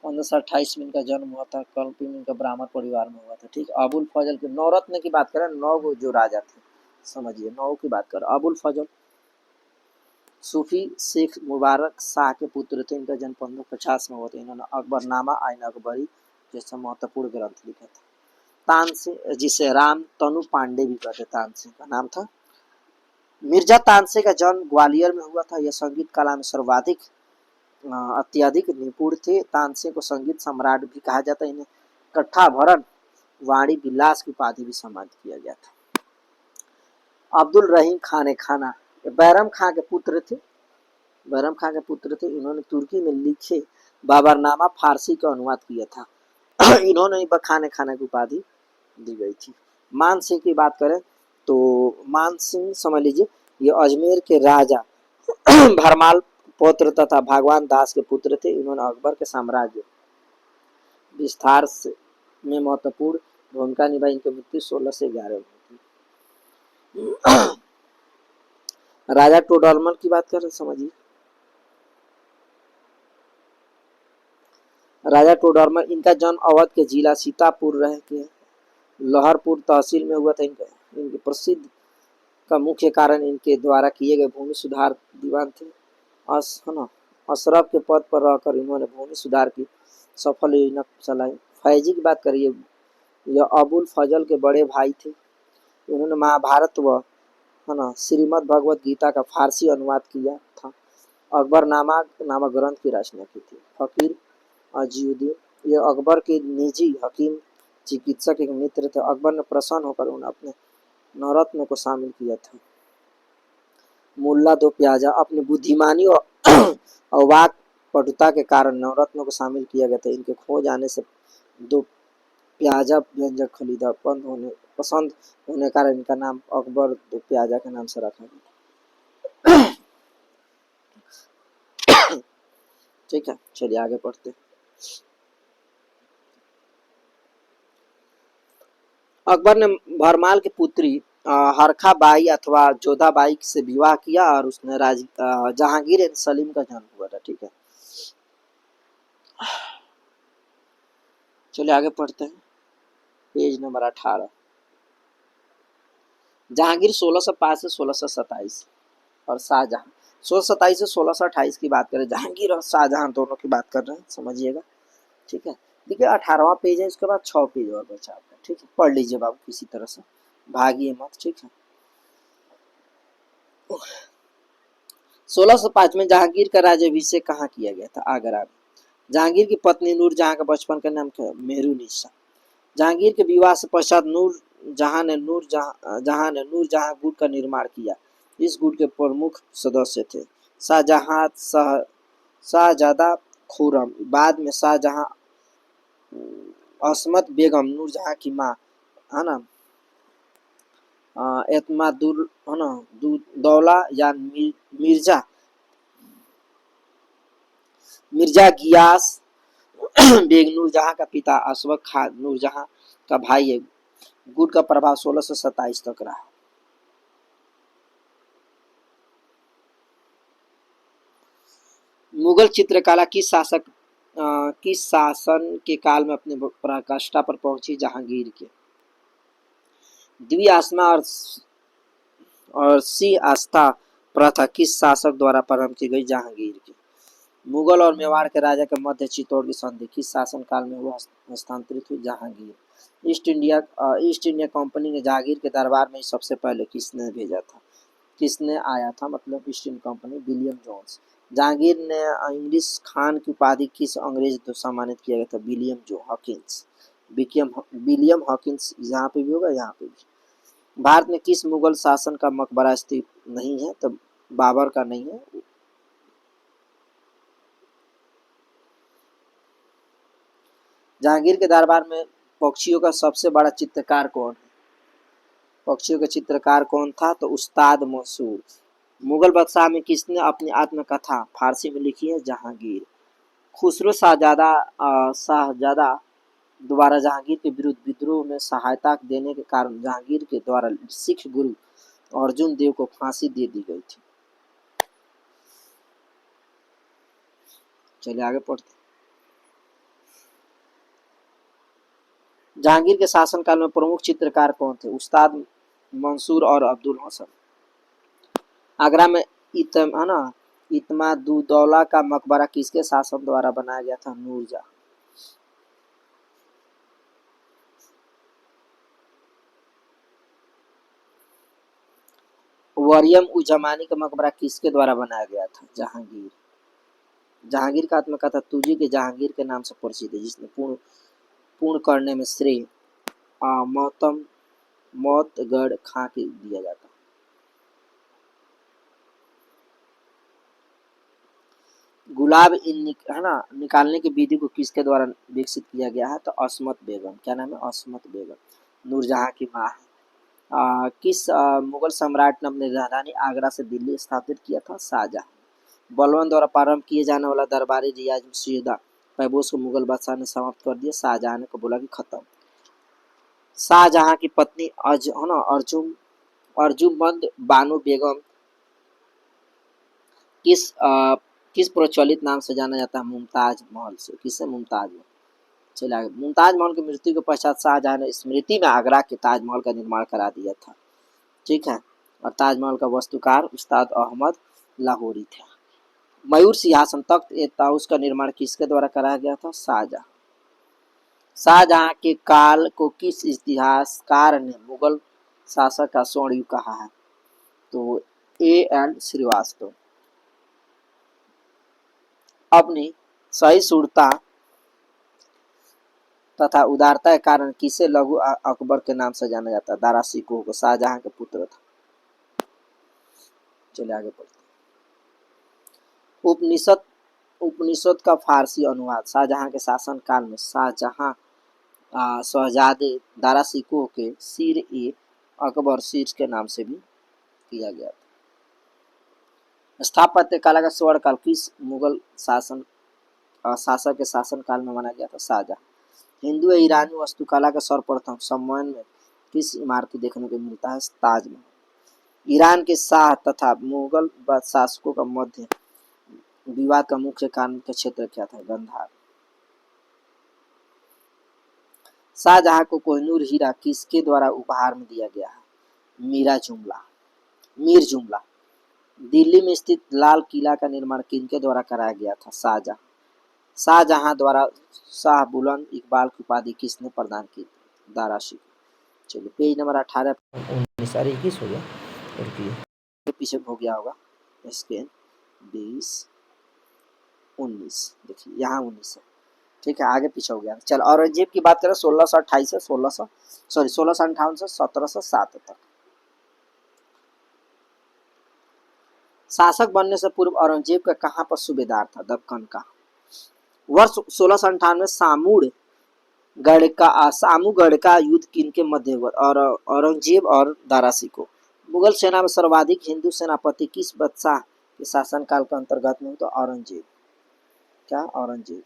1528 में इनका जन्म हुआ था। कल्पी में इनका ब्राह्मण परिवार में हुआ था। ठीक, अबुल फजल के नवरत्न की बात करें, 9 जो राजा थे समझिए, 9 की बात करें। अबुल फजल सूफी शेख मुबारक शाह के पुत्र थे। इनका जन्म 1550 में हुआ था। इन्होंने अकबरनामा आइन अकबरी जैसा महत्वपूर्ण ग्रंथ लिखा था। तानसेन जिसे राम तनु पांडे भी कहते, तानसेन का नाम था। मिर्जा तानसेन का जन्म ग्वालियर में हुआ था। यह संगीत कला में सर्वाधिक अत्यधिक निपुण थे। तानसेन को संगीत सम्राट भी कहा जाता है। इन्हें कट्ठाभरण वाणी विलास की उपाधि भी सम्मानित किया गया था। अब्दुल रहीम खान खाना बैरम खां के पुत्र थे, बैरम खां के पुत्र थे। इन्होंने तुर्की में लिखे बाबरनामा फारसी का अनुवाद किया था। इन्होंने ही बखाने खाने की उपाधि दी गई थी। मान सिंह की बात करें तो मान सिंह समझ लीजिए ये अजमेर के राजा भरमाल पौत्र तथा भगवान दास के पुत्र थे। इन्होंने अकबर के साम्राज्य विस्तार से में महत्वपूर्ण भूमिका निभाई। इनकी मृत्यु 1611 में हुई। राजा टोडरमल की बात करें समझिए, राजा टोडरमल इनका जन्म अवध के जिला सीतापुर रह के लहरपुर तहसील में हुआ था। इनके प्रसिद्ध का मुख्य कारण इनके द्वारा किए गए भूमि सुधार दीवान थे। है ना, अशरफ के पद पर रहकर इन्होंने भूमि सुधार की सफल योजना चलाई। फैजी की बात करिए, यह अबुल फजल के बड़े भाई थे। इन्होंने महाभारत व है ना श्रीमद् भगवत गीता का फारसी अनुवाद किया था। अकबरनामा नामक ग्रंथ की रचना की थी। फकीर अजीउद्दीन ये अकबर के निजी हकीम चिकित्सक एक मित्र थे। अकबर ने प्रसन्न होकर उन्हें अपने नवरत्न को शामिल किया था। मुल्ला दो प्याजा अपनी बुद्धिमानी और वाक पटुता के कारण नवरत्न को शामिल किया गया था। इनके खो जाने से दो प्याजा व्यंजक खरीदा पसंद होने कारण इनका नाम अकबर दो प्याजा के नाम से रखा गया। ठीक है, चलिए आगे पढ़ते। अकबर ने भरमाल की पुत्री हरखा बाई अथवा जोधा बाई से विवाह किया और उसने जहांगीर एंड सलीम का जन्म हुआ था। ठीक है, चलिए आगे पढ़ते हैं। Page number 18। जहांगीर 1605 से 1627 और शाहजहां 1627 से 1628 की बात करें। जहांगीर और शाहजहां दोनों की बात कर रहे हैं, समझिएगा। ठीक है, देखिए 18वां पेज है, इसके बाद 6 पेज और बचा आपका। ठीक है, पढ़ लीजिए बाबू, किसी तरह से भागिए मत। ठीक है, 1605 में जहांगीर का राज्याभिषेक कहाँ किया गया था? आगरा में। जहांगीर की पत्नी नूरजहां का बचपन का नाम क्या? मेहरुनिसा। जहांगीर के विवाह से पश्चात नूरजहां ने गुड़ का निर्माण किया। इस गुट के प्रमुख सदस्य थे शाहजादा खुर्रम, बाद में शाहजहां, असमत बेगम नूरजहां की माँ, है ना, एतमादुल, है ना, दौला या मिर्जा गियास बेग नूरजहां का पिता अशफाक खान नूरजहां का भाई है। गुट का प्रभाव 1627 तक रहा। मुगल चित्रकला किस शासन के काल में अपने पराकाष्ठा पर पहुंची? जहांगीर के। द्विआस्मा और सी आस्था प्रथा किस शासक द्वारा प्रारंभ की गई? जहांगीर के। मुगल और मेवाड़ के राजा के मध्य चित्तौड़ की संधि किस शासन काल में वो हस्तांतरित हुई? जहांगीर। ईस्ट इंडिया कंपनी ने जहांगीर के दरबार में सबसे पहले किसने भेजा था? किसने आया था, मतलब East India Company? William Jones. Jahangir ने इंग्लिश खान की उपाधि किस अंग्रेज द्वारा सम्मानित किया गया था? William Hawkins. यहाँ पे भी होगा, यहाँ पे भी। भारत में किस मुगल शासन का मकबरा स्थित नहीं है? तो बाबर का नहीं है। जहांगीर के दरबार में पक्षियों का सबसे बड़ा चित्रकार कौन है? पक्षियों का चित्रकार कौन था? तो उस्ताद मंसूर। मुगल बादशाह में किसने अपनी आत्मकथा फारसी में लिखी है? जहांगीर। खुसरो शाहजादा द्वारा जहांगीर के विरुद्ध विद्रोह में सहायता देने के कारण जहांगीर के द्वारा सिख गुरु अर्जुन देव को फांसी दे दी गई थी। चलिए आगे पढ़ते। जहांगीर के शासनकाल में प्रमुख चित्रकार कौन थे? उस्ताद मंसूर और अब्दुल हसन। आगरा में इत्मादुद्दौला का मकबरा किसके शासन द्वारा बनाया गया था? नूरजहां। मरियम उज जमानी का मकबरा किसके द्वारा बनाया गया था? जहांगीर। जहांगीर का आत्मकथा तुझी के जहांगीर के नाम से प्रसिद्ध है, जिसने पूर्ण करने में श्रेय मौतगढ़ खां को दिया जाता है। गुलाब है ना निकालने की विधि को किसके द्वारा विकसित किया गया है? तो अस्मत बेगम। क्या नाम है? अस्मत बेगम, नूरजहां की माँ है। किस मुगल सम्राट ने अपनी राजधानी आगरा से दिल्ली स्थापित किया था? शाहजहां। बलबन द्वारा प्रारंभ किए जाने वाला दरबारी रियाज मुशीदा पैबोस को मुगल बादशाह ने समाप्त कर दिया। शाहजहां ने को बोला कि खत्म। शाहजहां की पत्नी है ना अर्जुमंद बानो बेगम किस किस प्रचलित नाम से जाना जाता है? मुमताज महल से। किससे? मुमताज महल। चलिए आगे। मुमताज महल की मृत्यु के पश्चात शाहजहां ने स्मृति में आगरा के ताजमहल का निर्माण करा दिया था। ठीक है। और ताजमहल का वास्तुकार उस्ताद अहमद लाहौरी थे। मयूर सिंहासन तख्त ए ताउस का निर्माण किसके द्वारा कराया गया था? शाहजहां। शाहजहां के काल को किस इतिहासकार ने मुगल शासक का स्वर्ण युग कहा है? तो A.N. श्रीवास्तव। अपनी सहिष्णुता तथा उदारता के कारण किसे लघु अकबर के नाम से जाना जाता है? दारा शिकोह को। शाहजहां के पुत्र था। चलिए आगे बढ़ते हैं। उपनिषद उपनिषद का फारसी अनुवाद शाहजहां के शासन काल में शाहजहां शहजादे दारा शिकोह के सिर ए अकबर शीर्ष के नाम से भी किया गया था। स्थापत्य कला का स्वर्ण काल किस मुगल शासक के शासन काल में माना गया था? शाहजहां। हिंदू या ईरानी वास्तुकला का सर्वप्रथम सम्मेलन में किस इमारत देखने को मिलता है? ताजमहल। ईरान के शाह तथा मुगल शासकों का मध्य विवाद का मुख्य कारण का क्षेत्र क्या था? गंधार। शाहजहां को कोहिनूर हीरा किसके द्वारा उपहार में दिया गया है? मीर जुमला। दिल्ली में स्थित लाल किला का निर्माण किनके द्वारा कराया गया था? शाहजहां। शाहजहां द्वारा शाह बुलंद इकबाल की उपाधि किसने प्रदान की? दारा शिकोह। चलिए पेज नंबर 18 19 अरे 21 हो गया और पीछे हो गया होगा स्केल 20 19 देखिए यहाँ 19 है। ठीक है आगे पीछे हो गया। चल औरंगजेब की बात करें 1628 से 1658 से 1707 तक। शासक बनने से पूर्व औरंगजेब का कहाँ पर सूबेदार था? दक्कन का। वर्ष 1698 सामूगढ़ का युद्ध किनके मध्य हुआ? और औरंगजेब और दारा शिकोह। मुगल सेना में सर्वाधिक हिंदू सेनापति किस बादशाह के शासनकाल के अंतर्गत में? तो औरंगजेब। क्या? औरंगजेब।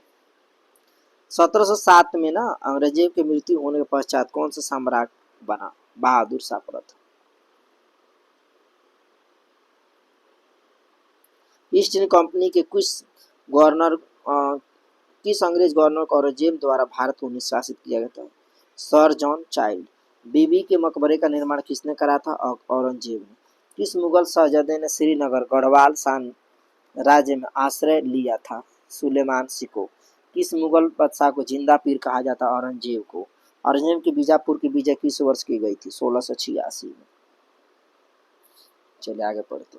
1707 में ना औरंगजेब की मृत्यु होने के पश्चात कौन सा सम्राट बना? बहादुर शाह प्रथम। ईस्ट इंडिया कंपनी के किस अंग्रेज गवर्नर को औरंगजेब द्वारा भारत को निष्कासित किया गया था? Sir John child. बीबी के मकबरे का निर्माण किसने करा था? औरंगजेब ने। किस मुगल शहजादे ने श्रीनगर गढ़वाल सान राज्य में आश्रय लिया था? सुलेमान शिकोह। किस मुगल बादशाह को जिंदा पीर कहा जाता? औरंगजेब को। औरंगजेब की बीजापुर की विजय किस वर्ष की गई थी? 1686 में। चलिए आगे पढ़ते।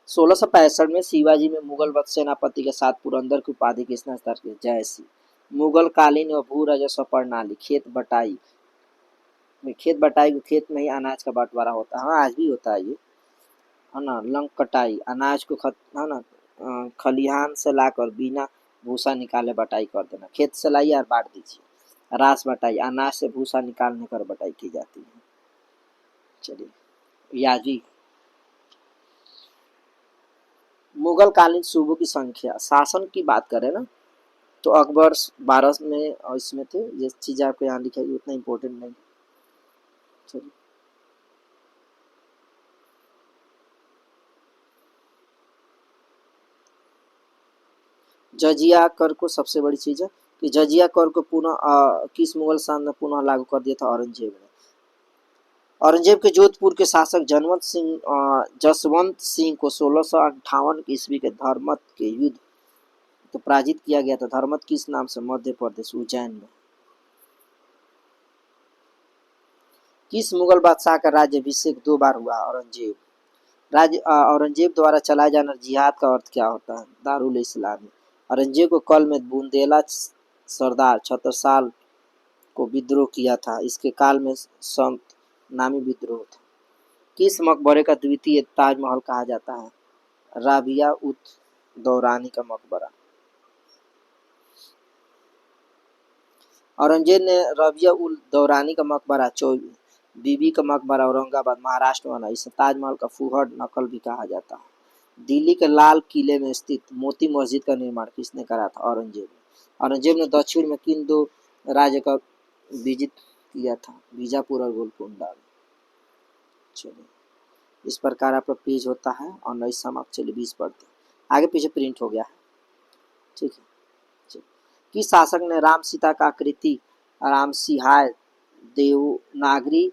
1665 में शिवाजी में मुगल वत्स सेनापति के साथ पुरंदर की उपाधि किसने हस्ताक्षर की? जयसिंह। मुगल कालीन व भू राजस्व प्रणाली खेत बटाई को खेत में ही अनाज का बंटवारा होता है। हाँ आज भी होता है ये है ना। लंग कटाई अनाज को है ना खलिहान से लाकर बिना भूसा निकाले बटाई कर देना। खेत से लाइए और बांट दीजिए। रास बटाई अनाज से भूसा निकालने कर बटाई की जाती है। चलिए याजी। मुगल कालीन सूबों की संख्या शासन की बात करें ना तो अकबर 12 में इसमें थे। ये चीज़ आपको यहाँ लिखा है उतना इम्पोर्टेंट नहीं। चलिए जजिया कर को सबसे बड़ी चीज़ है कि जजिया कर को पुनः किस मुगल शासन ने पुनः लागू कर दिया था? औरंगजेब ने। औरंगजेब के जोधपुर के शासक जसवंत सिंह को 1658 ईस्वी के धर्मत के युद्ध तो पराजित किया गया था। धर्मत किस नाम से? मध्य प्रदेश उज्जैन में। किस मुगल बादशाह का राज्याभिषेक 2 बार हुआ? औरंगजेब। औरंगजेब द्वारा चलाए जाने जिहाद का अर्थ क्या होता है? दारुल इस्लामी। औरंगजेब को कल में बुंदेला सरदार छत्रसाल को विद्रोह किया था। इसके काल में संत नामी विद्रोह था। किस मकबरे का द्वितीय ताजमहल कहा जाता है? राबिया उत दौरानी का मकबरा। औरंगजेब ने रबिया उल दौरानी का मकबरा, बीबी का मकबरा औरंगाबाद महाराष्ट्र में बना। इसे ताजमहल का फुहड़ नकल भी कहा जाता है। दिल्ली के लाल किले में स्थित मोती मस्जिद का निर्माण किसने करा था? औरंगजेब ने। औरंगजेब ने दक्षिण में किन दो राज्य का विजित किया था? बीजापुर और गोलकुंडा। चलिए, इस प्रकार आपका पेज होता है और नई समाप्त। चलिए 20 पढ़ते हैं, आगे पीछे प्रिंट हो गया है, ठीक है। किस शासक ने राम सीता का आकृति राम सिहाय देवनागरी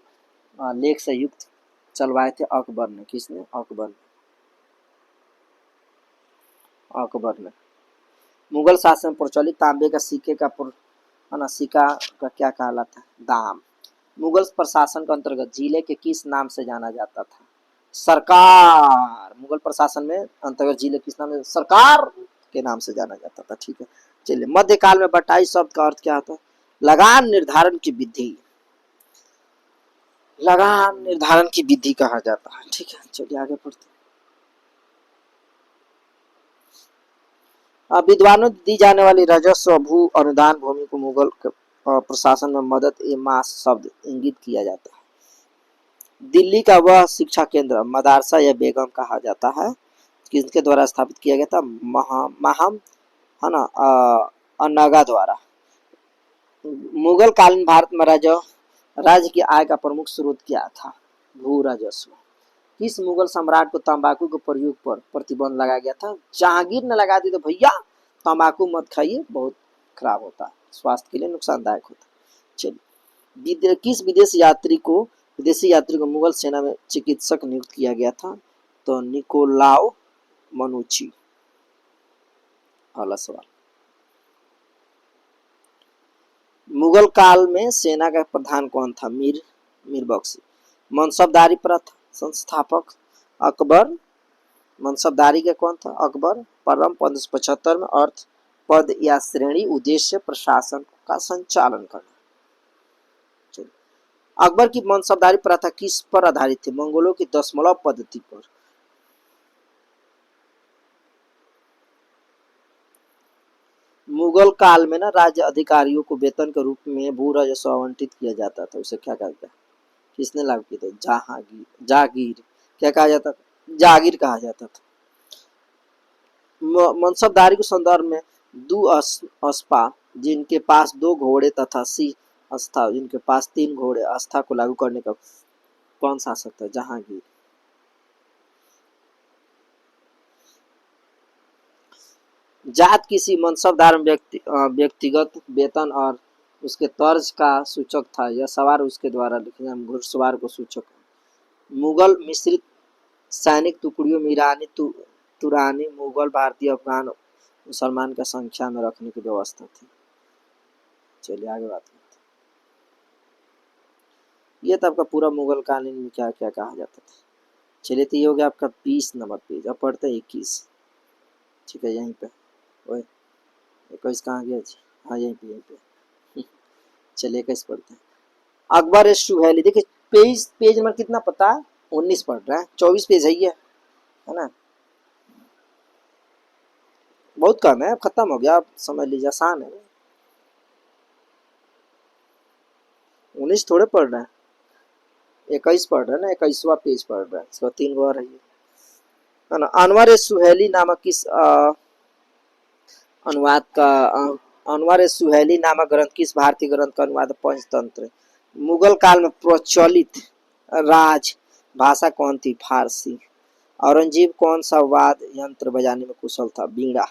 लेख से युक्त चलवाए थे? अकबर ने। किसने? अकबर ने। मुगल शासन प्रचलित तांबे का सिक्के का सिक्का का क्या कहलाता है? दाम। मुगल प्रशासन के अंतर्गत जिले के किस नाम से जाना जाता था? सरकार। मुगल प्रशासन में अंतर्गत जिले किस नाम से? सरकार के नाम से जाना जाता था, ठीक है। चलिए, मध्यकाल में बटाई शब्द का अर्थ क्या होता है? लगान निर्धारण की विधि। लगान निर्धारण की विधि कहा जाता है, ठीक है। चलिए आगे पढ़ते हैं। विद्वानों दी जाने वाली राजस्व भू अनुदान भूमि को मुगल प्रशासन में मदद ए मास शब्द इंगित किया जाता है। दिल्ली का वह शिक्षा केंद्र मदरसा या बेगम कहा जाता है किसके द्वारा स्थापित किया गया था? महम है ना, अनगा द्वारा। मुगल कालीन भारत में राज्य की आय का प्रमुख स्रोत क्या था? भू राजस्व। किस मुगल सम्राट को तंबाकू के प्रयोग पर प्रतिबंध लगाया गया था? जहांगीर ने लगा दी तो भैया तंबाकू मत खाइए, बहुत खराब होता है, स्वास्थ्य के लिए नुकसानदायक होता है। चलिए, किस विदेशी यात्री को मुगल सेना में चिकित्सक नियुक्त किया गया था? तो निकोलाओ मनुची। अगला सवाल, मुगल काल में सेना का प्रधान कौन था? मीर बख्शी। मनसबदारी प्रथा संस्थापक अकबर। मनसबदारी के कौन था? अकबर। परम 1575 में अर्थ पद या श्रेणी उद्देश्य प्रशासन का संचालन करना। अकबर की मनसबदारी प्रथा किस पर आधारित थी? मंगोलों की दशमलव पद्धति पर। मुगल काल में ना राज्य अधिकारियों को वेतन के रूप में भू राजस्व आवंटित किया जाता था। उसे क्या कहा गया? किसने लागू किया था? जागीर। क्या कहा जाता था? जागीर कहा जाता था। मनसबदारी के संदर्भ में अस्पा जिनके पास 2 घोड़े तथा सी अस्था जिनके पास 3 घोड़े आस्था को लागू करने का कौन शासक था? जहांगीर। जात किसी मनसबदार व्यक्तिगत वेतन और उसके तर्ज का सूचक था। यह सवार उसके द्वारा लिखे घुड़सवार को सूचक है। मुगल मिश्रित सैनिक टुकड़ियों में ईरानी तुरानी मुगल भारतीय अफगान मुसलमान का संख्या में रखने की व्यवस्था थी। चलिए आगे बात करते हैं। ये तो आपका पूरा मुगल कालीन में क्या क्या कहा जाता था। चलिए, तो ये हो गया आपका 20 नंबर पेज। अब पढ़ते हैं 21, ठीक है। यहीं पे 21 कहाँ गया जी? हाँ, यहीं पे। चलिए 21 पढ़ते हैं। अकबर सुहेली। देखिए पेज नंबर कितना पता है? 19 पढ़ रहा है, 24 पेज है ये, है ना। बहुत कम है, खत्म हो गया, आप समझ लीजिए, आसान है। 19 थोड़े पढ़ रहे हैं, 21 पढ़ रहे हैं ना, 21वां पेज पढ़ रहे हैं। इसका 3 गो और है ना। अनवर सुहेली नामक किस अनुवाद का अनवर सुहेली नामक ग्रंथ किस भारतीय ग्रंथ का अनुवाद? पंचतंत्र। मुगल काल में प्रचलित राज भाषा कौन थी? फारसी। औरंगजेब कौन सा वाद यंत्र बजाने में कुशल था? बीड़ा।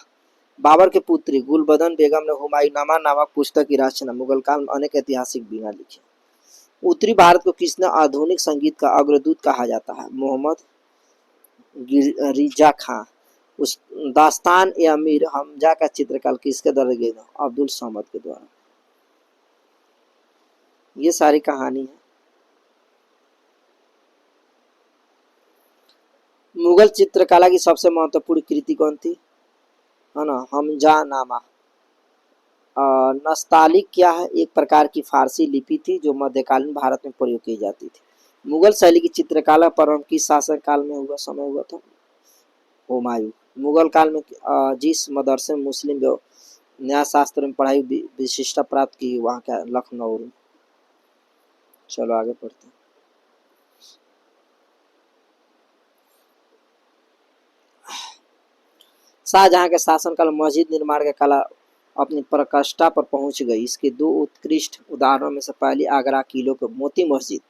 बाबर की पुत्री गुलबदन बेगम ने हुमायूंनामा नामक पुस्तक की रचना मुगल काल में अनेक ऐतिहासिक बीड़ा लिखे। उत्तरी भारत को किसने आधुनिक संगीत का अग्रदूत कहा जाता है? मोहम्मद रिजा खां। उस दास्तान ए अमीर हमजा का चित्रकला किसके द्वारा किया गया? अब्दुल समद के द्वारा। ये सारी कहानी है। मुगल चित्रकला की सबसे महत्वपूर्ण कृति कौन थी? है ना, हमजा नामा। नस्तालिक क्या है? एक प्रकार की फारसी लिपि थी जो मध्यकालीन भारत में प्रयोग की जाती थी। मुगल शैली की चित्रकला प्रारंभ किस शासक काल में हुआ? समय हुआ था हुमायूं। मुगल काल में जिस मदरसे में मुस्लिम न्याय शास्त्र में पढ़ाई विशिष्टता प्राप्त की वहाँ क्या लखनऊ में। चलो आगे पढ़ते हैं। शाहजहां के शासनकाल में मस्जिद निर्माण की कला अपनी प्रकाष्ठा पर पहुंच गई। इसके दो उत्कृष्ट उदाहरणों में से पहली आगरा किलों की मोती मस्जिद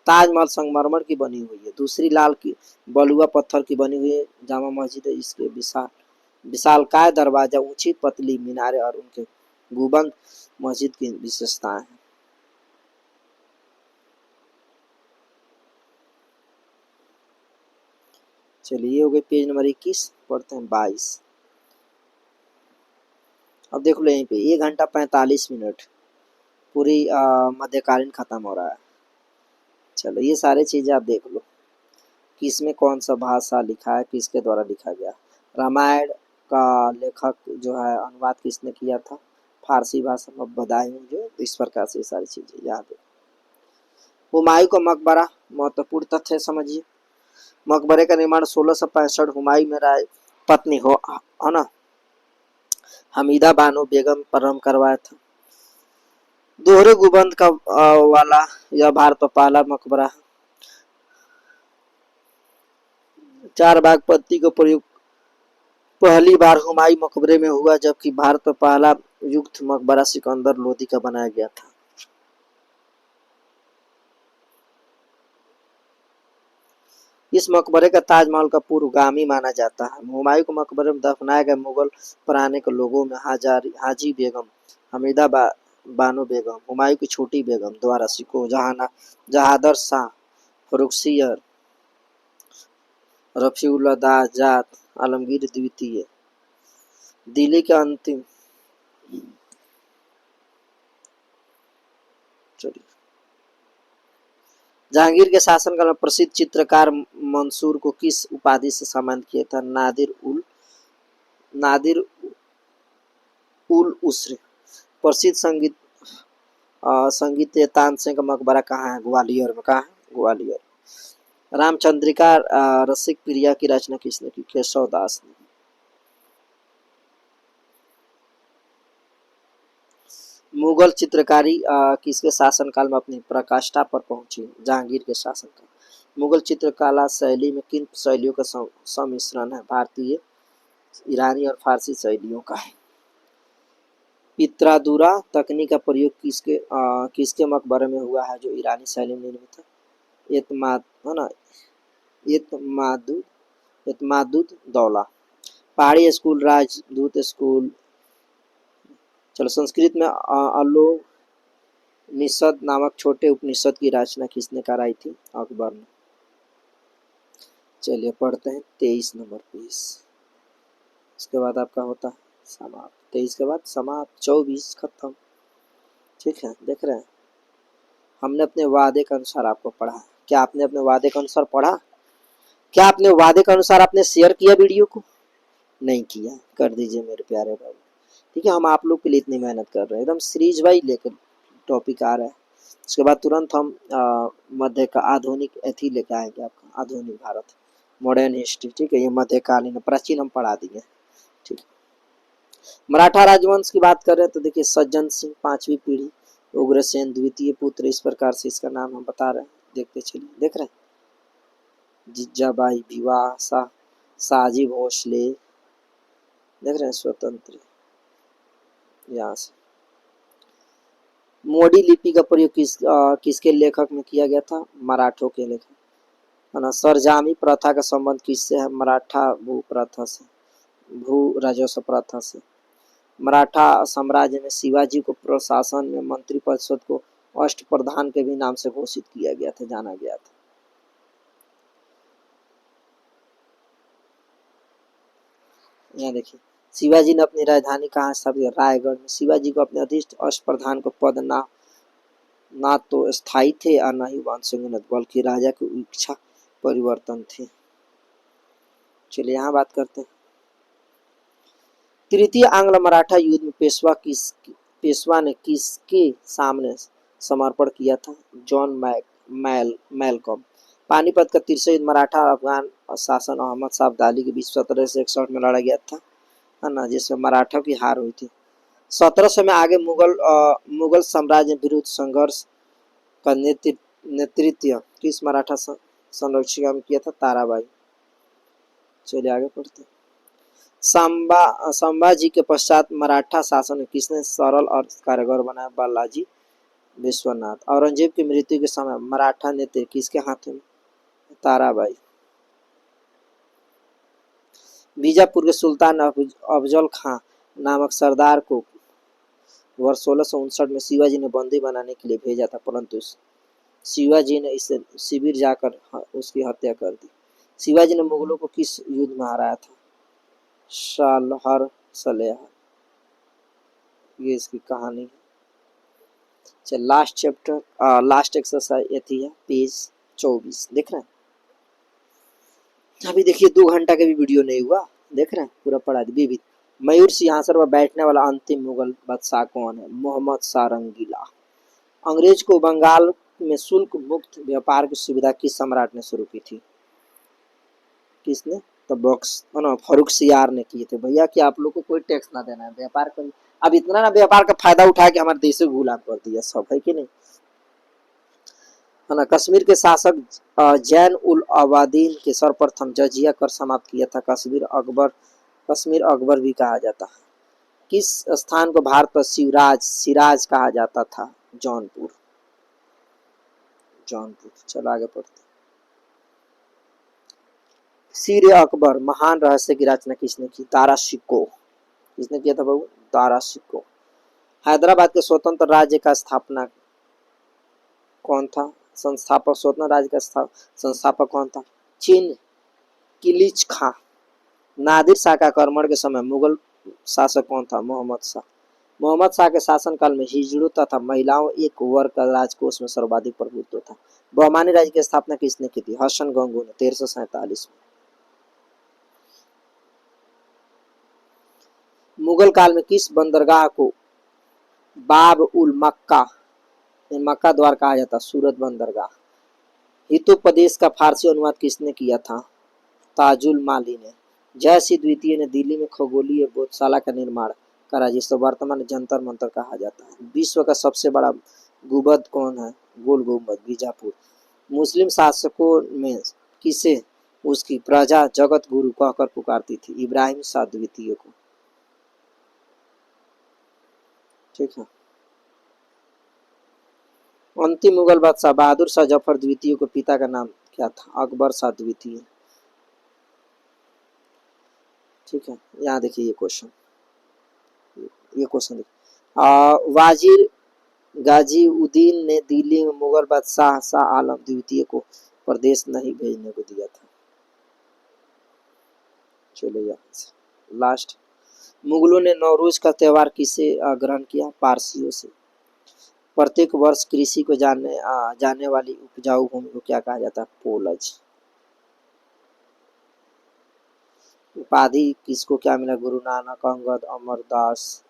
ताजमहल संगमरमर की बनी हुई है, दूसरी लाल की बलुआ पत्थर की बनी हुई है जामा मस्जिद है। इसके विशालकाय दरवाजा, ऊंची पतली मीनारें और उनके गुंबद मस्जिद की विशेषताएं हैं। चलिए हो गए पेज नंबर 21, पढ़ते हैं 22। अब देख लो यहीं पे 1 घंटा 45 मिनट पूरी मध्यकालीन खत्म हो रहा है। चलो ये सारी चीजें आप देख लो, किसमें कौन सा भाषा लिखा है, किसके द्वारा लिखा गया। रामायण का लेखक जो है अनुवाद किसने किया था, फारसी भाषा में बदायूं, जो इस प्रकार से सारी चीजें याद है। हुमायूं का मकबरा महत्वपूर्ण तथ्य समझिए। मकबरे का निर्माण 1665 हुमायूं में राय पत्नी हो है ना हमीदा बानो बेगम पर करवाया था। दोहरे गुंबद का वाला यह भारत का पहला मकबरा है। 4 भाग पत्ती का प्रयोग पहली बार हुमायूं मकबरे में हुआ, जबकि भारत में पहला युक्त मकबरा सिकंदर लोदी का बनाया गया था। इस मकबरे का ताजमहल का पूर्वगामी माना जाता है। हुमायूं को मकबरे में दफनाए गए मुगल पुराने के लोगों में हाजी बेगम, हमीदा बानो बेगम, हुमायूं की छोटी बेगम द्वारा सिको, जहादर शाह, फरुखसियर, रफीउल्लाह जात, आलमगीर द्वितीय, दिल्ली के अंतिम। चलिए जहांगीर के शासनकाल में प्रसिद्ध चित्रकार मंसूर को किस उपाधि से सम्मानित किया था, नादिर उल उस्र। प्रसिद्ध संगीत तानसेन का मकबरा कहाँ है, ग्वालियर में। कहाँ है, ग्वालियर। रामचंद्रिका रसिक प्रिया की रचना किसने की, केशव दास ने। मुगल चित्रकारी किसके शासनकाल में अपनी प्रकाष्ठा पर पहुंची, जहांगीर के शासनकाल। मुगल चित्रकला शैली में किन शैलियों का सम्मिश्रण है, भारतीय, ईरानी और फारसी शैलियों का है। पित्रादुरा तकनीक का प्रयोग किसके मकबरे में हुआ है, जो ईरानी शैली में निर्मित है, एतमाद है ना एतमादुद दौला। पहाड़ी स्कूल, राजदूत स्कूल। चलो संस्कृत में अलोनिषद नामक छोटे उपनिषद की रचना किसने कराई थी, अकबर ने। चलिए पढ़ते हैं 23 नंबर पेज। इसके बाद आपका होता है समाप्त। 23 के बाद समाप्त, 24 खत्म। ठीक है, देख रहे हैं हमने अपने वादे के अनुसार आपको पढ़ा। क्या आपने अपने वादे के अनुसार पढ़ा? क्या आपने वादे के अनुसार आपने शेयर किया वीडियो को? नहीं किया, कर दीजिए मेरे प्यारे भाई। ठीक है, हम आप लोग के लिए इतनी मेहनत कर रहे हैं, एकदम सीरीज वाइज लेकर टॉपिक आ रहा है। उसके बाद तुरंत हम मध्य का आधुनिक एथी लेकर आएंगे, आपका आधुनिक भारत, मॉडर्न हिस्ट्री। ठीक है, ये मध्यकालीन प्राचीन हम पढ़ा देंगे। ठीक है, मराठा राजवंश की बात कर रहे हैं तो देखिए सज्जन सिंह 5वीं पीढ़ी, उग्रसेन द्वितीय पुत्र, इस प्रकार से इसका नाम हम बता रहे हैं। देखते चलिए, देख रहे हैं जिज्जाबाई विवाह, साजी भोसले, देख रहे हैं स्वतंत्र। यहाँ से मोडी लिपि का प्रयोग किसके लेखक में किया गया था, मराठों के लेखक है ना। सरजामी प्रथा का संबंध किससे है, मराठा भू प्रथा से, भू राजस्व प्रथा से। मराठा साम्राज्य में शिवाजी को प्रशासन में मंत्रिपरिषद को अष्टप्रधान के भी नाम से घोषित किया गया था, जाना गया था। यहाँ देखिए शिवाजी ने अपनी राजधानी कहाँ स्थापित, रायगढ़ में। शिवाजी को अपने अधिष्ट अष्टप्रधान को पद ना तो स्थायी थे और न ही वंशानुगत, बल्कि राजा की इच्छा परिवर्तन थे। चलिए यहाँ बात करते हैं तृतीय आंग्ल मराठा युद्ध में पेशवा ने किसके सामने समर्पण किया था, जॉन मैलकम। पानीपत का तिरछा युद्ध मराठा और अफगान शासन अहमद शाह अब्दाली के बीच 1761 में लड़ा गया था, है ना, जिसमें मराठा की हार हुई थी। 1700 में आगे मुगल साम्राज्य विरुद्ध संघर्ष का नेतृत्व किस मराठा संरक्षिका में किया था? ताराबाई। चलिए आगे पढ़ते। संभाजी के पश्चात मराठा शासन में किसने सरल और कारगर बनाया? बालाजी विश्वनाथ। औरंगजेब की मृत्यु के समय मराठा नेता किसके हाथों में? ताराबाई। बीजापुर के सुल्तान अफजल खां नामक सरदार को वर्ष 1659 में शिवाजी ने बंदी बनाने के लिए भेजा था, परंतु शिवाजी ने इसे शिविर जाकर उसकी हत्या कर दी। शिवाजी ने मुगलों को किस युद्ध में हराया था? सालहर सलेह। ये इसकी कहानी है। चल लास्ट चैप्टर, लास्ट एक्सरसाइज ये थी है पेज 24, देख रहे हैं। अभी देखिए 2 घंटा का भी वीडियो नहीं हुआ, देख रहे हैं, पूरा पढ़ा दी। विविध मयूर सिंहासन पर बैठने वाला अंतिम मुगल बादशाह कौन है? मोहम्मद शाह रंगीला। अंग्रेज को बंगाल में शुल्क मुक्त व्यापार की सुविधा किस सम्राट ने शुरू की थी? किसने? तो बॉक्स ना फर्रुखसियार ने किए थे भैया कि आप लोग को कोई टैक्स ना देना है, व्यापार कर। अब इतना ना व्यापार का फायदा उठा के हमारे देश को गुलाम कर दिया सब, है कि नहीं, है ना। कश्मीर के शासक जैन उल अबादीन के सर्वप्रथम जजिया कर समाप्त किया था। कश्मीर अकबर भी कहा जाता है। किस स्थान को भारत पर सिराज कहा जाता था? जौनपुर। चलो आगे पढ़ते। सिर अकबर महान रहस्य की रचना किसने की? दारा शिकोह। किसने किया था बाबू? दारा शिकोह। हैदराबाद के स्वतंत्र राज्य का स्थापना कौन था? संस्थापक स्वतंत्र राज्य का संस्थापक कौन था? चीन किलिच खां। नादिर शाह का आक्रमण के समय मुगल शासक कौन था? मोहम्मद शाह। मोहम्मद शाह के शासनकाल में हिजड़ों तथा महिलाओं एक वर्ग का राजकोष में सर्वाधिक प्रभुत्व था। बहमानी राज्य की स्थापना किसने की थी? हसन गंगू ने 1347 में। मुगल काल में किस बंदरगाह को बाब उल मक्का मक्का द्वार कहा जाता? सूरत बंदरगाह। हितोपदेश का फारसी अनुवाद किसने किया था? ताजुल माली ने। जयसिंह द्वितीय ने दिल्ली में खगोलीय बोधशाला का निर्माण करा, जिसे वर्तमान जंतर मंतर कहा जाता है। विश्व का सबसे बड़ा गुंबद कौन है? गोल गुंबद, बीजापुर। मुस्लिम शासकों में किसे उसकी प्रजा जगत गुरु कहकर पुकारती थी? इब्राहिम शाह द्वितीय को। ठीक है। अंतिम मुगल बादशाह बहादुर शाह जफर द्वितीय को पिता का नाम क्या था? अकबर शाह द्वितीय। ठीक है, यहाँ देखिए ये क्वेश्चन देखिए। वाजिर गाजीउद्दीन ने दिल्ली में मुगल बादशाह शाह आलम द्वितीय को प्रदेश नहीं भेजने को दिया था। चलिए यहाँ से लास्ट। मुगलों ने नौरोज का त्योहार किसे ग्रहण किया? पारसियों से। प्रत्येक वर्ष कृषि को जाने वाली उपजाऊ भूमि को क्या कहा जाता है? पोलज। उपाधि किसको क्या मिला? गुरु नानक, अंगद, अमरदास,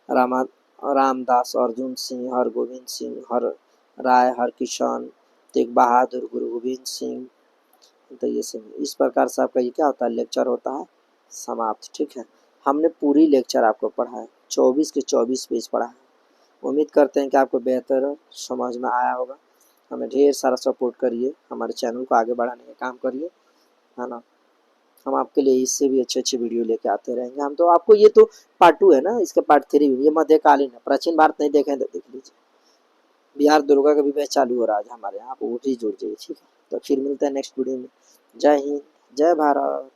रामदास, अर्जुन सिंह, हरगोविंद सिंह, हर राय, हरकिशन, तेग बहादुर, गुरु गोविंद सिंह। तो ये सब इस प्रकार से आपका ये क्या होता है? लेक्चर होता है समाप्त। ठीक है, हमने पूरी लेक्चर आपको पढ़ा है, 24 के 24 पेज पढ़ा है। उम्मीद करते हैं कि आपको बेहतर समझ में आया होगा। हमें ढेर सारा सपोर्ट करिए, हमारे चैनल को आगे बढ़ाने का काम करिए, है ना। हम आपके लिए इससे भी अच्छे वीडियो लेके आते रहेंगे। हम तो आपको ये तो पार्ट 2 है ना, इसका पार्ट 3 भी। ये मध्यकालीन है, प्राचीन भारत नहीं देखें तो देख लीजिए। बिहार दुर्गा का भी बैच चालू हो रहा है हमारे यहाँ, आप वो भी जुड़ जाइए। ठीक है, तो फिर मिलते हैं नेक्स्ट वीडियो में। जय हिंद, जय भारत।